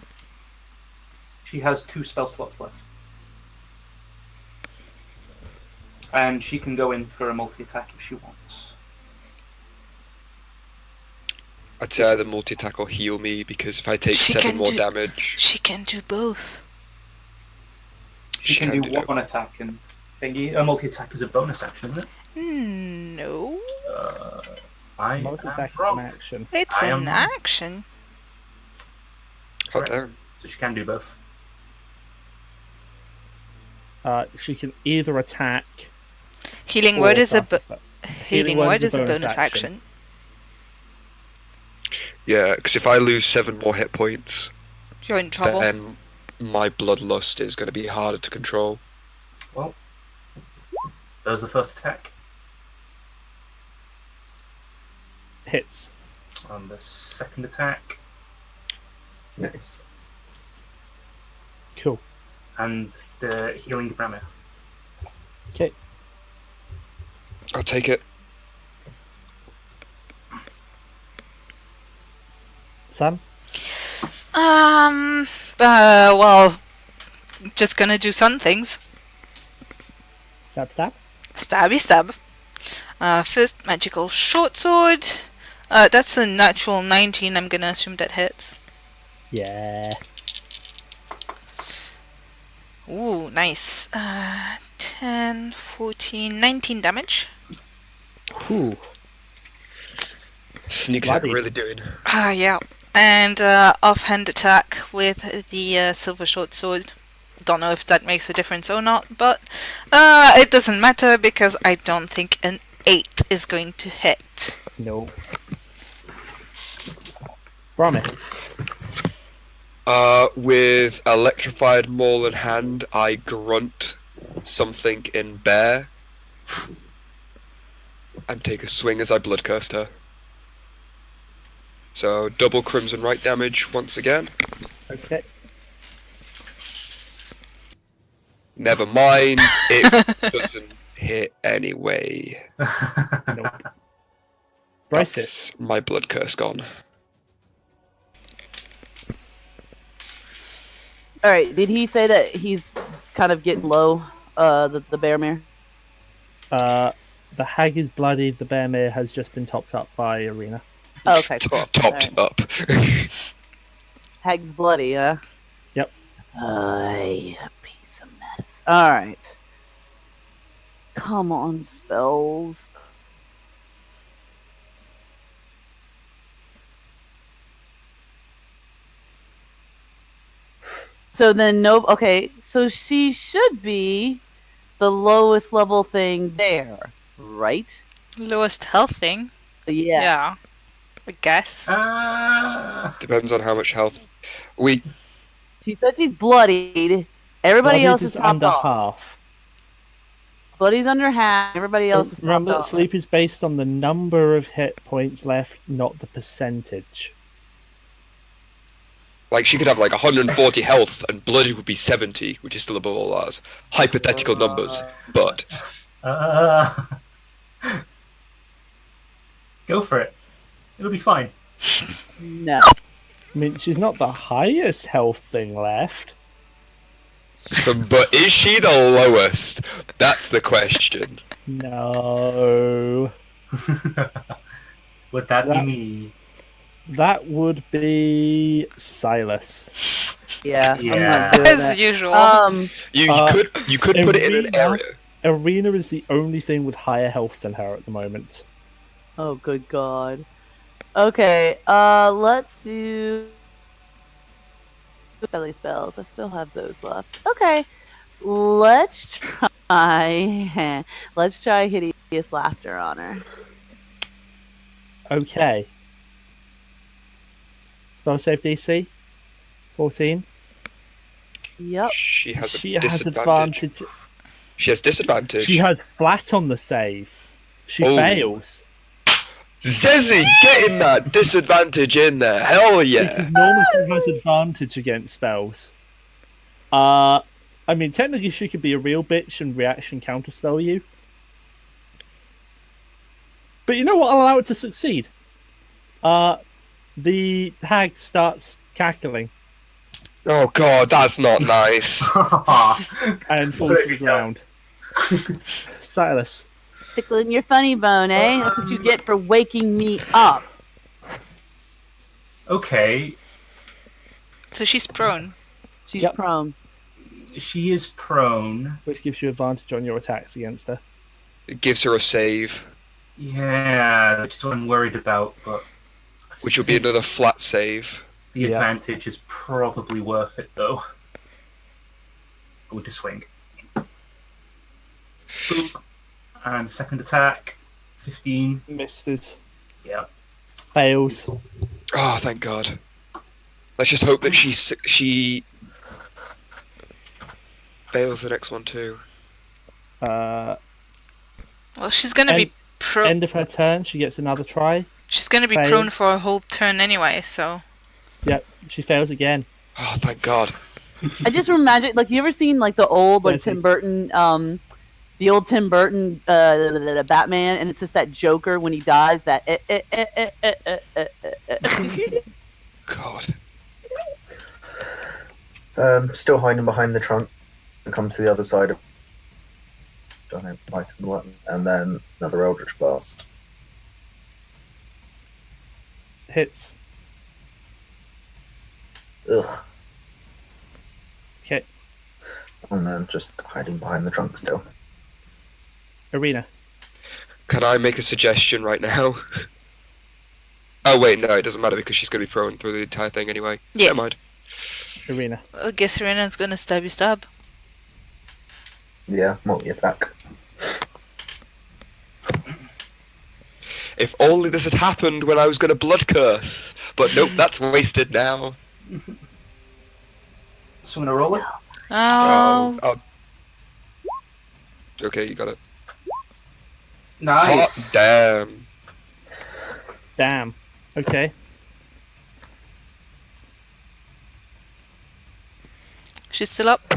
She has 2 spell slots left. And she can go in for a multi-attack if she wants. I'd say either multi-attack or heal me, because if I take 7 more damage... She can do both. She can do one attack and thingy. A multi-attack is a bonus action, isn't it? No. Multi-attack is an action. It's an action. Oh, damn. So she can do both. She can either attack. Healing word is a bonus action. Yeah, because if I lose 7 more hit points, you're in trouble. Then my bloodlust is going to be harder to control. Well, that was the first attack. Hits. On the second attack. Nice. Cool. And the healing Brammyr. Okay. I'll take it. Sam? Well, just gonna do some things. Stab, stab? Stabby stab. First, magical short sword. That's a natural 19, I'm gonna assume that hits. Yeah. Ooh, nice. 10, 14, 19 damage. Ooh. Sneak attack really doing. Yeah. And offhand attack with the silver short sword. Don't know if that makes a difference or not, but it doesn't matter because I don't think an 8 is going to hit. No. Brammyr. With electrified maul in hand, I grunt something in bear and take a swing as I blood cursed her. So double crimson right damage once again. Okay. Never mind, it doesn't hit anyway. Nope. Bryseis. That's my blood curse gone. Alright, did he say that he's kind of getting low, the Brammyr? The hag is bloody, the Brammyr has just been topped up by Arena. Oh, okay, cool. Topped up. Hag's bloody, huh? Yep. A piece of mess. Alright. Come on, spells. So then, okay, so she should be the lowest level thing there, right? Lowest health thing? Yeah. Yeah. I guess. Depends on how much health. She said she's bloodied. Everybody else is topped under off. half. Bloody's under half. Everybody else is topped Remember, off. sleep is based on the number of hit points left, not the percentage. Like, she could have like 140 health and blooded would be 70, which is still above all ours. Hypothetical numbers, but... Go for it. It'll be fine. No. I mean, she's not the highest health thing left. But is she the lowest? That's the question. No. Would that be me? That would be Silas. Yeah. Yeah. I'm not doing As that. usual. You could put it in an area. Arena is the only thing with higher health than her at the moment. Oh, good God. Okay, let's do belly spells. I still have those left. Okay, let's try. Let's try hideous laughter on her. Okay. Spell save DC 14. Yep. She has a She has disadvantage. advantage. She has disadvantage. She has flat on the save. She Oh. fails. Zeesi, getting that disadvantage in there. Hell yeah. Because normally she has advantage against spells. I mean, technically she could be a real bitch and reaction counterspell you. But you know what? I'll allow it to succeed. The hag starts cackling Oh god, that's not nice. and falls to the ground. Silas. Tickling your funny bone, eh? That's what you get for waking me up. Okay, So she's prone. She's Yep. prone. she is prone. Which gives you advantage on your attacks against her. It gives her a save, Yeah, that's what I'm worried about, but which will be another flat save. the Yeah. advantage is probably worth it, though. Going to swing. Boop. And second attack, 15. Misses. Yeah. Fails. Oh, thank god. Let's just hope that she fails the next one too. End Well, she's gonna be prone. of her turn, she gets another try. She's gonna be fail. prone for a whole turn anyway. So Yep, she fails again. Oh, thank god. I just imagine, like, you ever seen like the old like Yes, Tim Burton, the old Tim Burton Batman, and it's just that Joker when he dies. That God. Still hiding behind the trunk, and come to the other side of. Don't know, item button, and then another Eldritch Blast. Hits. Ugh. Okay, And then just hiding behind the trunk still. Arena. Can I make a suggestion right now? Oh wait, no, it doesn't matter because she's going to be prone through the entire thing anyway. Yeah. Never mind. Arena. I guess Serena's gonna stabby stab. Yeah, multi-attack. If only this had happened when I was going to blood curse. But nope, that's wasted now. So I'm gonna roll it. Oh, Oh. Okay, you got it. Nice. Hot damn. Damn. Okay. she's still up.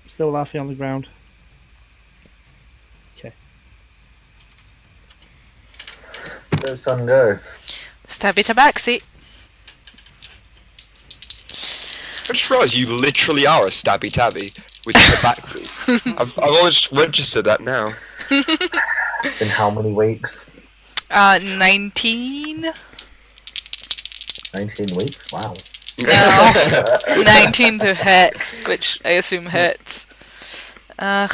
Still laughing on the ground. Go, son, go. Stabby tabaxi. I just realised you literally are a stabby tabby with tabaxi. I've always registered that now. In how many weeks? 19. 19 weeks? Wow. No. 19 to hit, which I assume hits. Sonny's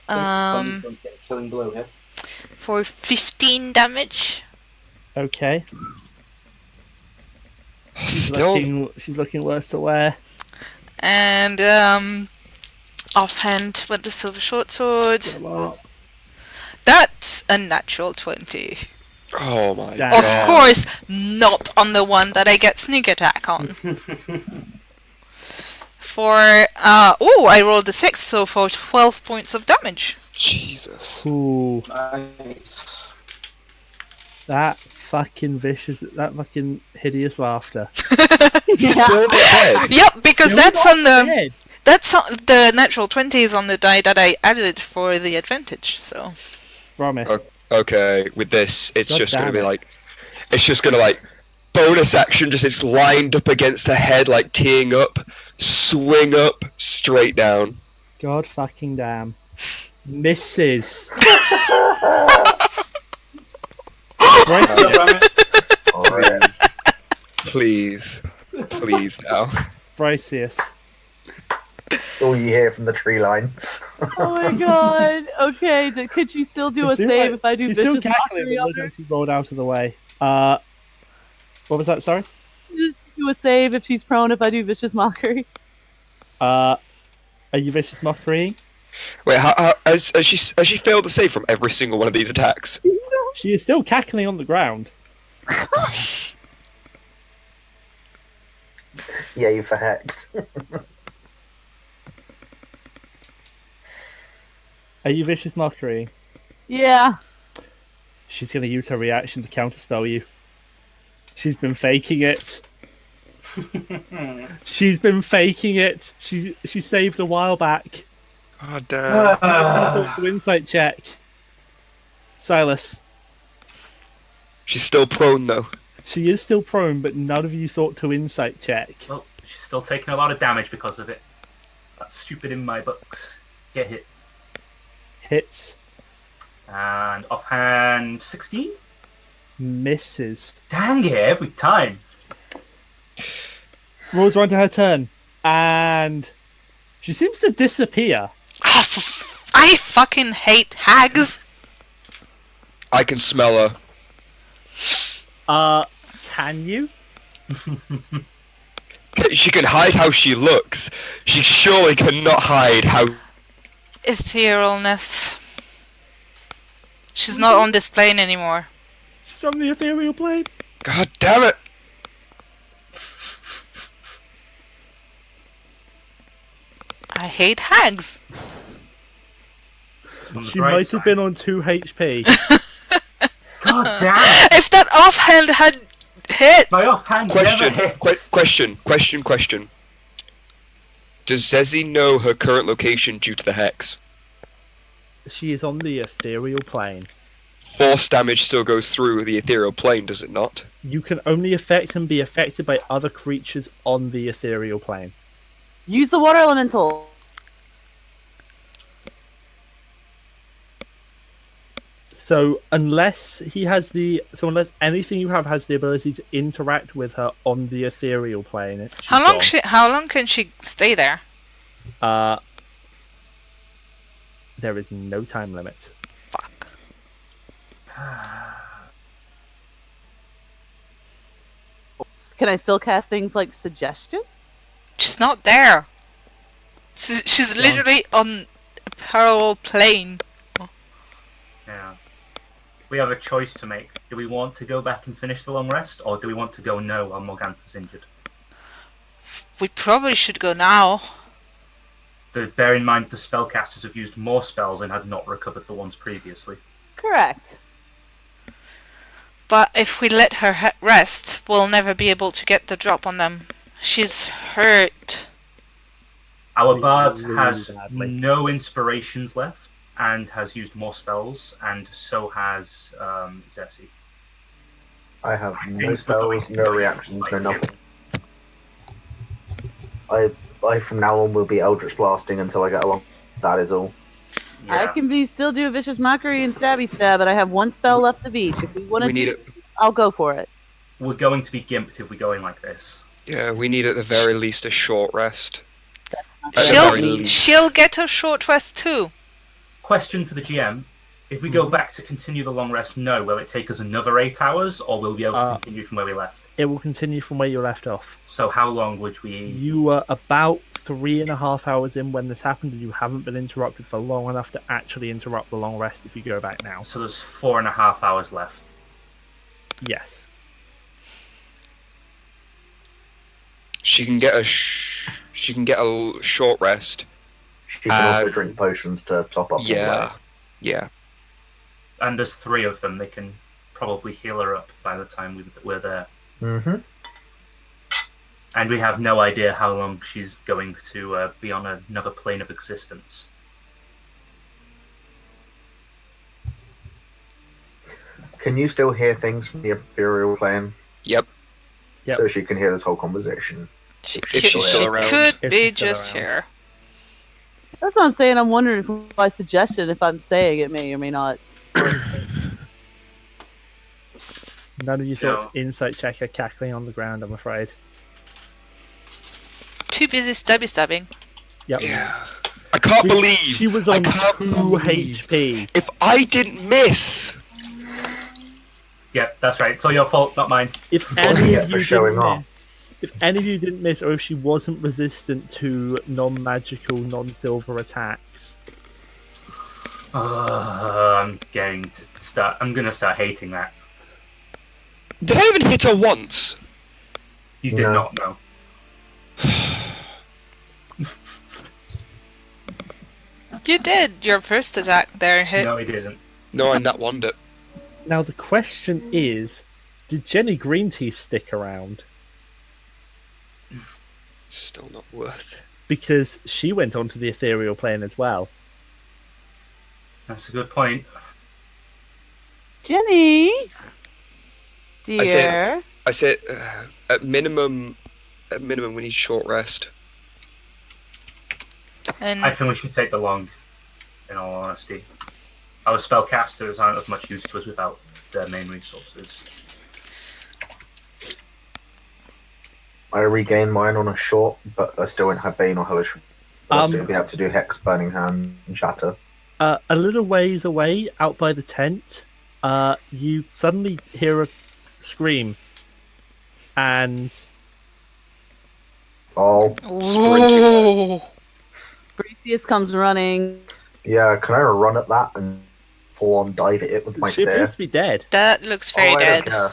going to get a killing blow here. For 15 damage. Okay. Still, She's looking worse to wear. And offhand with the silver short sword. That's a natural 20. oh my Damn. god. Of course, not on the one that I get sneak attack on. For I rolled a 6, so for 12 points of damage. Jesus. Ooh, Nice. that fucking vicious, that fucking hideous laughter. Still dead. Yep, because Still that's not on the dead. that's on the natural 20 is on the die that I added for the advantage. So Brammyr. Okay, with this, it's God just gonna damn be it. like, it's just gonna like, bonus action, just it's lined up against her head, like teeing up, swing up, straight down. God fucking damn. Misses. Bryseis. Alright. Please, please now. Bryseis. That's all you hear from the tree line. Oh my god. Okay, could she still do a save if I do she's still vicious cackling, mockery but on looks her? like she rolled out of the way. What was that? Sorry. Do a save if she's prone if I do vicious mockery. Are you vicious mockery? Wait, has she failed to save from every single one of these attacks? She is still cackling on the ground. Yay for Hex. Are you vicious mockery? Yeah. She's going to use her reaction to counterspell you. She's been faking it. She's been faking it. She saved a while back. Oh damn! Insight check. Silas. She's still prone though. She is still prone, but none of you thought to insight check. Well, she's still taking a lot of damage because of it. That's stupid in my books. Get hit. Hits. And offhand 16? Misses. Dang it, every time. Rolls around to her turn. And she seems to disappear. I fucking hate hags. I can smell her. Can you? She can hide how she looks. She surely cannot hide how. Etherealness. She's not on this plane anymore. She's on the ethereal plane. God damn it! I hate hags. On the She bright might have side. been on 2 HP. God damn it! If that offhand had hit, My offhand never Question. hits. Question. Does Zeesi know her current location due to the hex? She is on the ethereal plane. Force damage still goes through the ethereal plane, does it not? You can only affect and be affected by other creatures on the ethereal plane. Use the water elemental. So unless unless anything you have has the ability to interact with her on the ethereal plane, she's gone. how long can she stay there? There is no time limit. Fuck. Can I still cast things like suggestion? She's not there. She's literally on a parallel plane. Yeah. We have a choice to make. Do we want to go back and finish the long rest, or do we want to go no while Morgantha's injured? We probably should go now. Bear in mind the spellcasters have used more spells and had not recovered the ones previously. Correct. But if we let her rest, we'll never be able to get the drop on them. She's hurt. Our bard Really has badly. no inspirations left and has used more spells, and so has Zeesi. I have no Things spells, are no going reactions, no like nothing. I from now on will be Eldritch Blasting until I get along. That is all. I can still do a vicious mockery and stabby stab, but I have one spell left of each. If we want We to need do it. I'll go for it. We're going to be gimped if we go in like this. Yeah, we need at the very least a short rest. At the very least. She'll get a short rest too. Question for the GM. If we go back to continue the long rest, no, will it take us another 8 hours, or will we be able to continue from where we left? It will continue from where you left off. So how long would we... You were about 3.5 hours in when this happened, and you haven't been interrupted for long enough to actually interrupt the long rest if you go back now. So there's 4.5 hours left. Yes. She can get a short rest. She can also drink potions to top up. Yeah. And there's 3 of them. They can probably heal her up by the time we're there. Mm-hmm. And we have no idea how long she's going to be on another plane of existence. Can you still hear things from the Imperial plane? Yep. Yep. So she can hear this whole conversation. She If she's still around. could If be she's still just around. here. That's what I'm saying. I'm wondering if my suggestion, if I'm saying it, may or may not. None of you thought No. insight check are cackling on the ground, I'm afraid. Too busy stabbing. Yep. Yeah. I can't believe She was I on 2 can't believe- HP. If I didn't miss, Yep, that's right. It's all your fault, not mine. If what any you of get for you showing didn't off. miss, if any of you didn't miss, or if she wasn't resistant to non-magical, non-silver attacks, I'm going to start. I'm going to start hating that. did I even hit her once? You did No. not know. You did. Your first attack there hit. No, he didn't. No, I nat wand it. now the question is, did Jenny Greenteeth stick around? Still not worth it. Because she went onto the ethereal plane as well. That's a good point. Jenny, dear. I said at minimum we need short rest. And I think we should take the long, in all honesty. Our spellcasters aren't of much use to us without their main resources. I regained mine on a short, but I still won't have Bane or Hellish. But I'll still be able to do Hex, Burning Hand, and Shatter. A little ways away, out by the tent, you suddenly hear a scream. And Oh, Ooh. Bryseis comes running. yeah, can I run at that and full on dive at it with my she spear? appears to be dead. That looks very I don't dead. care.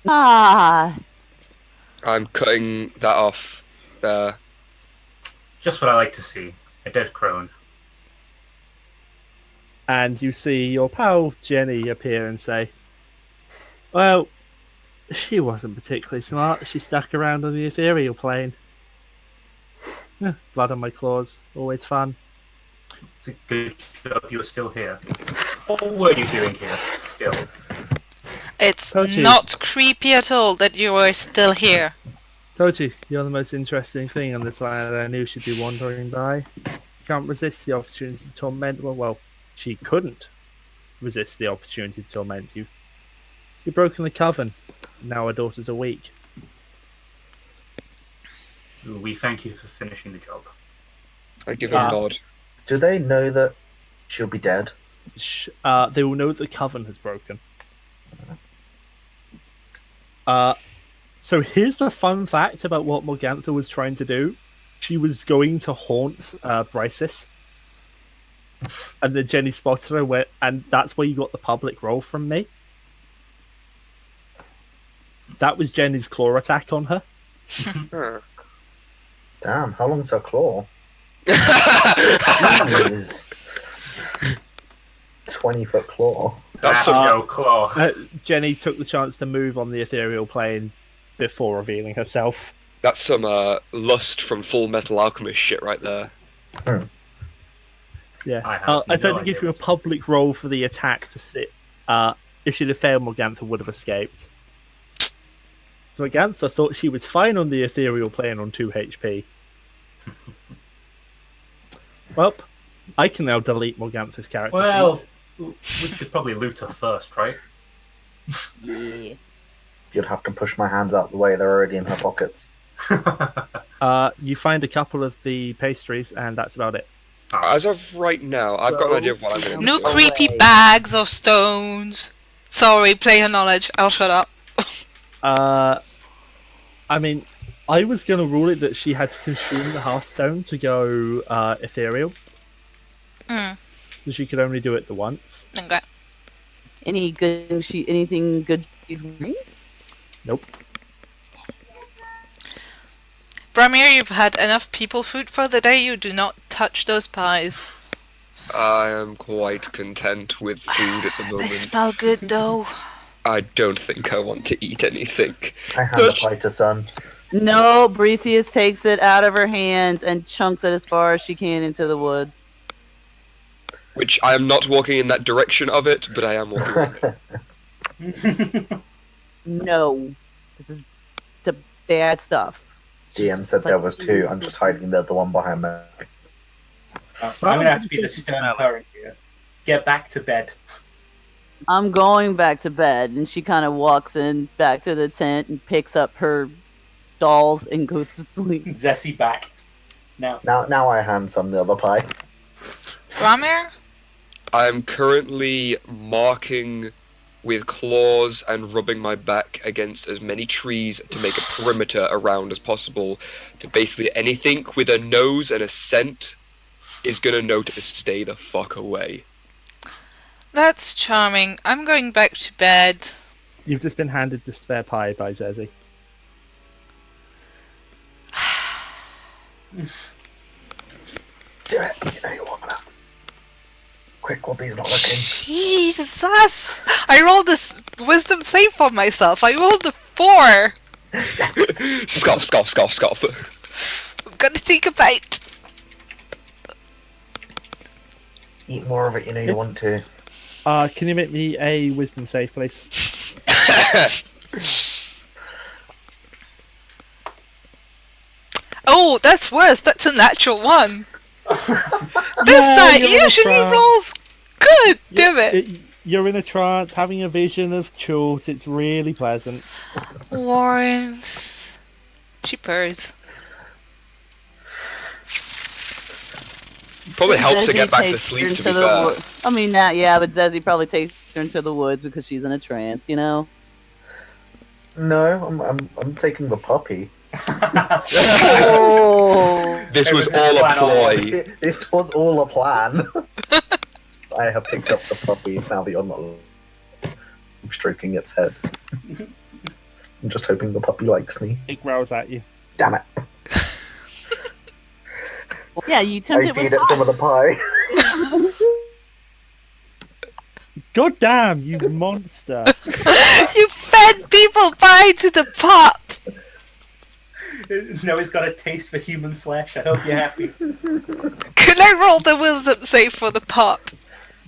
Ah, I'm cutting that off there. Just what I like to see. A dead crone. And you see your pal Jenny appear and say, well, she wasn't particularly smart. She stuck around on the ethereal plane. Blood on my claws, always fun. It's a good job you were still here. What were you doing here? Still. It's Told you. not creepy at all that you are still here. Told you, you're the most interesting thing on this island I knew she'd be wandering by. Can't resist the opportunity to torment. Well, she couldn't resist the opportunity to torment you. You've broken the coven. Now our daughters are weak. We thank you for finishing the job. I give a nod. Do they know that she'll be dead? They will know that the coven has broken. So here's the fun fact about what Morgantha was trying to do. She was going to haunt Bryseis. And then Jenny spotted her, and that's where you got the public roll from me. That was Jenny's claw attack on her. Huh. Damn, how long's her claw? Jeez. 20-foot claw. That's That's some, no claw. Jenny took the chance to move on the ethereal plane before revealing herself. that's some lust from Full Metal Alchemist shit right there. Yeah, I have I tried no to give idea you a what- public roll for the attack to sit. If she'd have failed, Morgantha would have escaped. So Morgantha thought she was fine on the ethereal plane on 2 HP. Well, I can now delete Morgantha's character Well, sheet. we should probably loot her first, right? yeah. You'd have to push my hands out the way, they're already in her pockets. You find a couple of the pastries, and that's about it. As of right now, I've got an idea of what I'm going to No do. creepy bags or stones. Sorry, player knowledge. I'll shut up. I mean, I was going to rule it that she had to consume the Hearthstone to go ethereal. Mm. So she could only do it the once. Okay. Anything good she's wearing? Nope. Brammyr, you've had enough people food for the day. You do not touch those pies. I am quite content with food at the They moment. smell good though. I don't think I want to eat anything. I hand the pie to Sun. No, Bryseis takes it out of her hands and chunks it as far as she can into the woods. Which I am not walking in that direction of it, but I am walking. No, this is the bad stuff. DM said It's there like- was 2. I'm just hiding the one behind me. I'm going to have to be the stern parent here. Get back to bed. I'm going back to bed, and she kind of walks in back to the tent and picks up her dolls and goes to sleep. Zeesi back. Now, Now I hands on the other pie. Brammyr? I'm currently marking with claws and rubbing my back against as many trees to make a perimeter around as possible. To basically anything with a nose and a scent is gonna know to stay the fuck away. That's charming. I'm going back to bed. You've just been handed the spare pie by Zeesi. Do it. You know you want to. Quick, Whoopi's not looking. Jesus! I rolled this wisdom save for myself. I rolled a 4. Scoff, scoff, scoff, scoff. I'm gonna take a bite. Eat more of it, you know you want to. Can you make me a wisdom save, please? Oh, that's worse. That's a natural 1. This Yeah, die you're in a usually trance. rolls good. Damn it. You're in a trance, having a vision of Chult. It's really pleasant. Warmth. She purrs. Probably helps her Zeesi get back to takes sleep, her to into be the fair. I mean, yeah, but Zeesi probably takes her into the woods because she's in a trance, you know? No, I'm taking the puppy. Oh! This It was was a all a plan all ploy. This was all a plan. I have picked up the puppy now that you're not. I'm stroking its head. I'm just hoping the puppy likes me. It growls at you. Damn it! Yeah, you tempt I it feed with it some of the pie. God damn, you monster! You fed people pie to the pup. now he's got a taste for human flesh. I hope you're happy. Can I roll the wisdom save for the pup?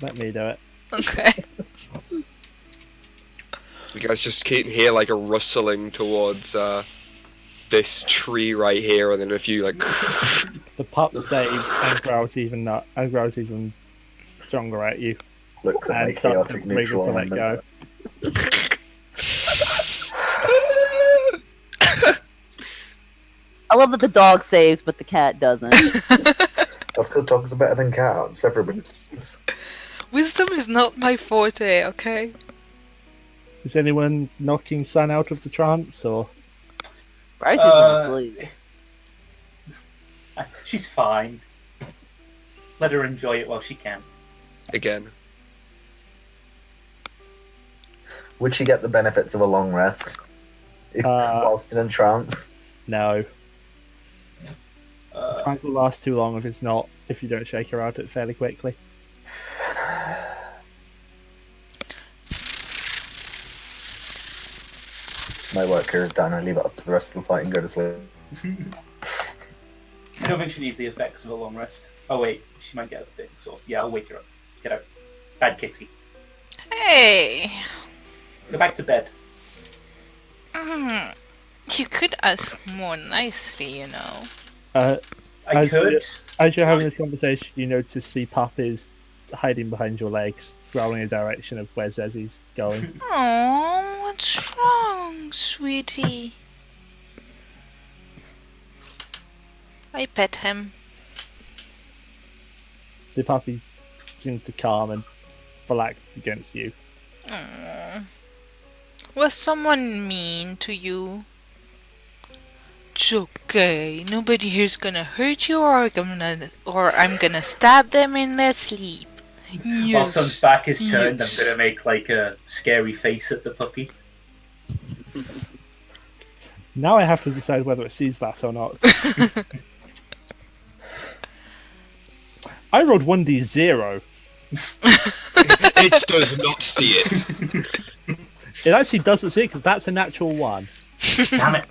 Let me do it. Okay. You guys just can hear like a rustling towards this tree right here, and then a few like. The pup saves and growls even stronger at you, Looks at my and starts to chaotic wriggle neutral to let element. go. I love that the dog saves, but the cat doesn't. That's because dogs are better than cats. Everybody's. Wisdom is not my forte, okay? Is anyone knocking Sun out of the trance, or Bryseis is asleep. She's fine. Let her enjoy it while she can. Again. Would she get the benefits of a long rest whilst in a trance? no? Trance will last too long if you don't shake her out it fairly quickly. My work here is done. I leave it up to the rest of the fight and go to sleep. I don't think she needs the effects of a long rest. Oh wait, she might get a bit exhausted. Yeah, I'll wake her up. Get out. Bad kitty. Hey. Go back to bed. You could ask more nicely, you know. I As could. As you're having this conversation, you notice the pup is hiding behind your legs, growling in the direction of where Zeesi's going. Oh, what's wrong, sweetie? I pet him. The puppy seems to calm and relax against you. Aww. Was someone mean to you? It's okay. Nobody here's gonna hurt you, or I'm gonna stab them in their sleep. Yes. While Sun's back is turned, Yes. I'm gonna make like a scary face at the puppy. Now I have to decide whether it sees that or not. I rolled 1d0. It does not see it. It actually doesn't see it because that's a natural 1. Damn it.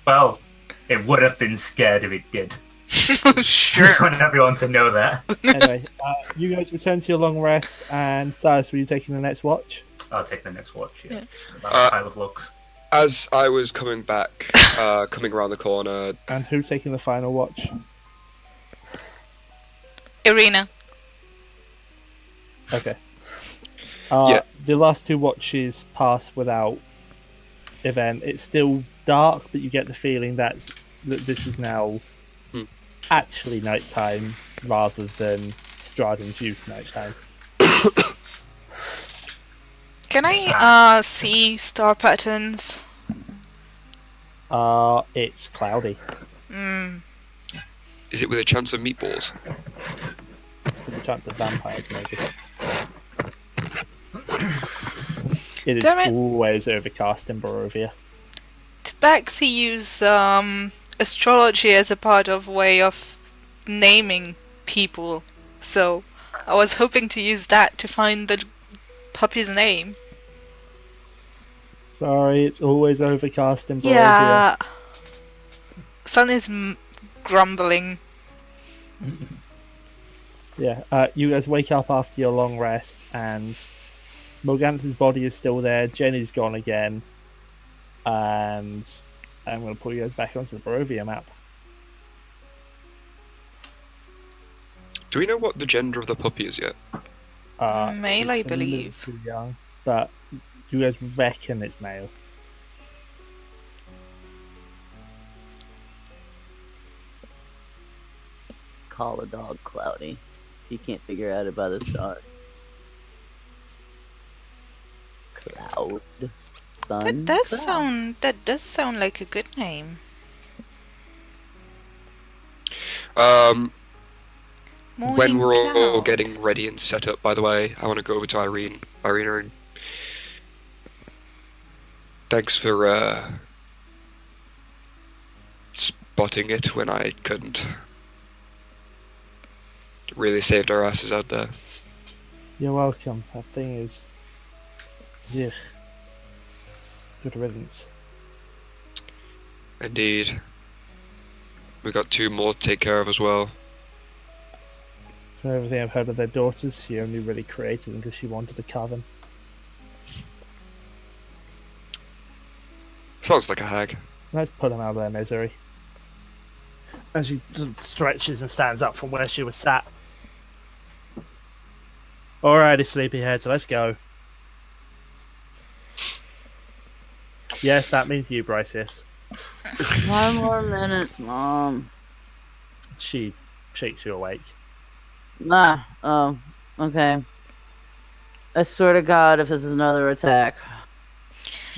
Well, it would have been scared if it did. Sure. Just want everyone to know that. Anyway, you guys return to your long rest, and Silas, were you taking the next watch? I'll take the next watch. Yeah. Yeah. That pile of looks. As I was coming back, coming around the corner, And who's taking the final watch? Irina. Okay. Yeah. The last 2 watches pass without event. It's still dark, but you get the feeling that this is now actually nighttime rather than Strahd-induced nighttime. Can I see star patterns? It's cloudy. Is it with a chance of meatballs? With a chance of vampires, maybe. It is Damn it. always overcast in Barovia. Tabaxi use astrology as a part of way of naming people, so I was hoping to use that to find the puppy's name. Sorry, it's always overcast in Barovia. Yeah. Sun is grumbling. Yeah, you guys wake up after your long rest, and Morgana's body is still there. Jenny's gone again, and I'm going to pull you guys back onto the Barovia map. Do we know what the gender of the puppy is yet? Male, I it's a little believe. too young, but you guys reckon it's male. Call a dog cloudy. You can't figure out it by the stars. Cloud. Sun. That does sound like a good name. When Morning we're all cloud. getting ready and set up, by the way, I want to go over to Irina, and thanks for spotting it when I couldn't. Really saved our asses out there. You're welcome. That thing is... Ugh. Good riddance. Indeed. We got 2 more to take care of as well. From everything I've heard of their daughters, she only really created them because she wanted a coven. Sounds like a hag. Let's put them out of their misery. And she stretches and stands up from where she was sat. Alrighty, sleepyheads, let's go. Yes, that means you, Bryseis. 5 more minutes, Mom. She shakes you awake. Oh, okay. I swear to God, if this is another attack.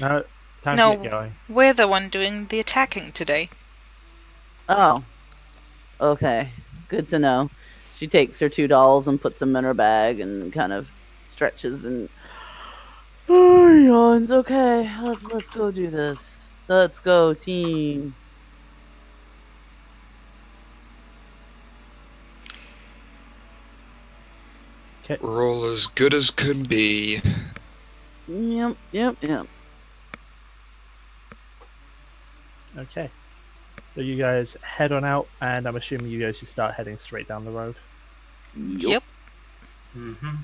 No, time No. to get going. We're the one doing the attacking today. Oh. Okay. Good to know. She takes her 2 dolls and puts them in her bag and kind of stretches and yawns. Okay, let's go do this. Let's go, team. We're all as good as can be. Yep. Okay. So you guys head on out, and I'm assuming you guys should start heading straight down the road. Yep. Mm-hmm.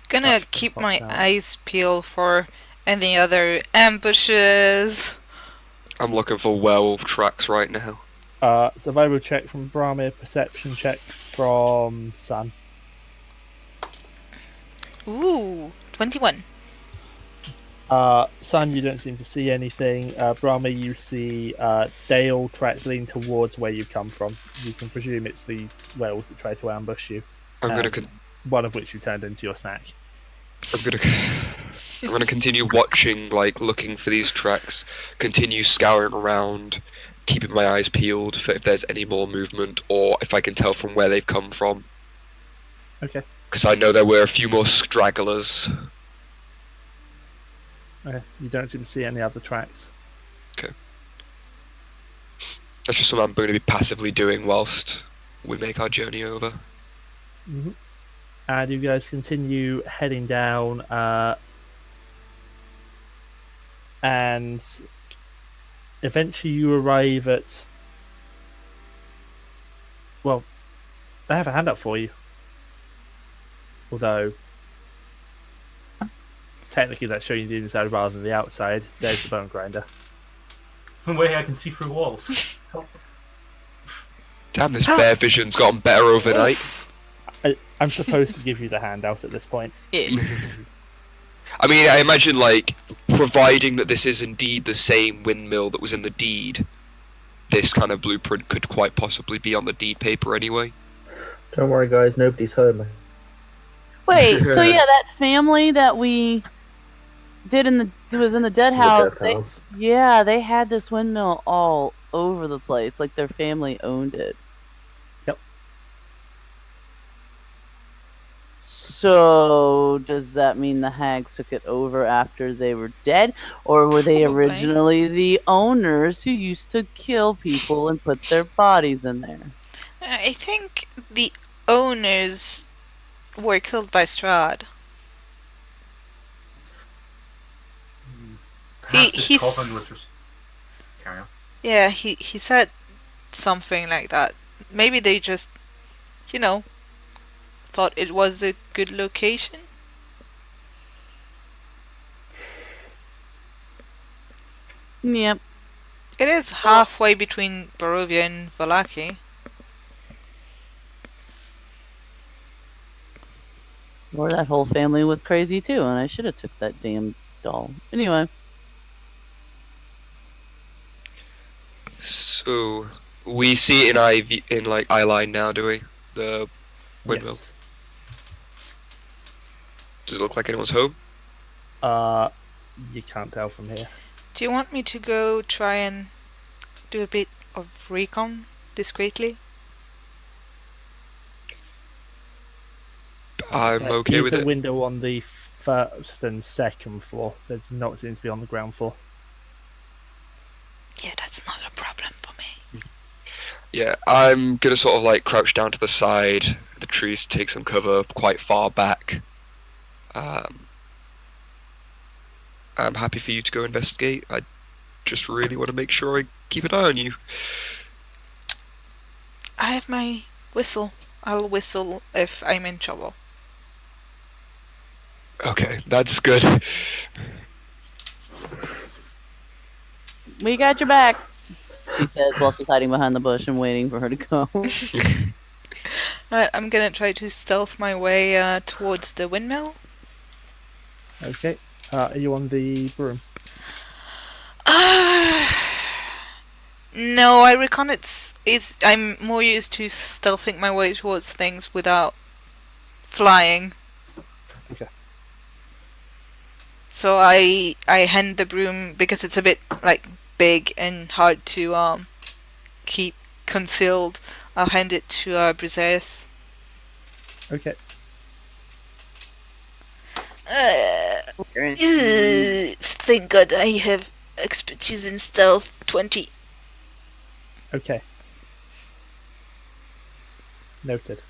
Gonna That's keep the my fuck now. eyes peeled for any other ambushes. I'm looking for werewolf tracks right now. Survival check from Brammyr, perception check from Sun. Ooh, 21. Sun, you don't seem to see anything. Brammyr, you see Dale tracks leading towards where you come from. You can presume it's the werewolves that tried to ambush you. I'm gonna One of which you turned into your snack. I'm gonna continue watching, like looking for these tracks, continue scouring around, keeping my eyes peeled for if there's any more movement or if I can tell from where they've come from. Okay. Because I know there were a few more stragglers. Okay. You don't seem to see any other tracks. That's just something I'm going to be passively doing whilst we make our journey over. Mm-hmm. And you guys continue heading down, and eventually you arrive at... Well, they have a handout for you. Although, technically that's showing you the inside rather than the outside. There's the Bonegrinder. Way I can see through walls. Damn, this bear vision's gotten better overnight. I'm supposed to give you the handout at this point. Yeah. I mean, I imagine, like, providing that this is indeed the same windmill that was in the deed, this kind of blueprint could quite possibly be on the deed paper anyway. Don't worry, guys. Nobody's heard me. Wait, so yeah, that family that we did was in the dead house. The death house. Yeah, they had this windmill all over the place. Like their family owned it. Yep. So does that mean the hags took it over after they were dead, or were they Probably. originally the owners who used to kill people and put their bodies in there? I think the owners were killed by Strahd. Perhaps this he's- coven was. Carry on. Yeah, he said something like that. Maybe they just, thought it was a good location. Yep. It is halfway between Barovia and Vallaki. Or that whole family was crazy too, and I should have took that damn doll. Anyway. So we see it in eye line now, do we? The windmill. Yes. Does it look like anyone's home? You can't tell from here. Do you want me to go try and do a bit of recon discreetly? I'm okay There's with a it. window on the first and second floor. There's not seems to be on the ground floor. Yeah, that's not a problem for me. Yeah, I'm gonna sort of like crouch down to the side of the trees to take some cover quite far back. I'm happy for you to go investigate. I just really want to make sure I keep an eye on you. I have my whistle. I'll whistle if I'm in trouble. Okay, that's good. We got your back, she says while she's hiding behind the bush and waiting for her to go. Alright, I'm gonna try to stealth my way towards the windmill. Okay. Are you on the broom? No, I reckon I'm more used to stealthing my way towards things without flying. Okay. So I hand the broom because it's a bit big and hard to keep concealed. I'll hand it to Bryseis. Okay. Thank God I have expertise in stealth 20. Okay. Noted.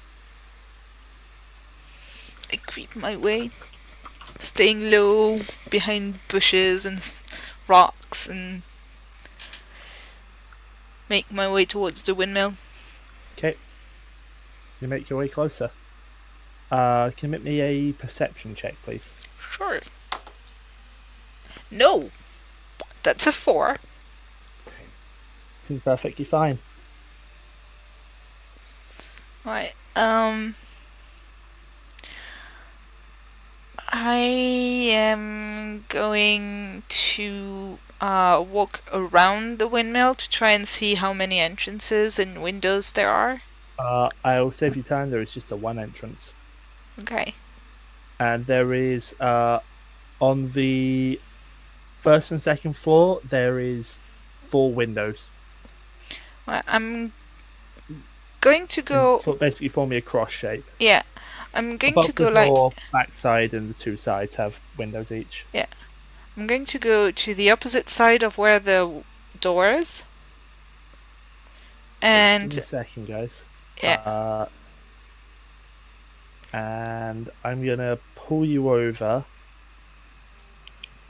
I creep my way, staying low behind bushes and rocks, and make my way towards the windmill. Okay. You make your way closer. Can you make me a perception check, please? Sure. No! That's a 4. Seems perfectly fine. Right, I am going to walk around the windmill to try and see how many entrances and windows there are. I'll save you time. There is just a one entrance. Okay. And there is, on the first and second floor, there is 4 windows. Well, I'm going to go... Basically forming a cross shape. Yeah. I'm going Above to go the door, backside and the 2 sides have windows each. Yeah. I'm going to go to the opposite side of where the door is. And... Give me a second, guys. Yeah. And I'm going to pull you over.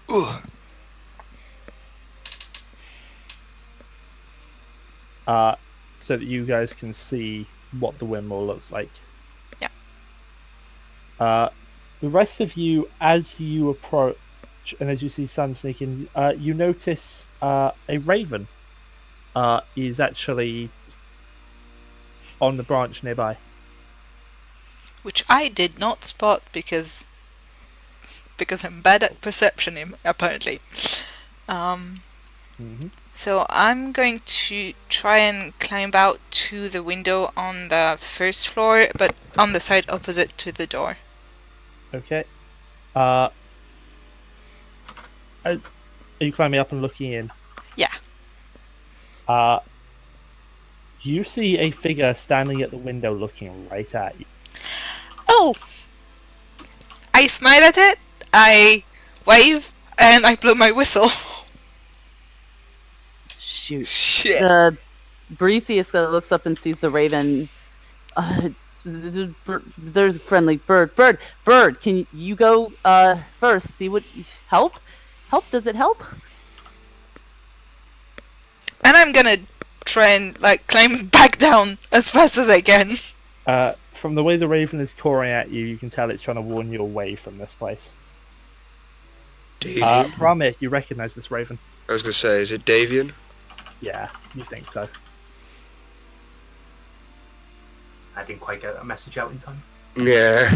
Ooh. So that you guys can see what the windmill looks like. Yeah. The rest of you, as you approach and as you see sun sneaking, you notice a raven is actually on the branch nearby. Which I did not spot because I'm bad at perception, apparently. Mm-hmm. So I'm going to try and climb out to the window on the first floor, but on the side opposite to the door. Okay. Are you climbing up and looking in? Yeah. You see a figure standing at the window looking right at you. Oh! I smile at it, I wave, and I blow my whistle. Shoot. Shit. Bryseis looks up and sees the raven. There's a friendly bird. Bird, can you go first? See what help? Does it help? And I'm gonna try and climb back down as fast as I can. From the way the raven is cawing at you, you can tell it's trying to warn you away from this place. Davian? Brammyr, you recognise this raven? I was going to say, is it Davian? Yeah, you think so. I didn't quite get that message out in time. Yeah.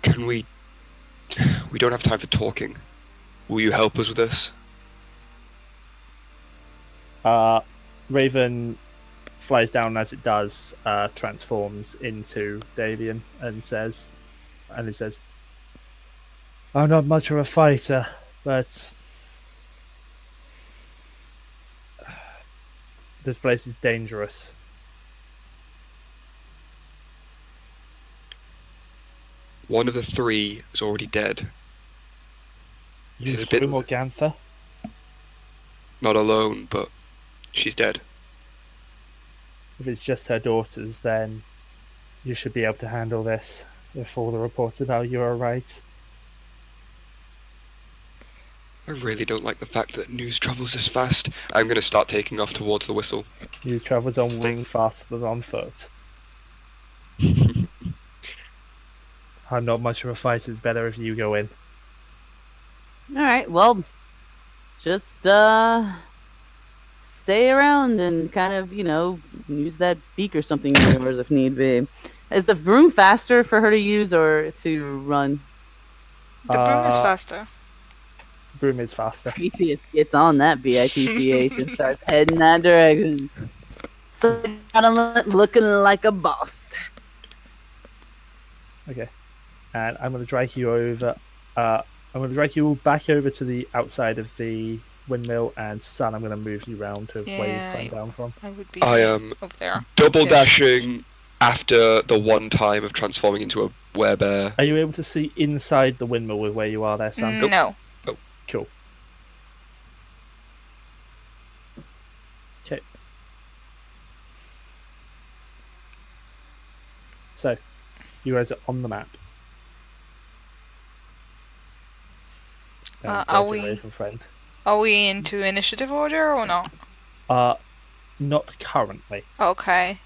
Can we... We don't have time for talking. Will you help us with this? Raven flies down, as it does, transforms into Davian and says, I'm not much of a fighter, but this place is dangerous. One of the three is already dead. You This is a bit- swim Morgantha? Not alone, but she's dead. If it's just her daughters, then you should be able to handle this if all the reports about you are right. I really don't like the fact that news travels this fast. I'm going to start taking off towards the whistle. You travels on wing faster than on foot. I'm not much of a fighter, it's better if you go in. Alright, well, just stay around and kind of, use that beak or something of yours if need be. Is the broom faster for her to use or to run? The broom is faster. Broom is faster. Bryseis gets on that bitch and starts heading that direction. So looking like a boss. Okay. And I'm going to drag you over. I'm going to drag you back over to the outside of the windmill, and Sun, I'm going to move you round to where Yeah, you've come down from. I would be I am over there. double Yes. dashing after the one time of transforming into a werebear. Are you able to see inside the windmill with where you are there, Sun? No. Cool. Okay. So, you guys are on the map. Are we- Raven friend? Are we into initiative order or not? Not currently. Okay.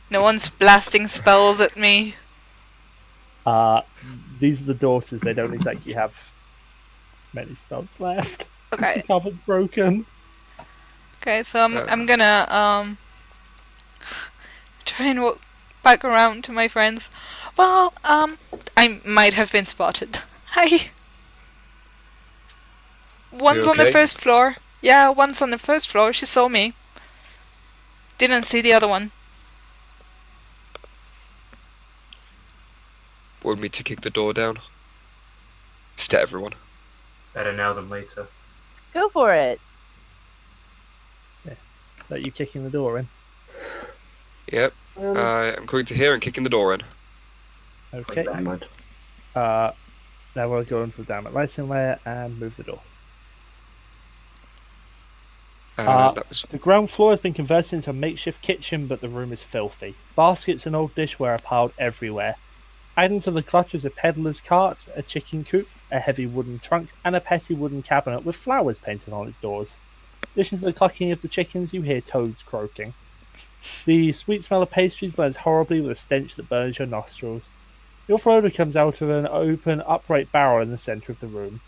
No one's blasting spells at me. These are the daughters. They don't exactly have many spells left. Okay. The cupboard's broken. Okay, so I'm gonna try and walk back around to my friends. Well, I might have been spotted. Hi. One's on the okay? first floor. Yeah, one's on the first floor. She saw me. Didn't see the other one. Want me to kick the door down? It's to everyone. Better now than later. Go for it. That you kicking the door in. Yep. I'm going to here and kicking the door in. Okay. Never mind. Now we'll go into the dynamite lighting layer and move the door. That was The ground floor has been converted into a makeshift kitchen, but the room is filthy. Baskets and old dishware are piled everywhere. Adding to the clutter is a peddler's cart, a chicken coop, a heavy wooden trunk, and a petty wooden cabinet with flowers painted on its doors. In addition to the clucking of the chickens, you hear toads croaking. The sweet smell of pastries blends horribly with a stench that burns your nostrils. Your floater comes out of an open, upright barrel in the centre of the room.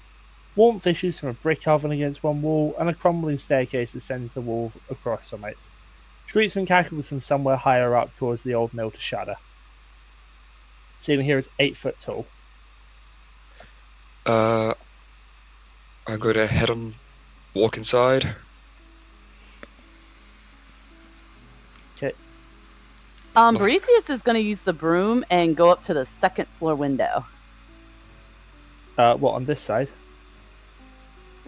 Warmth issues from a brick oven against one wall, and a crumbling staircase ascends the wall across from it. Shrieks and cackles from somewhere higher up cause the old mill to shudder. The ceiling here is 8 foot tall. I'm going to walk inside. Bryseis is going to use the broom and go up to the second floor window. What, on this side?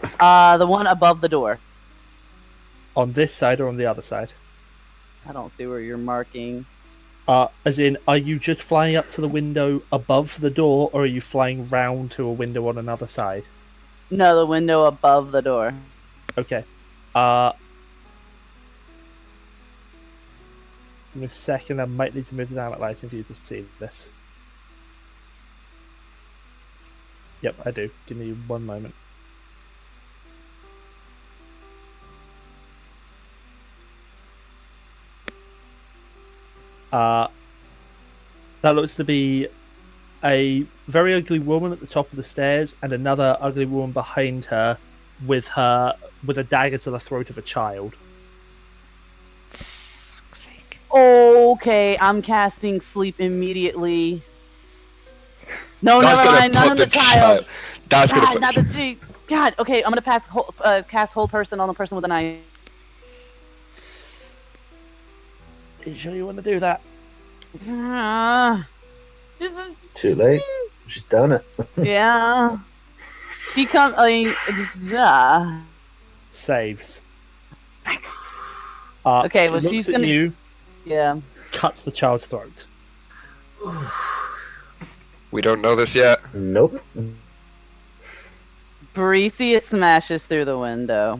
The one above the door. On this side or on the other side? I don't see where you're marking. As in, are you just flying up to the window above the door, or are you flying round to a window on another side? No, the window above the door. Okay. In a second, I might need to move the dynamic lighting for you to see this. Yep, I do. Give me one moment. That looks to be a very ugly woman at the top of the stairs, and another ugly woman behind her with a dagger to the throat of a child. Fuck's sake. Okay, I'm casting sleep immediately. No, That's never gonna mind. None put of the the child. That's God, gonna put. not the tree. God. Okay, I'm gonna cast hold person on the person with a knife. Are you sure you want to do that? This is Too late. She's done it. Yeah. She comes. Saves. Okay, well, she she's looks at gonna- you, Yeah. cuts the child's throat. We don't know this yet. Nope. Bryseis smashes through the window.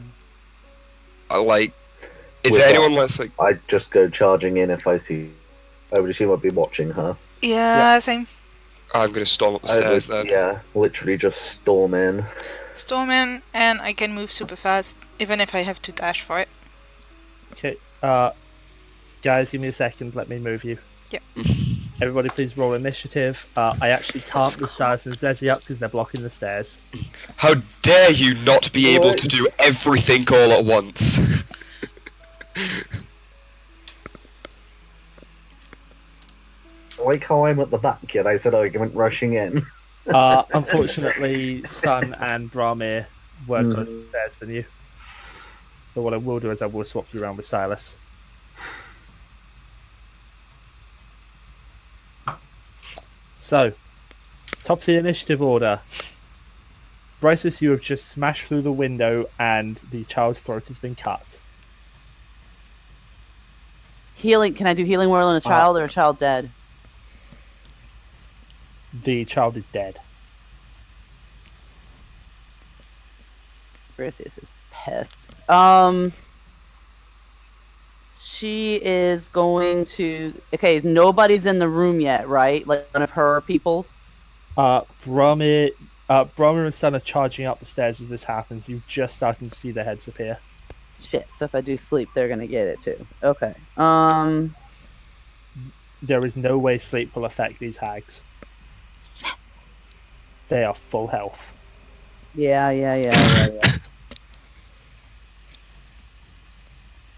Is With there that, anyone less like? I just go charging in if I see. I would assume I'd be watching her. Yeah, same. I'm gonna storm up the I stairs would, then. yeah, literally just storm in. Storm in, and I can move super fast, even if I have to dash for it. Okay, guys, give me a second. Let me move you. Yep. Everybody, please roll initiative. I actually can't move Silas and Zeesi up because they're blocking the stairs. How dare you not be able What? to do everything all at once? I like how I'm at the back yet. I said I went rushing in. Unfortunately, Sun and Brammyr were closer to the stairs than you. But what I will do is I will swap you around with Silas. So, top of the initiative order. Bryseis, you have just smashed through the window and the child's throat has been cut. Healing. Can I do healing word on a child or a child dead? The child is dead. Bryseis is pissed. She is going to. Okay, nobody's in the room yet, right? Like one of her peoples. Brammyr and Sun are charging up the stairs as this happens. You're just starting to see their heads appear. Shit. So if I do sleep, they're gonna get it too. Okay. There is no way sleep will affect these hags. They are full health. Yeah.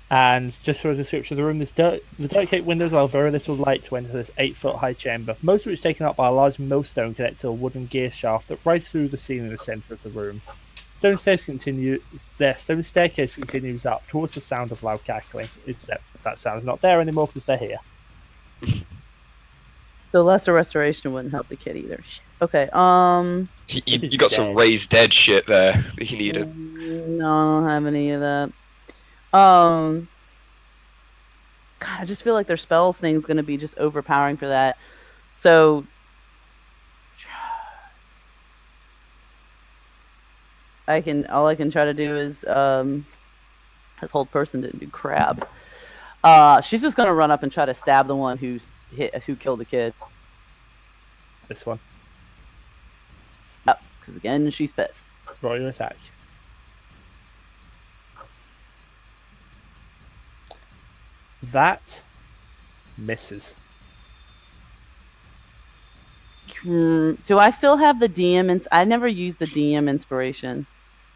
And just for a description of the room, the dirt cake windows allow very little light to enter this 8-foot high chamber, most of which is taken up by a large millstone connected to a wooden gear shaft that rises through the ceiling in the centre of the room. Stone staircase continues up towards the sound of loud cackling, except that sound is not there anymore because they're here. So lesser restoration wouldn't help the kid either. Shit. Okay. You got some raised dead shit there that you needed. No, I don't have any of that. God, I just feel like their spells thing's gonna be just overpowering for that. So all I can try to do is this whole person didn't do crap. She's just gonna run up and try to stab the one who killed the kid. This one. Yep, because again she's pissed. Roll your attack. That misses. Do I still have the DM? I never used the DM inspiration.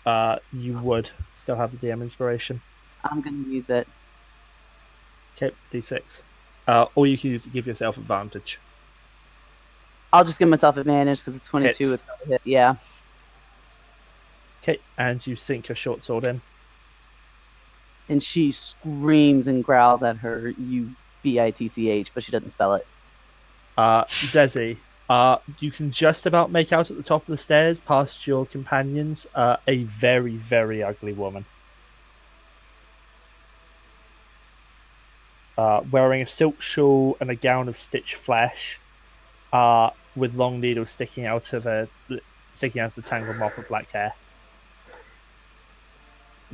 You would still have the DM inspiration. I'm gonna use it. Okay, D6. Or you can use it to give yourself advantage. I'll just give myself advantage because it's 22 Hits. with hit. Yeah. Okay, and you sink your short sword in. And she screams and growls at her, "You Bitch, but she doesn't spell it. Zeesi, you can just about make out at the top of the stairs, past your companions, a very, very ugly woman. Wearing a silk shawl and a gown of stitched flesh, with long needles sticking out of the tangled mop of black hair.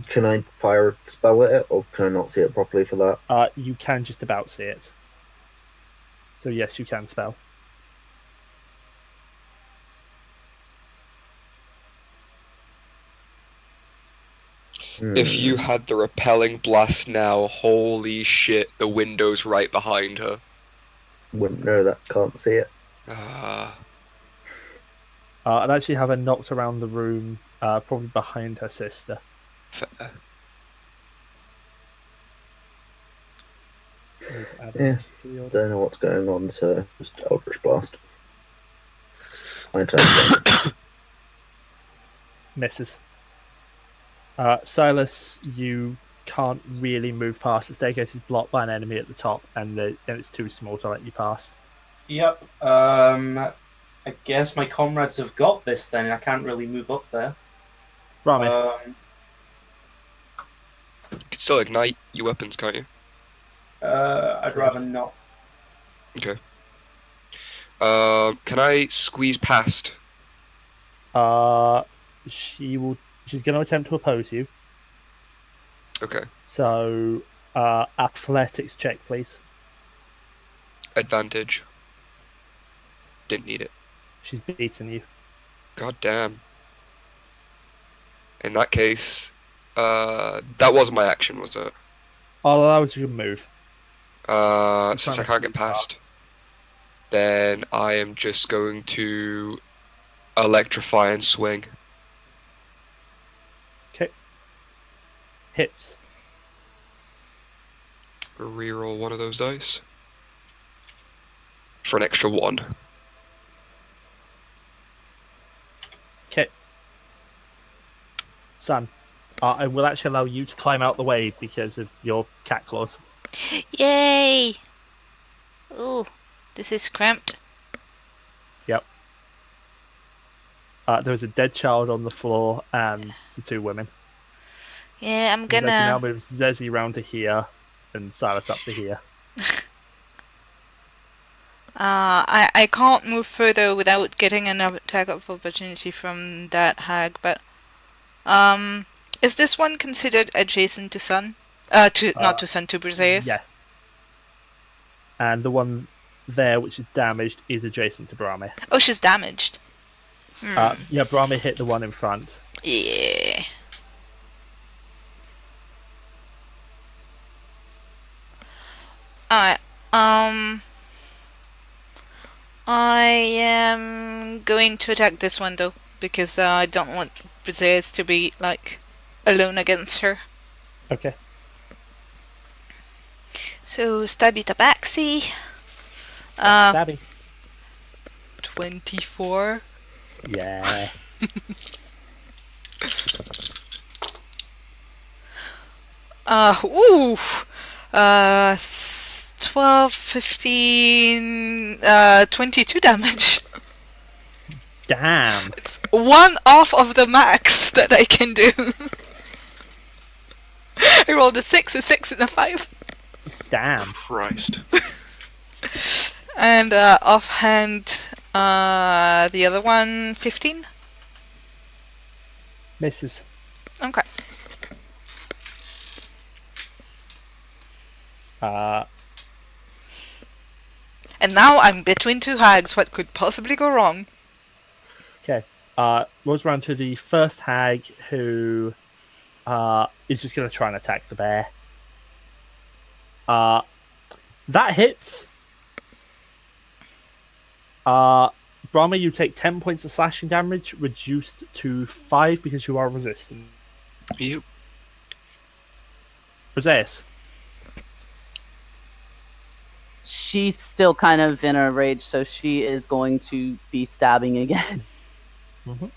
Can I fire a spell at it, or can I not see it properly for that? You can just about see it. So yes, you can spell. If you had the repelling blast now, holy shit, the window's right behind her. Wouldn't know that. Can't see it. I'd actually have her knocked around the room, probably behind her sister. Fair. Yeah. Don't know what's going on, so just Eldritch Blast. My turn. Misses. Silas, you can't really move past. The staircase is blocked by an enemy at the top, and it's too small to let you past. Yep. I guess my comrades have got this then. I can't really move up there. Brammyr. You can still ignite your weapons, can't you? I'd rather not. Okay. Can I squeeze past? She's going to attempt to oppose you. Okay. So, athletics check, please. Advantage. Didn't need it. She's beaten you. God damn. In that case, that wasn't my action, was it? I'll allow you to move. Since I can't get past, then I am just going to electrify and swing. Okay. Hits. Reroll one of those dice for an extra 1. Okay. Son, I will actually allow you to climb out the way because of your cat claws. Yay! Ooh, this is cramped. Yep. There was a dead child on the floor and the 2 women. Yeah, I'm I can now gonna. move Zeesi round to here and Silas up to here. I can't move further without getting an attack of opportunity from that hag, but is this one considered adjacent to Sun? Not to Sun, to Bryseis? Yes. And the one there, which is damaged, is adjacent to Brammyr. Oh, she's damaged. Yeah, Brammyr hit the one in front. Yeah. Alright, I am going to attack this one though, because I don't want Bryseis to be, like, alone against her. Okay. So, stabby tabaxi. Stabby. 24. Yeah. Ooh! 12, 15, 22 damage. Damn. It's 1 off of the max that I can do. I rolled a 6, a 6, and a 5. Damn. Christ. And offhand, the other one, 15? Misses. Okay. And now I'm between 2 hags. What could possibly go wrong? Okay. Rolls around to the first hag, who is just going to try and attack the bear. That hits. Brammyr, you take 10 points of slashing damage, reduced to 5 because you are resistant. You. Bryseis. She's still kind of in a rage, so she is going to be stabbing again. Mm-hmm.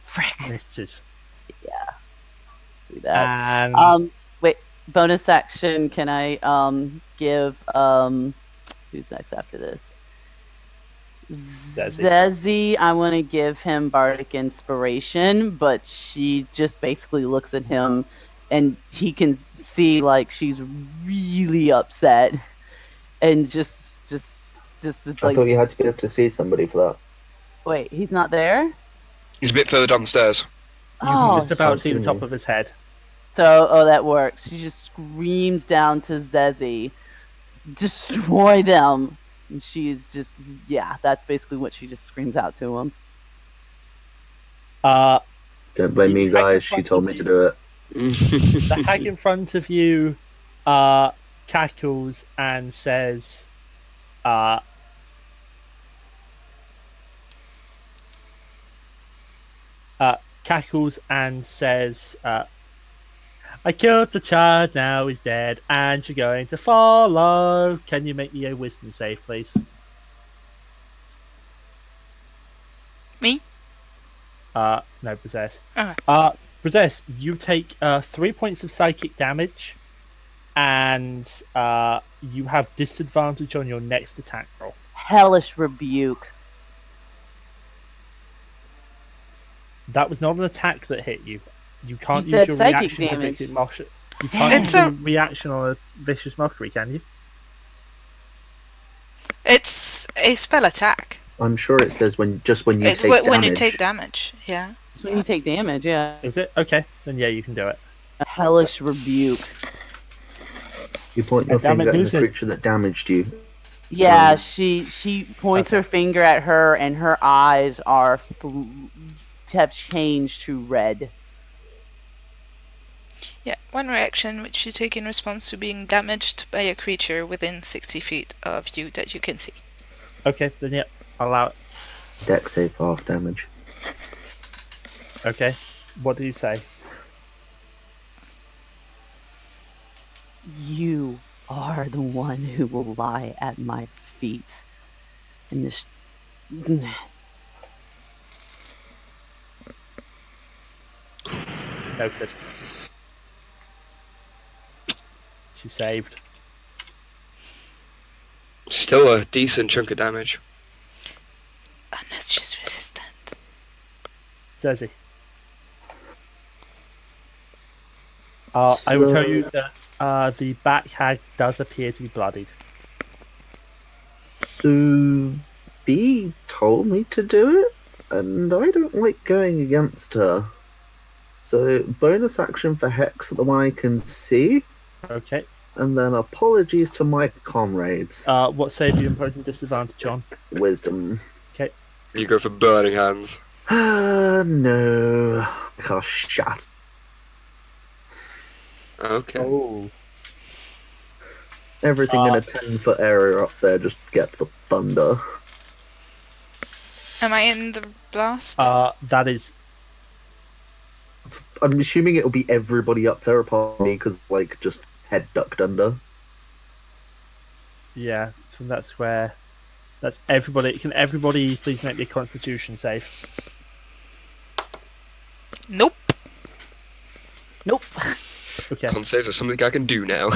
Frick. Misses. Yeah. See that. And Wait. bonus action, can I give who's next after this? Zeesi, I want to give him bardic inspiration, but she just basically looks at him, and he can see like she's really upset, and just I like, thought you had to be able to see somebody for that. wait, he's not there. He's a bit further downstairs. You can Oh, just about can't see see the top me. of his head. so that works. She just screams down to Zeesi, destroy them. And she's just, yeah, that's basically what she just screams out to him. Uh, Don't blame me, The hag in guys. She front told of me to you- do it. The hag in front of you cackles and says, I killed the child, now he's dead, and you're going to follow. Can you make me a wisdom save, please? Me? No, Bryseis. Okay. Bryseis, you take 3 points of psychic damage, and you have disadvantage on your next attack roll. Hellish rebuke. That was not an attack that hit you. You can't You use said your psychic reaction to damage. vicious mockery. You Damn. can't It's use a- a reaction on a vicious mockery, can you? It's a spell attack. I'm sure it says when you It's take damage. when you take damage. Yeah. It's when you take damage, yeah. Is it? Okay, then yeah, you can do it. A hellish rebuke. You point your Damn it, finger at the Lucy. creature that damaged you. Yeah, she points her finger at her, and her eyes have changed to red. Yeah. One reaction which you take in response to being damaged by a creature within 60 feet of you that you can see. Okay, then yeah, I'll allow it. Deck save for half damage. Okay, what do you say? You are the one who will lie at my feet. And this. Noted. She saved. Still a decent chunk of damage. Unless she's resistant. Zeesi. I will tell you that the back hag does appear to be bloodied. So, B told me to do it, and I don't like going against her. So, bonus action for Hex that the one I can see, Okay. and then apologies to my comrades. What save are you imposing disadvantage on? Wisdom. You go for burning hands. No. I cast Shat. Okay. Oh. Everything in a 10-foot area up there just gets a thunder. Am I in the blast? That is. I'm assuming it'll be everybody up there apart from me, because, like, just head ducked under. Yeah, from that square. That's everybody. Can everybody please make me a constitution save? Nope. Nope. Okay. Con saves are something I can do now.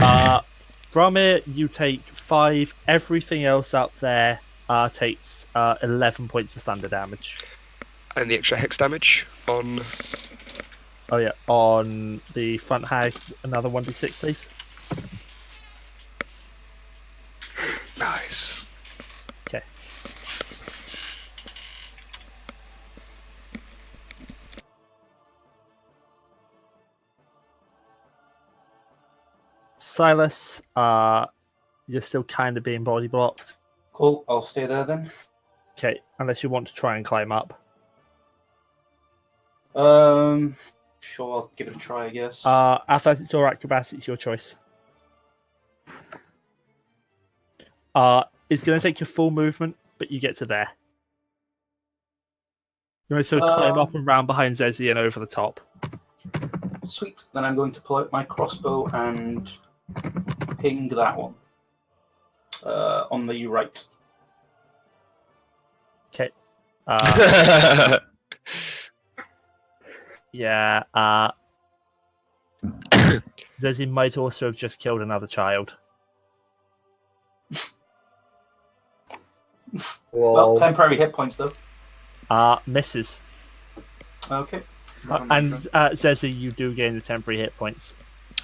Brammyr, you take 5. Everything else up there takes 11 points of thunder damage. And the extra hex damage on. Oh yeah, on the front hag, another 1d6, please. Nice. Okay. Silas, you're still kind of being body blocked. Cool, I'll stay there then. Okay, unless you want to try and climb up. Sure, I'll give it a try, I guess. Athletics or acrobatics, your choice. It's going to take your full movement, but you get to there. You want to sort of climb up and round behind Zeesi and over the top. Sweet. Then I'm going to pull out my crossbow and ping that one. On the right. Okay. Yeah. Zeesi might also have just killed another child. Well, temporary hit points though. Misses. Okay. And Zeesi, you do gain the temporary hit points.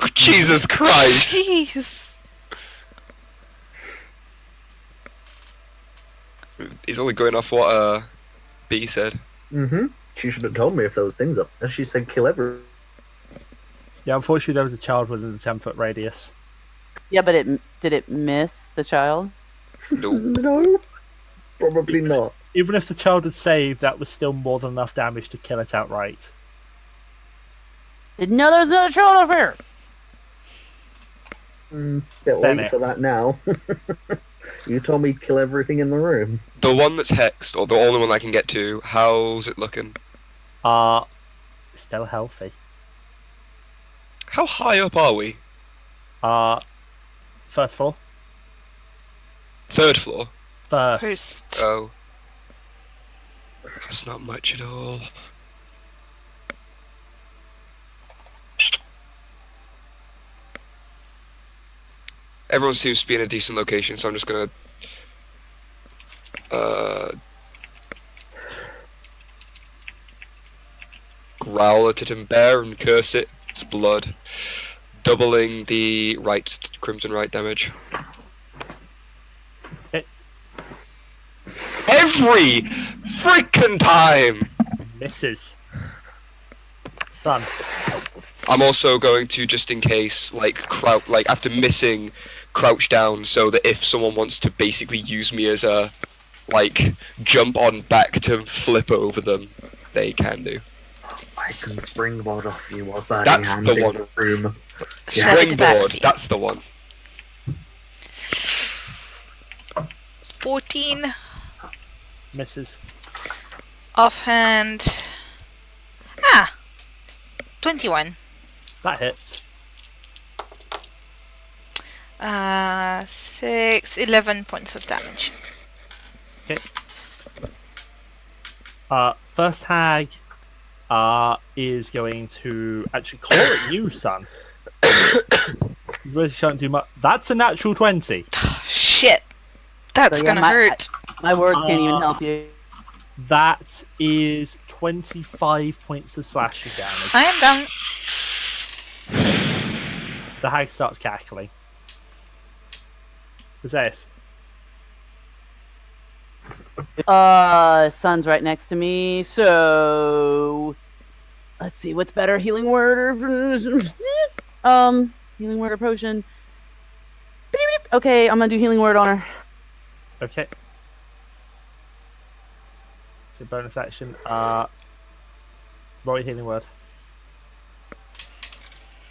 Oh, Jesus Christ! Jeez. He's only going off what B said. Mm-hmm. She should have told me if there was things up. And she said kill everyone. Yeah, unfortunately, there was a child within the 10-foot radius. Yeah, but did it miss the child? Nope. No, probably not. Even if the child had saved, that was still more than enough damage to kill it outright. Didn't know there was another child over here. Bit late Bennett. for that now. You told me kill everything in the room. The one that's hexed, or the only one I can get to, how's it looking? Still healthy. How high up are we? First floor. Third floor? First. Oh. That's not much at all. Everyone seems to be in a decent location, so I'm just gonna growl at it and bear and curse it. It's blood, doubling the crimson right damage. Every freaking time. Misses. Stun. I'm also going to, just in case, after missing, crouch down so that if someone wants to basically use me as a, jump on back to flip over them, they can do. I can springboard off you while burning That's hands the in one. the room. Springboard, that's the one. 14. Misses. Offhand. 21. That hits. 11 points of damage. Okay. First hag is going to actually call at you, son. You really can't do much. That's a natural 20. Shit. That's So, yeah, gonna hurt. My words can't even help you. That is 25 points of slashing damage. I am down. The hag starts cackling. Bryseis. Sun's right next to me, so let's see what's better, healing word or healing word or potion. Okay, I'm gonna do healing word on her. Okay. It's a bonus action. Roll your healing word.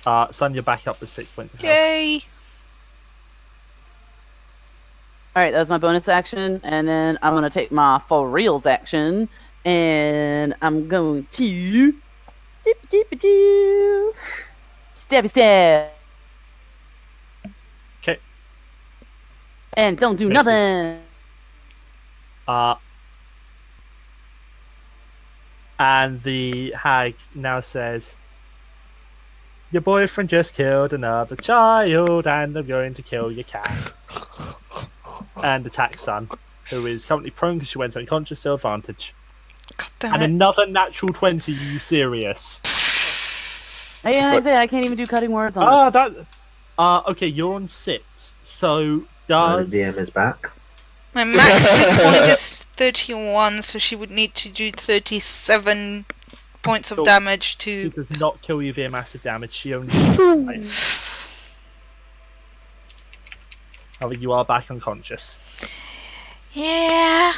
Son, you're back up with 6 points of health. Yay! Alright, that was my bonus action, and then I'm gonna take my for reals action, and I'm going to stabby stab. Okay. And don't do Misses. nothing. And the hag now says, your boyfriend just killed another child, and I'm going to kill your cat. And attack Son, who is currently prone because she went unconscious, so advantage. God damn And it. another natural 20, you serious? Hey, and I say I can't even do cutting words on this. Okay, you're on 6. So, The does... DM is back. My max hit point is 31, so she would need to do 37 points of Cool. damage She to. does not kill you via massive damage, she only... However, you are back unconscious. Yeah.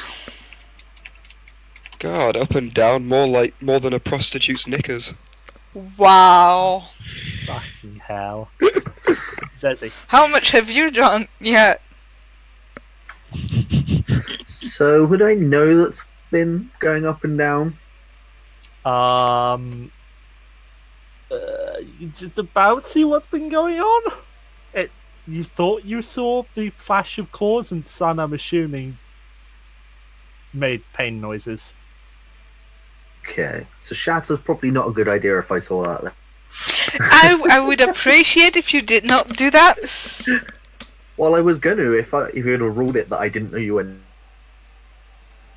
God, up and down, more than a prostitute's knickers. Wow. Fucking hell. Zeesi. How much have you drunk yet? So, would I know that's been going up and down? You just about see what's been going on? You thought you saw the flash of claws, and Sun, I'm assuming, made pain noises. Okay, so Shatter's probably not a good idea if I saw that. I would appreciate if you did not do that. Well, I was going to if you had ruled it that I didn't know you were.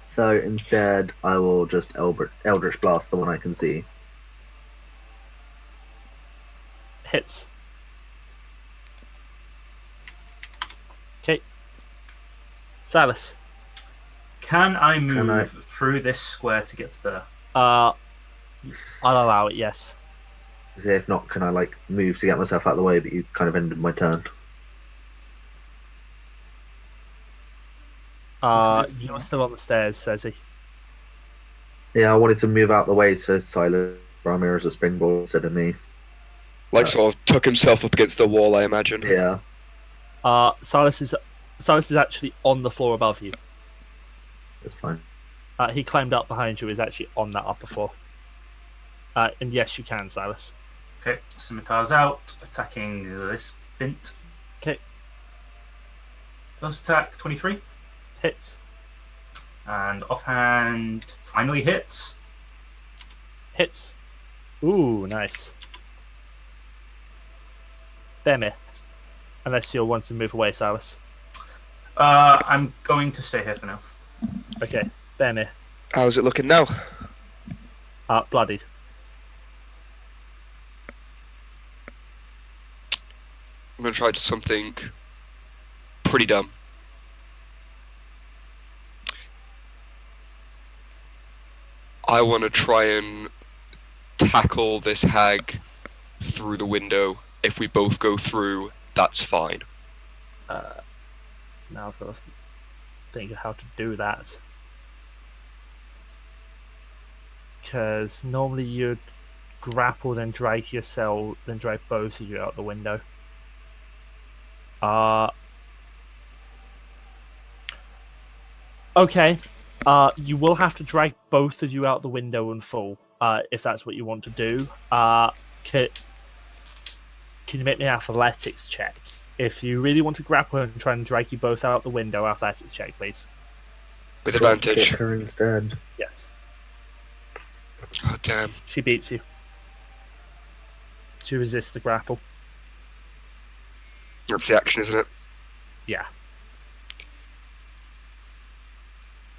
So instead, I will just Eldritch Blast the one I can see. Hits. Okay. Silas. Can I move through this square to get to there? I'll allow it, yes. So if not, can I like move to get myself out of the way? But you kind of ended my turn. You're still on the stairs, says he. Yeah, I wanted to move out the way so Silas Brammyr as a springboard instead of me. Like sort of tuck himself up against the wall, I imagine. Yeah. Silas is actually on the floor above you. That's fine. He climbed up behind you, is actually on that upper floor. And yes, you can, Silas. Okay, scimitar's out, attacking this bint. Okay. First attack, 23. Hits. And offhand, finally hits. Hits. Ooh, nice. Brammyr. Unless you'll want to move away, Silas. I'm going to stay here for now. Okay, Brammyr. How's it looking now? Bloodied. I'm going to try something pretty dumb. I want to try and tackle this hag through the window. If we both go through, that's fine. Now I've got to think of how to do that. Because normally you'd grapple, then drag yourself, then drag both of you out the window. Okay. You will have to drag both of you out the window and fall, if that's what you want to do. Can you make me an athletics check? If you really want to grapple and try and drag you both out the window, athletics check, please. With advantage. Kick her instead. Yes. Oh, damn. She beats you. To resist the grapple. That's the action, isn't it? Yeah.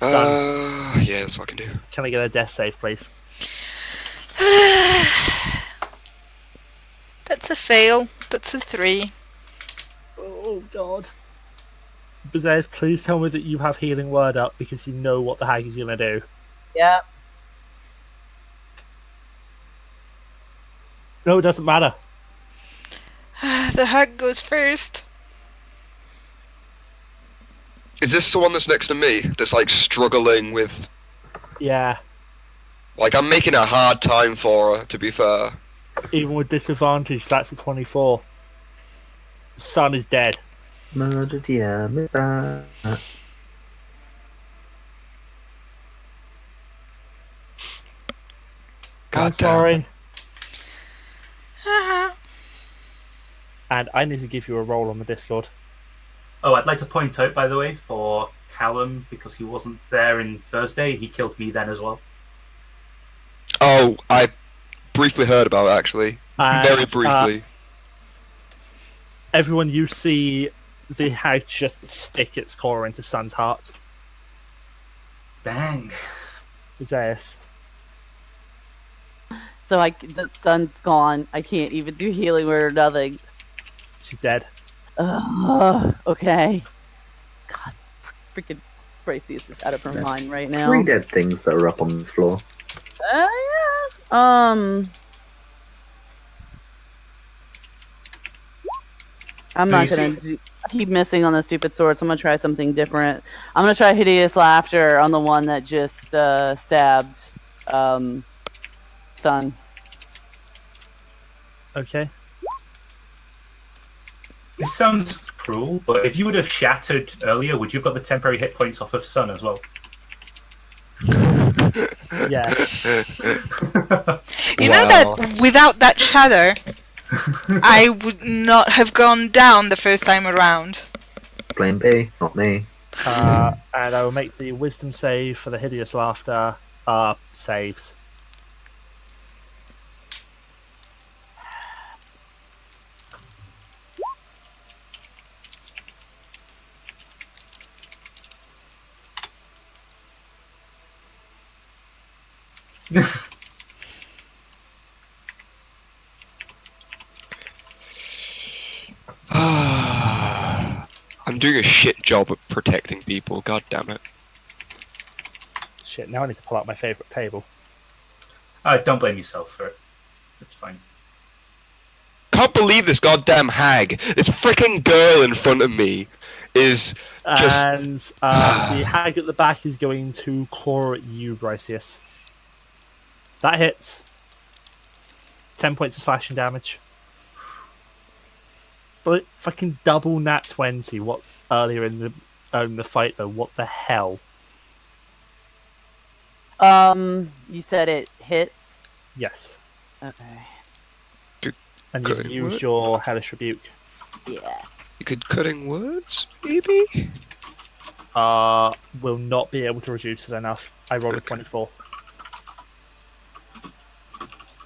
Yeah, that's what I can do. Can I get a death save, please? That's a fail. That's a 3. Oh, God. Bryseis, please tell me that you have healing word up because you know what the hag is going to do. Yep. No, it doesn't matter. The hag goes first. Is this the one that's next to me? That's like struggling with... Yeah. Like, I'm making a hard time for her, to be fair. Even with disadvantage, that's a 24. Son is dead. Murdered, yeah, missed that. I'm God damn. sorry. And I need to give you a roll on the Discord. Oh, I'd like to point out, by the way, for Callum, because he wasn't there in Thursday, he killed me then as well. Oh, I briefly heard about it, actually. And, Very briefly. Everyone, you see the hag just stick its claw into Sun's heart. Dang. Bryseis. So the sun's gone. I can't even do healing word or nothing. She's dead. Okay. God, freaking Bryseis is out of her That's mind right now. 3 dead things that are up on this floor. Yeah. I'm not gonna keep missing on the stupid sword, so I'm gonna try something different. I'm gonna try hideous laughter on the one that just stabbed Sun. Okay. This sounds cruel, but if you would have shattered earlier, would you have got the temporary hit points off of Sun as well? Yeah. You know that without that shadow, I would not have gone down the first time around. Blame B, not me. And I will make the wisdom save for the hideous laughter. Saves. I'm doing a shit job at protecting people. God damn it. Shit, now I need to pull out my favourite table. Don't blame yourself for it. It's fine. Can't believe this goddamn hag. This freaking girl in front of me is just. And the hag at the back is going to claw at you, Bryseis. That hits. 10 points of slashing damage. But fucking double nat 20. What earlier in the fight though? What the hell? You said it hits. Yes. Okay. And you've Cutting used word? your hellish rebuke. Yeah. You could cutting words, maybe? Will not be able to reduce it enough. I rolled a 24.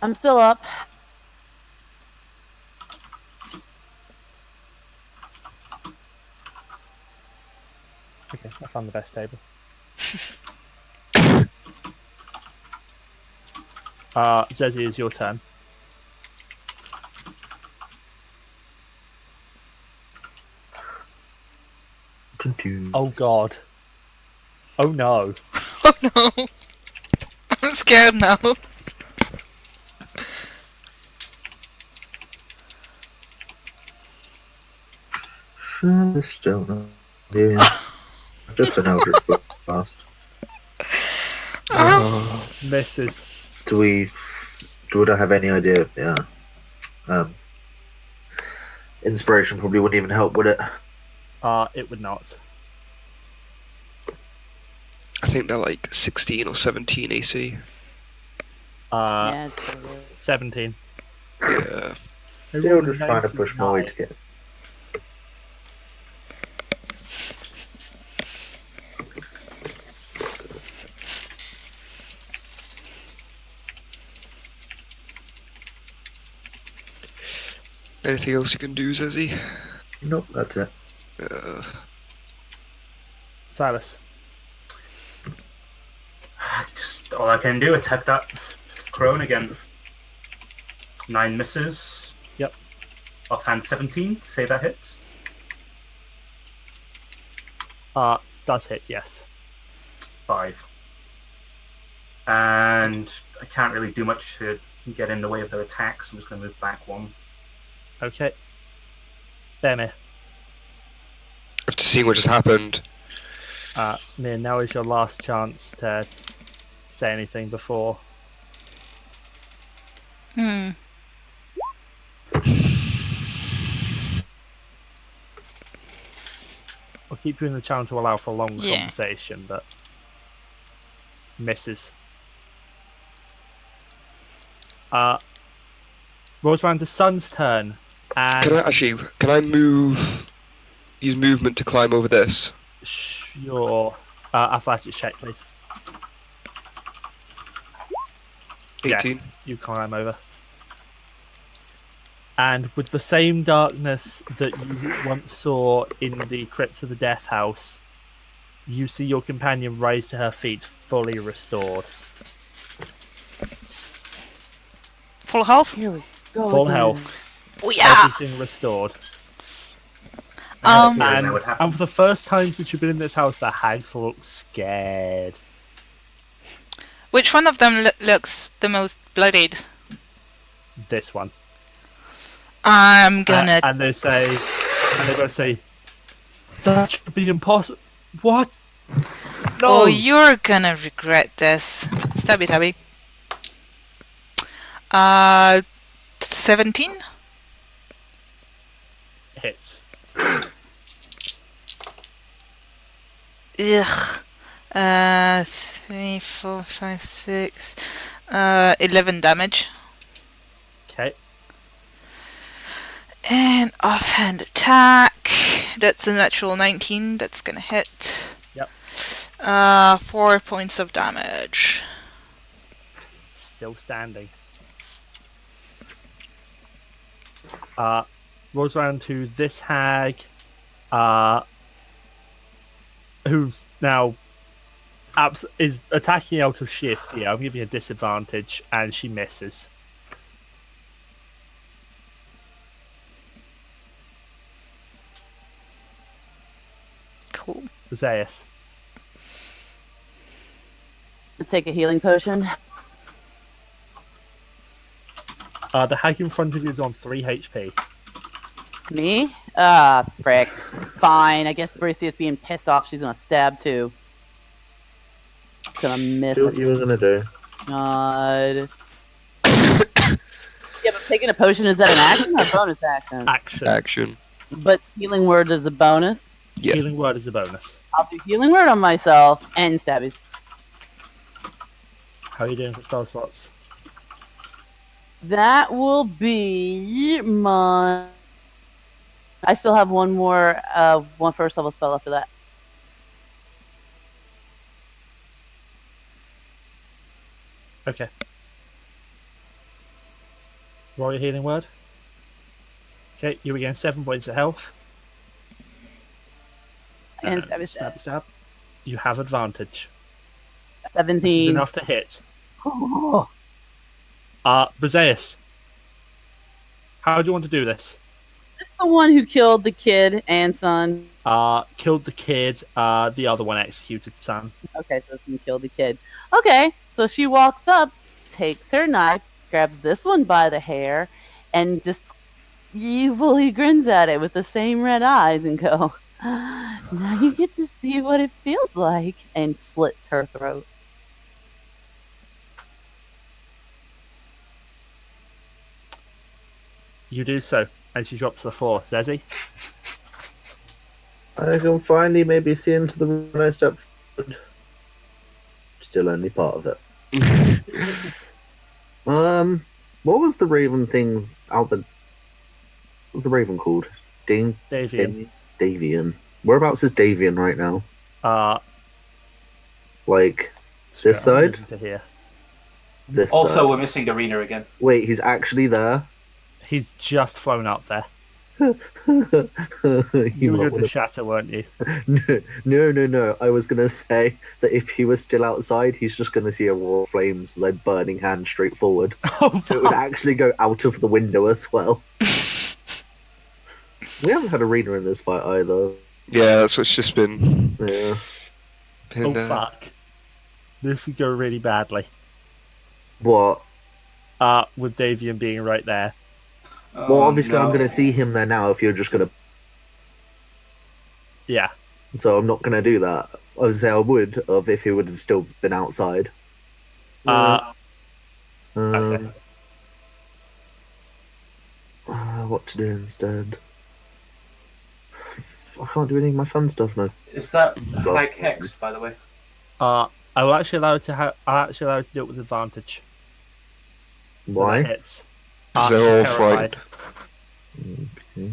I'm still up. Okay, I found the best table. Zeesi, is your turn. Oh god. Oh no. Oh no. I'm scared now. Still not. Yeah. Just an Eldritch Blast. Misses. Would I have any idea? Yeah. Inspiration probably wouldn't even help, would it? It would not. I think they're like 16 or 17 AC. Yeah, it's still good. 17. Yeah. Still just trying to push my way to get. Anything else you can do, Zeesi? Nope, that's it. Silas. Just all I can do, attack that crone again. 9 misses. Yep. Offhand 17, say that hits. Does hit, yes. 5. And I can't really do much to get in the way of their attacks. I'm just going to move back 1. Okay. Brammyr. After seeing what just happened, Miya, now is your last chance to say anything before. Hmm. I'll keep you in the channel to allow for a long Yeah. conversation, but misses. Rolls around to Sun's turn, and can I use movement to climb over this? your athletics check, please. 18? Yeah, you climb over. And with the same darkness that you once saw in the crypts of the Death House, you see your companion rise to her feet, fully restored. Full health? Here we go. Full again. health, Oh yeah! everything restored. I had a feeling And, that would happen. and for the first time since you've been in this house, the hags look scared. Which one of them looks the most bloodied? This one. I'm gonna... And they say, that should be impossible. What? No. Oh, you're gonna regret this. Stabby tabby. 17? Hits. Ugh. 3, 4, 5, 6. 11 damage. Okay. And offhand attack. That's a natural 19. That's gonna hit. Yep. 4 points of damage. Still standing. Rolls around to this hag, who's now is attacking out of sheer fear. I'm giving you a disadvantage, and she misses. Cool. Zeus. Take a healing potion. The hag in front of you is on 3 HP. Me? Ah, frick. Fine. I guess Bryseis being pissed off. She's gonna stab too. Gonna miss. Do what you were gonna do. God. Yeah, but taking a potion, is that an action or a bonus action? Action. But healing word is a bonus. Yeah. Healing word is a bonus. I'll do healing word on myself and stabbies. How are you doing for spell slots? That will be my. I still have one more, one first level spell after that. Okay. Roll your healing word. Okay, you regain 7 points of health. And stab. Stab. You have advantage. This is 17. enough to hit. Oh. Bryseis. How do you want to do this? Is this the one who killed the kid and son? Killed the kid, the other one executed son. Okay, so this one killed the kid. Okay, so she walks up, takes her knife, grabs this one by the hair, and just evilly grins at it with the same red eyes and go, now you get to see what it feels like, and slits her throat. You do so, and she drops to the floor. Zeesi? I can finally maybe see into the room I stepped forward. Still only part of it. What was the raven things out the... What was the raven called? Davian. Davian. Whereabouts is Davian right now? Like, this side? To here. This Also, side. we're missing Arena again. Wait, he's actually there? He's just flown up there. You You were lot going to would've- shatter, weren't you? No. I was gonna say that if he was still outside, he's just gonna see a roar of flames as a burning hand straight forward. So it would actually go out of the window as well. We haven't had Arena in this fight either. Yeah, that's what's just been. Yeah. Oh, fuck. This could go really badly. What? With Davian being right there. Well, obviously, I'm no. gonna see him there now if you're just gonna. Yeah. So I'm not gonna do that. I would say I would have if he would have still been outside. Okay. What to do instead? I can't do any of my fun stuff now. Is that Last Hag Hex, by the way? I will actually allow it to I'll actually allow it to do it with advantage. So that Why? hits. They're all Terrified. frightened. Okay.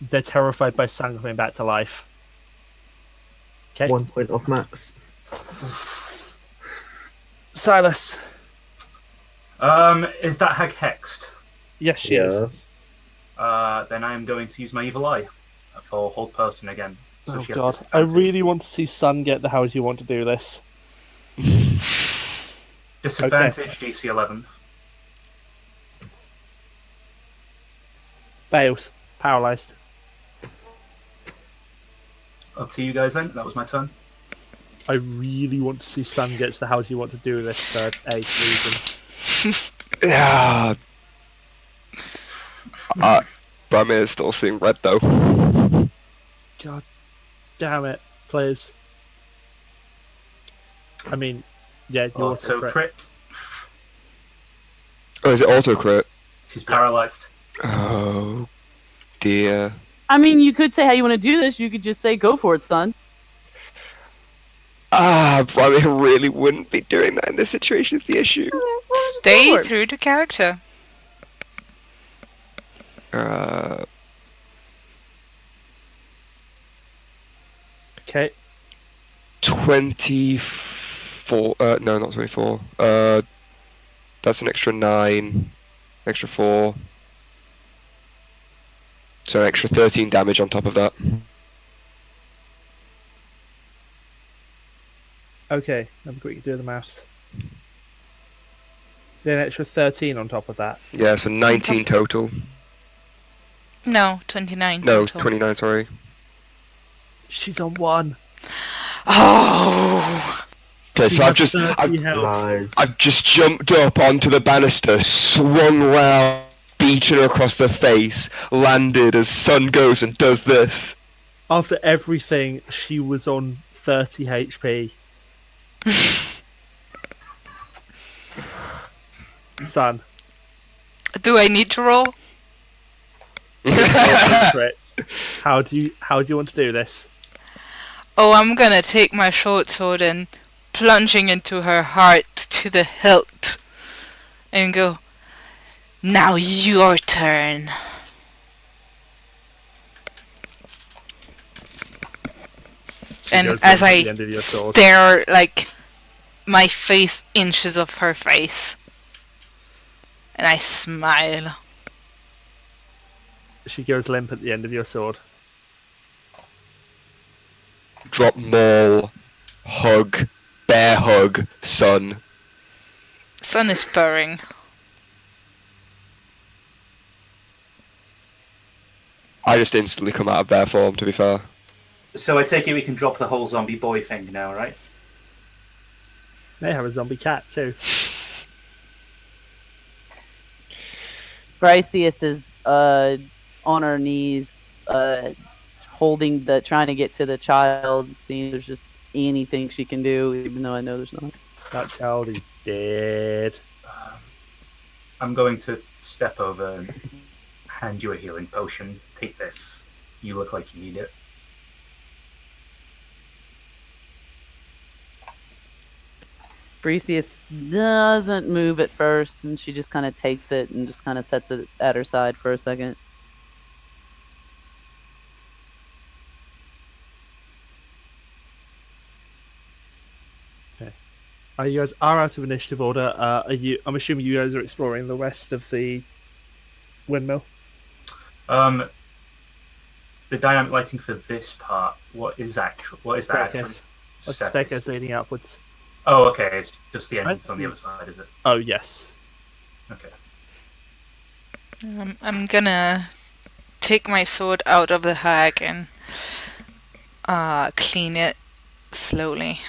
They're terrified by Sun coming back to life. Okay. 1 point off max. Silas. Is that Hag hexed? Yes, she is. Yes. Then I am going to use my Evil Eye for Hold Person again. So Oh she has god, I disadvantage. really want to see Sun get the house you want to do this. Disadvantage DC 11. Fails. Paralyzed. Up to you guys then. That was my turn. I really want to see Sun gets the house you want to do this for a reason. Yeah. Brammyr is still seeing red though. God damn it, please. I mean, yeah, you also Auto crit. crit. Oh, is it auto crit? She's paralyzed. Oh dear. I mean, you could say how you want to do this. You could just say, go for it, son. Brammyr really wouldn't be doing that in this situation is the issue. Stay through to character. Okay. 24. No, not 24. That's an extra 9. Extra 4. So an extra 13 damage on top of that. Okay, let me quickly do the maths. So an extra 13 on top of that. Yeah, so 19 total. No, 29 No, total. 29, sorry. She's on 1. Oh! Okay, She so has 30 health. Lies. I've just jumped up onto the banister, swung round, beaten her across the face, landed as Sun goes and does this. After everything, she was on 30 HP. Son. Do I need to roll? How do you want to do this? Oh, I'm gonna take my short sword and plunging into her heart to the hilt and go, now your turn. And goes as limp at I the end of your sword. stare, like, my face inches of her face. And I smile. She goes limp at the end of your sword. Drop maul, hug, bear hug, Sun. Sun is purring. I just instantly come out of bear form, to be fair. So I take it we can drop the whole zombie boy thing now, right? They have a zombie cat too. Bryseis is on her knees, holding trying to get to the child, seeing if there's just anything she can do, even though I know there's not. That child is dead. I'm going to step over and hand you a healing potion. Take this. You look like you need it. Bryseis doesn't move at first, and she just kind of takes it and just kind of sets it at her side for a second. You guys are out of initiative order. I'm assuming you guys are exploring the rest of the windmill. The dynamic lighting for this part. What is that actually? Staircase. What's the staircase leading upwards? Oh, okay. It's just the entrance on the other side, is it? Oh, yes. Okay. I'm gonna take my sword out of the hag and clean it slowly.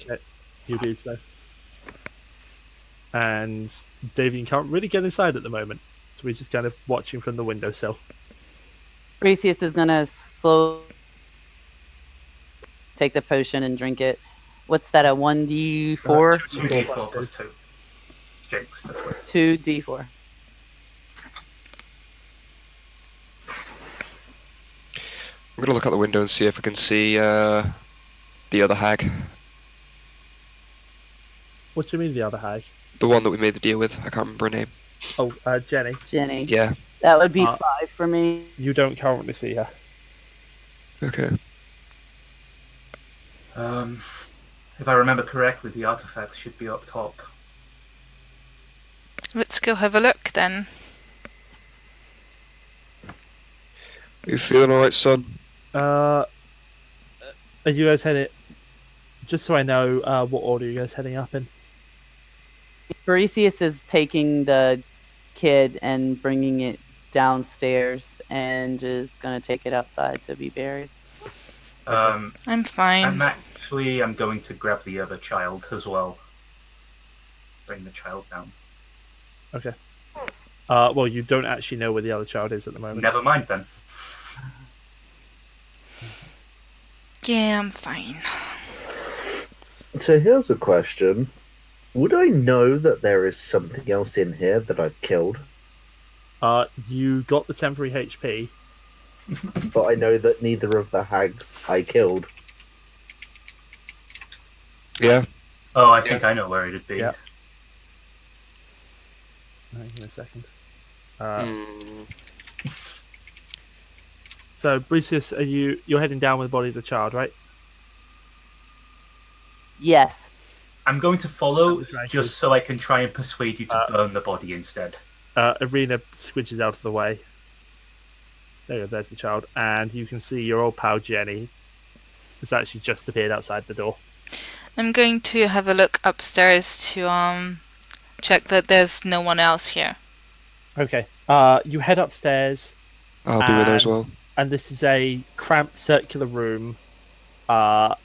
Okay, you do so. And Davian can't really get inside at the moment, so we're just kind of watching from the windowsill. Bryseis is gonna slowly take the potion and drink it. What's that, a 1d4? 2d4 plus 2. Jinx, that's right. 2d4. I'm gonna look out the window and see if I can see the other hag. What do you mean the other hag? The one that we made the deal with. I can't remember her name. Oh, Jenny. Jenny. Yeah. That would be 5 for me. You don't currently see her. Okay. If I remember correctly, the artifacts should be up top. Let's go have a look then. Are you feeling alright, Son? Are you guys heading? Just so I know, what order are you guys heading up in? Bryseis is taking the kid and bringing it downstairs and is going to take it outside to be buried. I'm fine. I'm going to grab the other child as well. Bring the child down. Okay. Well, you don't actually know where the other child is at the moment. Never mind then. Yeah, I'm fine. So here's a question. Would I know that there is something else in here that I've killed? You got the temporary HP. But I know that neither of the hags I killed. Yeah. Oh, I think I know where it'd be. Yeah. Hang on a second. So, Bryseis, you're heading down with the body of the child, right? Yes. I'm going to follow just so I can try and persuade you to burn the body instead. Arena squidges out of the way. There you go, there's the child. And you can see your old pal Jenny It's actually just appeared outside the door. I'm going to have a look upstairs to check that there's no one else here. Okay. You head upstairs, I'll be with her as well. and this is a cramped circular room. Give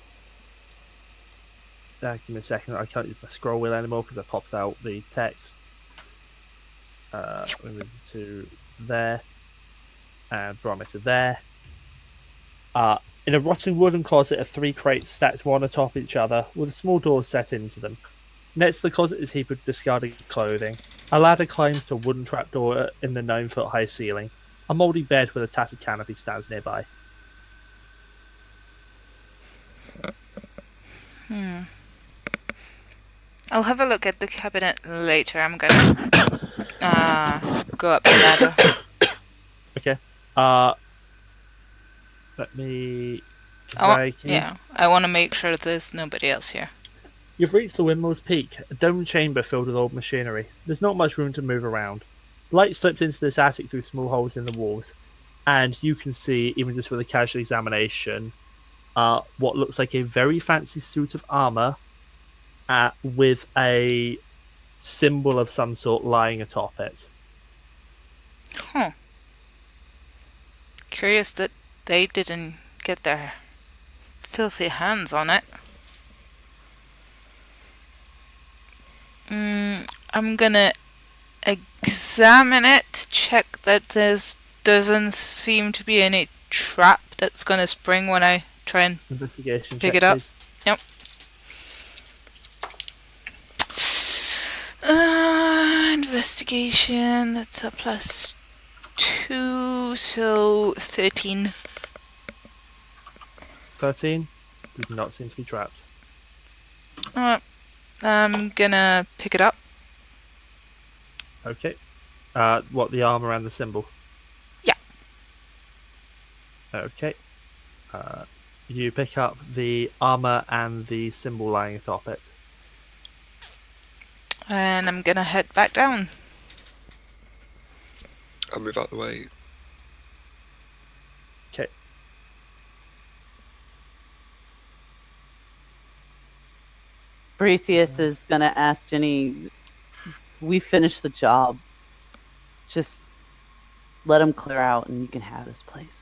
me a second. I can't use my scroll wheel anymore because I popped out the text. We're moving to there, and barometer there. In a rotting wooden closet are 3 crates stacked one atop each other, with a small door set into them. Next to the closet is a heap of discarded clothing. A ladder climbs to a wooden trapdoor in the 9-foot-high ceiling. A mouldy bed with a tattered canopy stands nearby. I'll have a look at the cabinet later. I'm gonna go up the ladder. Okay. Let me. I want to make sure there's nobody else here. You've reached the windmill's peak, a domed chamber filled with old machinery. There's not much room to move around. Light slips into this attic through small holes in the walls, and you can see, even just with a casual examination, what looks like a very fancy suit of armor with a symbol of some sort lying atop it. Huh. Curious that they didn't get their filthy hands on it. I'm gonna examine it, check that doesn't seem to be any trap that's gonna spring when I try and Investigation pick check, it up. please. Yep. Investigation, that's a +2, so 13. 13 does not seem to be trapped. I'm gonna pick it up. Okay. What, the armor and the symbol? Yeah. Okay. You pick up the armor and the symbol lying atop it. And I'm gonna head back down. I'll move out of the way. Okay. Bryseis is gonna ask Jenny, we finished the job. Just let him clear out and you can have this place.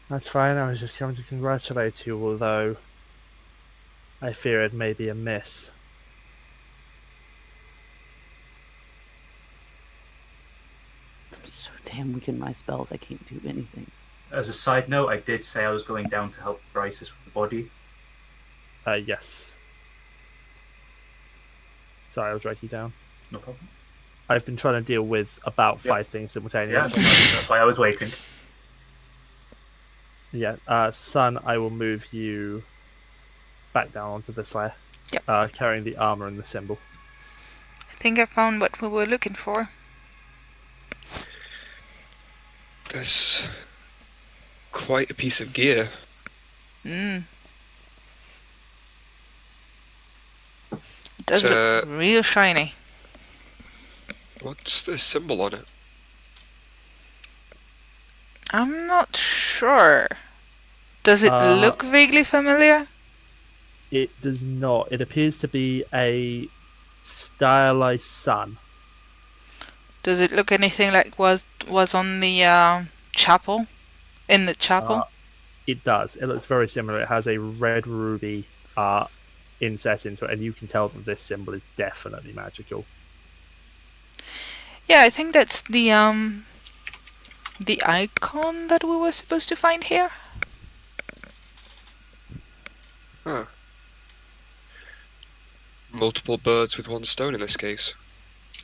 That's fine, I was just coming to congratulate you, although I fear it may be a miss. I'm so damn weak in my spells, I can't do anything. As a side note, I did say I was going down to help Bryseis with the body. Yes. Sorry, I'll drag you down. No problem. I've been trying to deal with about 5 things Yeah, simultaneously. that's why I was waiting. Yeah, Sun, I will move you back down onto this layer. Yep. Carrying the armor and the symbol. I think I found what we were looking for. There's quite a piece of gear. It does look real shiny. What's the symbol on it? I'm not sure. Does it look vaguely familiar? It does not. It appears to be a stylized sun. Does it look anything like was on the chapel? In the chapel? It does. It looks very similar. It has a red ruby inset into it, and you can tell that this symbol is definitely magical. Yeah, I think that's the icon that we were supposed to find here. Huh. Multiple birds with one stone in this case.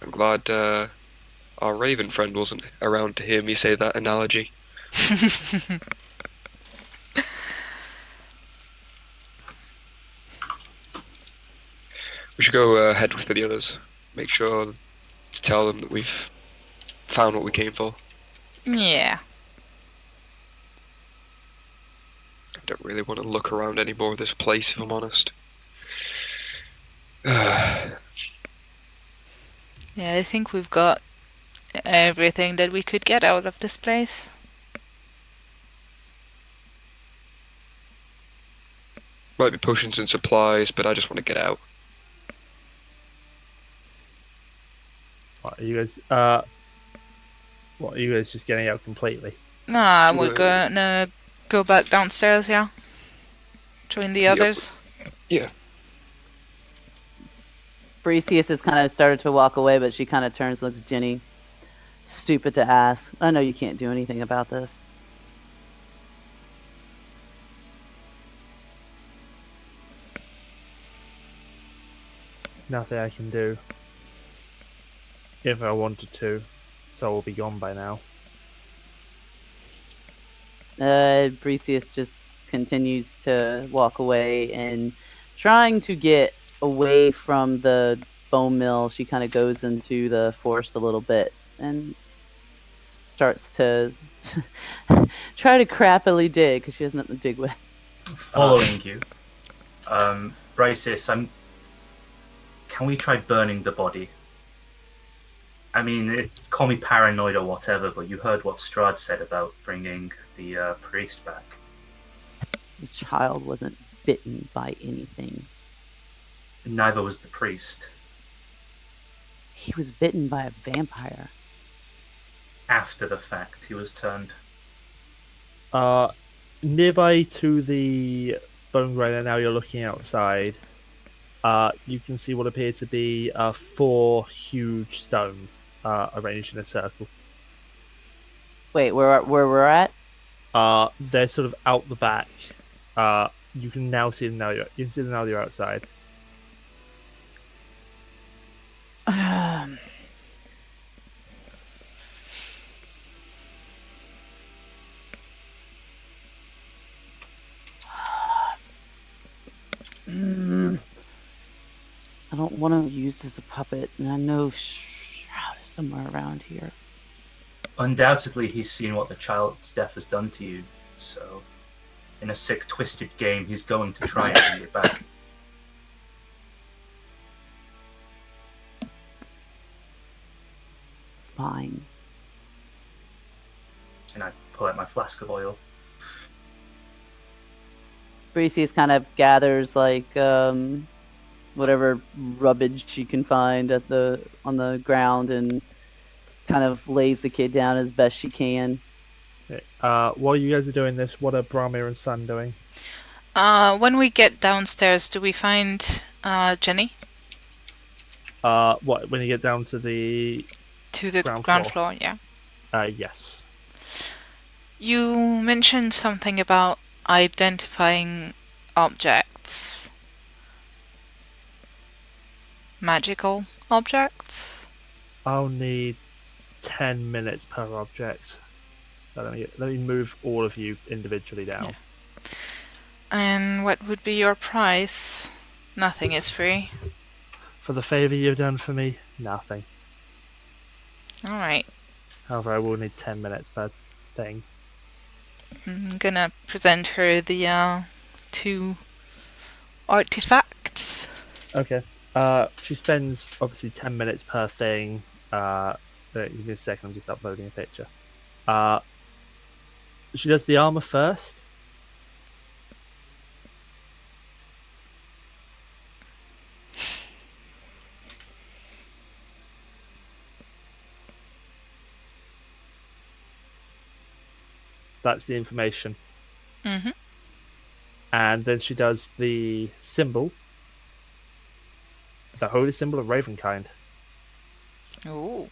I'm glad our raven friend wasn't around to hear me say that analogy. We should go head with the others. Make sure to tell them that we've found what we came for. Yeah. I don't really want to look around any more of this place, if I'm honest. Yeah, I think we've got everything that we could get out of this place. Might be potions and supplies, but I just want to get out. What are you guys? What are you guys just getting out completely? Nah, we're gonna go back downstairs, yeah? Join the Yep. others. Yeah. Bryseis has kind of started to walk away, but she kind of turns, looks at Jenny. Stupid to ask. I know you can't do anything about this. Nothing I can do. If I wanted to, so we'll be gone by now. Bryseis just continues to walk away and trying to get away from the bone mill. She kind of goes into the forest a little bit and starts to try to crappily dig because she has nothing to dig with. Following you, Bryseis, can we try burning the body? I mean, call me paranoid or whatever, but you heard what Strahd said about bringing the priest back. The child wasn't bitten by anything. Neither was the priest. He was bitten by a vampire. After the fact, he was turned. Nearby to the Bonegrinder, now you're looking outside. You can see what appear to be 4 huge stones arranged in a circle. Wait, where we're at? They're sort of out the back. You can now see them now. You can see them now. You're outside. I don't want to use as a puppet, and I know Shroud is somewhere around here. Undoubtedly, he's seen what the child's death has done to you, so in a sick, twisted game, he's going to try and bring it back. Fine. And I pull out my flask of oil. Bryseis kind of gathers like whatever rubbish she can find on the ground and kind of lays the kid down as best she can. Okay. While you guys are doing this, what are Brammyr and Sun doing? When we get downstairs, do we find Jenny? What, when you get down to the ground floor? Yeah. Yes. You mentioned something about identifying objects. Magical objects? I'll need 10 minutes per object. So let me move all of you individually down. Yeah. And what would be your price? Nothing is free. For the favour you've done for me, nothing. Alright. However, I will need 10 minutes per thing. I'm gonna present her the 2 artifacts. Okay. She spends obviously 10 minutes per thing. Give me a second, I'm just uploading a picture. She does the armor first. That's the information. Mm-hmm. And then she does the symbol. The holy symbol of Ravenkind. Ooh.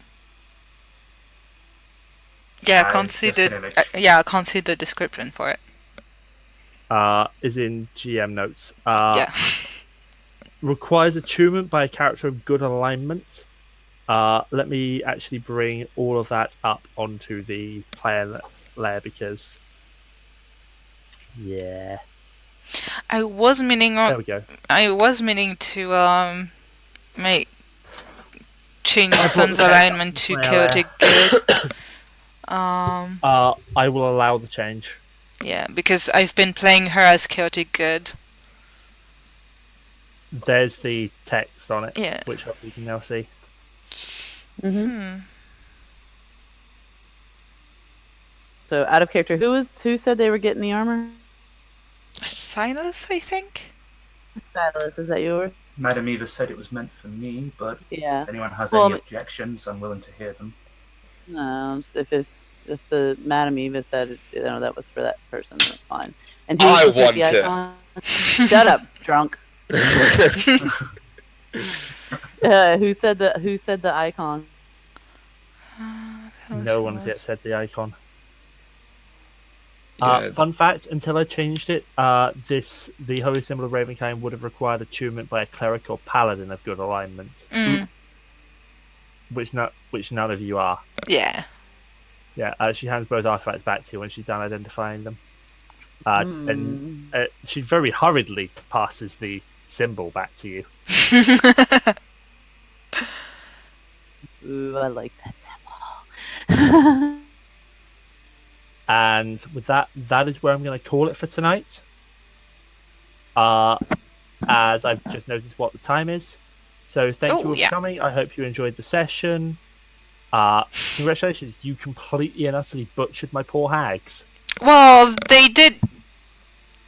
Yeah, I can't see I can't see the description for it. Is in GM notes. Yeah. Requires attunement by a character of good alignment. Let me actually bring all of that up onto the player layer because, yeah. I was meaning There we go. I was meaning to change Sun's alignment to chaotic good. I will allow the change. Yeah, because I've been playing her as chaotic good. There's the text on it, Yeah. which you can now see. Mm-hmm. So, out of character, who said they were getting the armor? Silas, I think. Silas, is that yours? Madam Eva said it was meant for me, but Yeah. if anyone has Well, any objections, I'm willing to hear them. No, if the Madam Eva said that was for that person, then it's fine. And who I was want the it. icon? Shut up, drunk. Who said the icon? No one's yet said the icon. Yeah. Fun fact: until I changed it, the holy symbol of Ravenkind would have required attunement by a cleric or paladin of good alignment, which none of you are. Yeah. Yeah, she hands both artifacts back to you when she's done identifying them, and she very hurriedly passes the symbol back to you. Ooh, I like that symbol. And with that is where I'm going to call it for tonight. As I've just noticed what the time is. So thank you all for coming. I hope you enjoyed the session. Congratulations, you completely and utterly butchered my poor hags. Well, they did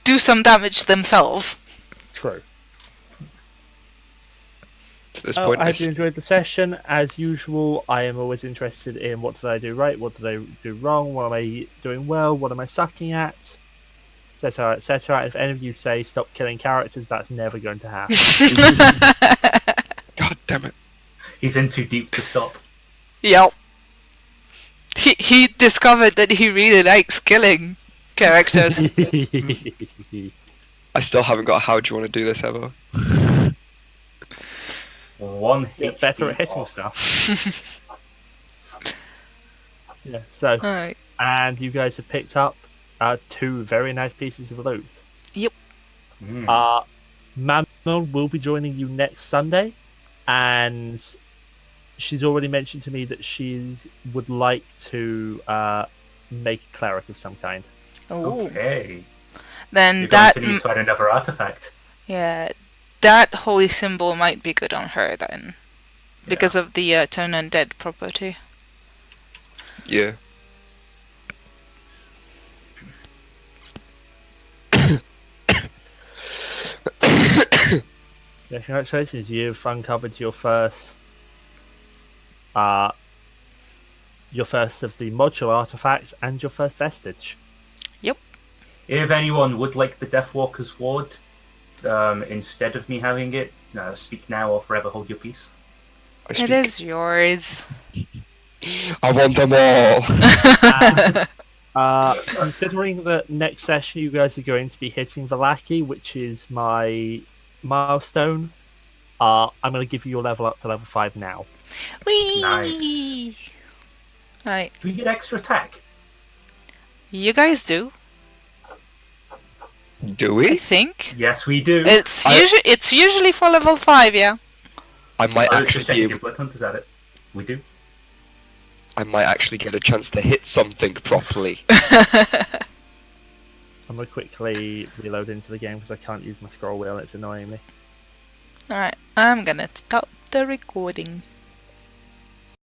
do some damage themselves. True. To this point, I hope you enjoyed the session. As usual, I am always interested in what did I do right, what did I do wrong, what am I doing well, what am I sucking at, etc., etc. If any of you say stop killing characters, that's never going to happen. God damn it. He's in too deep to stop. Yep. He discovered that he really likes killing characters. I still haven't got a how do you want to do this ever. One Get better at hitting stuff. Yeah, so, Alright. and you guys have picked up 2 very nice pieces of loot. Yep. Manon will be joining you next Sunday, and she's already mentioned to me that she would like to make a cleric of some kind. Oh. Okay. Then You're that going to need to add another artifact. yeah, that holy symbol might be good on her then, because of the turn undead property. Yeah. Yeah, congratulations, you've uncovered your first of the modular artifacts and your first vestige. Yep. If anyone would like the Deathwalker's Ward, instead of me having it, speak now or forever hold your peace. It is yours. I want them all. Considering that next session you guys are going to be hitting Vallaki, which is my milestone, I'm going to give you your level up to level 5 now. Whee! Nice. Right. Do we get extra attack? You guys do. Do I we? think. Yes, we do. It's usually for level 5, yeah. I might I was just actually checking be if Blood Hunters at it. We do. I might actually get a chance to hit something properly. I'm going to quickly reload into the game because I can't use my scroll wheel, it's annoying me. Alright, I'm gonna stop the recording.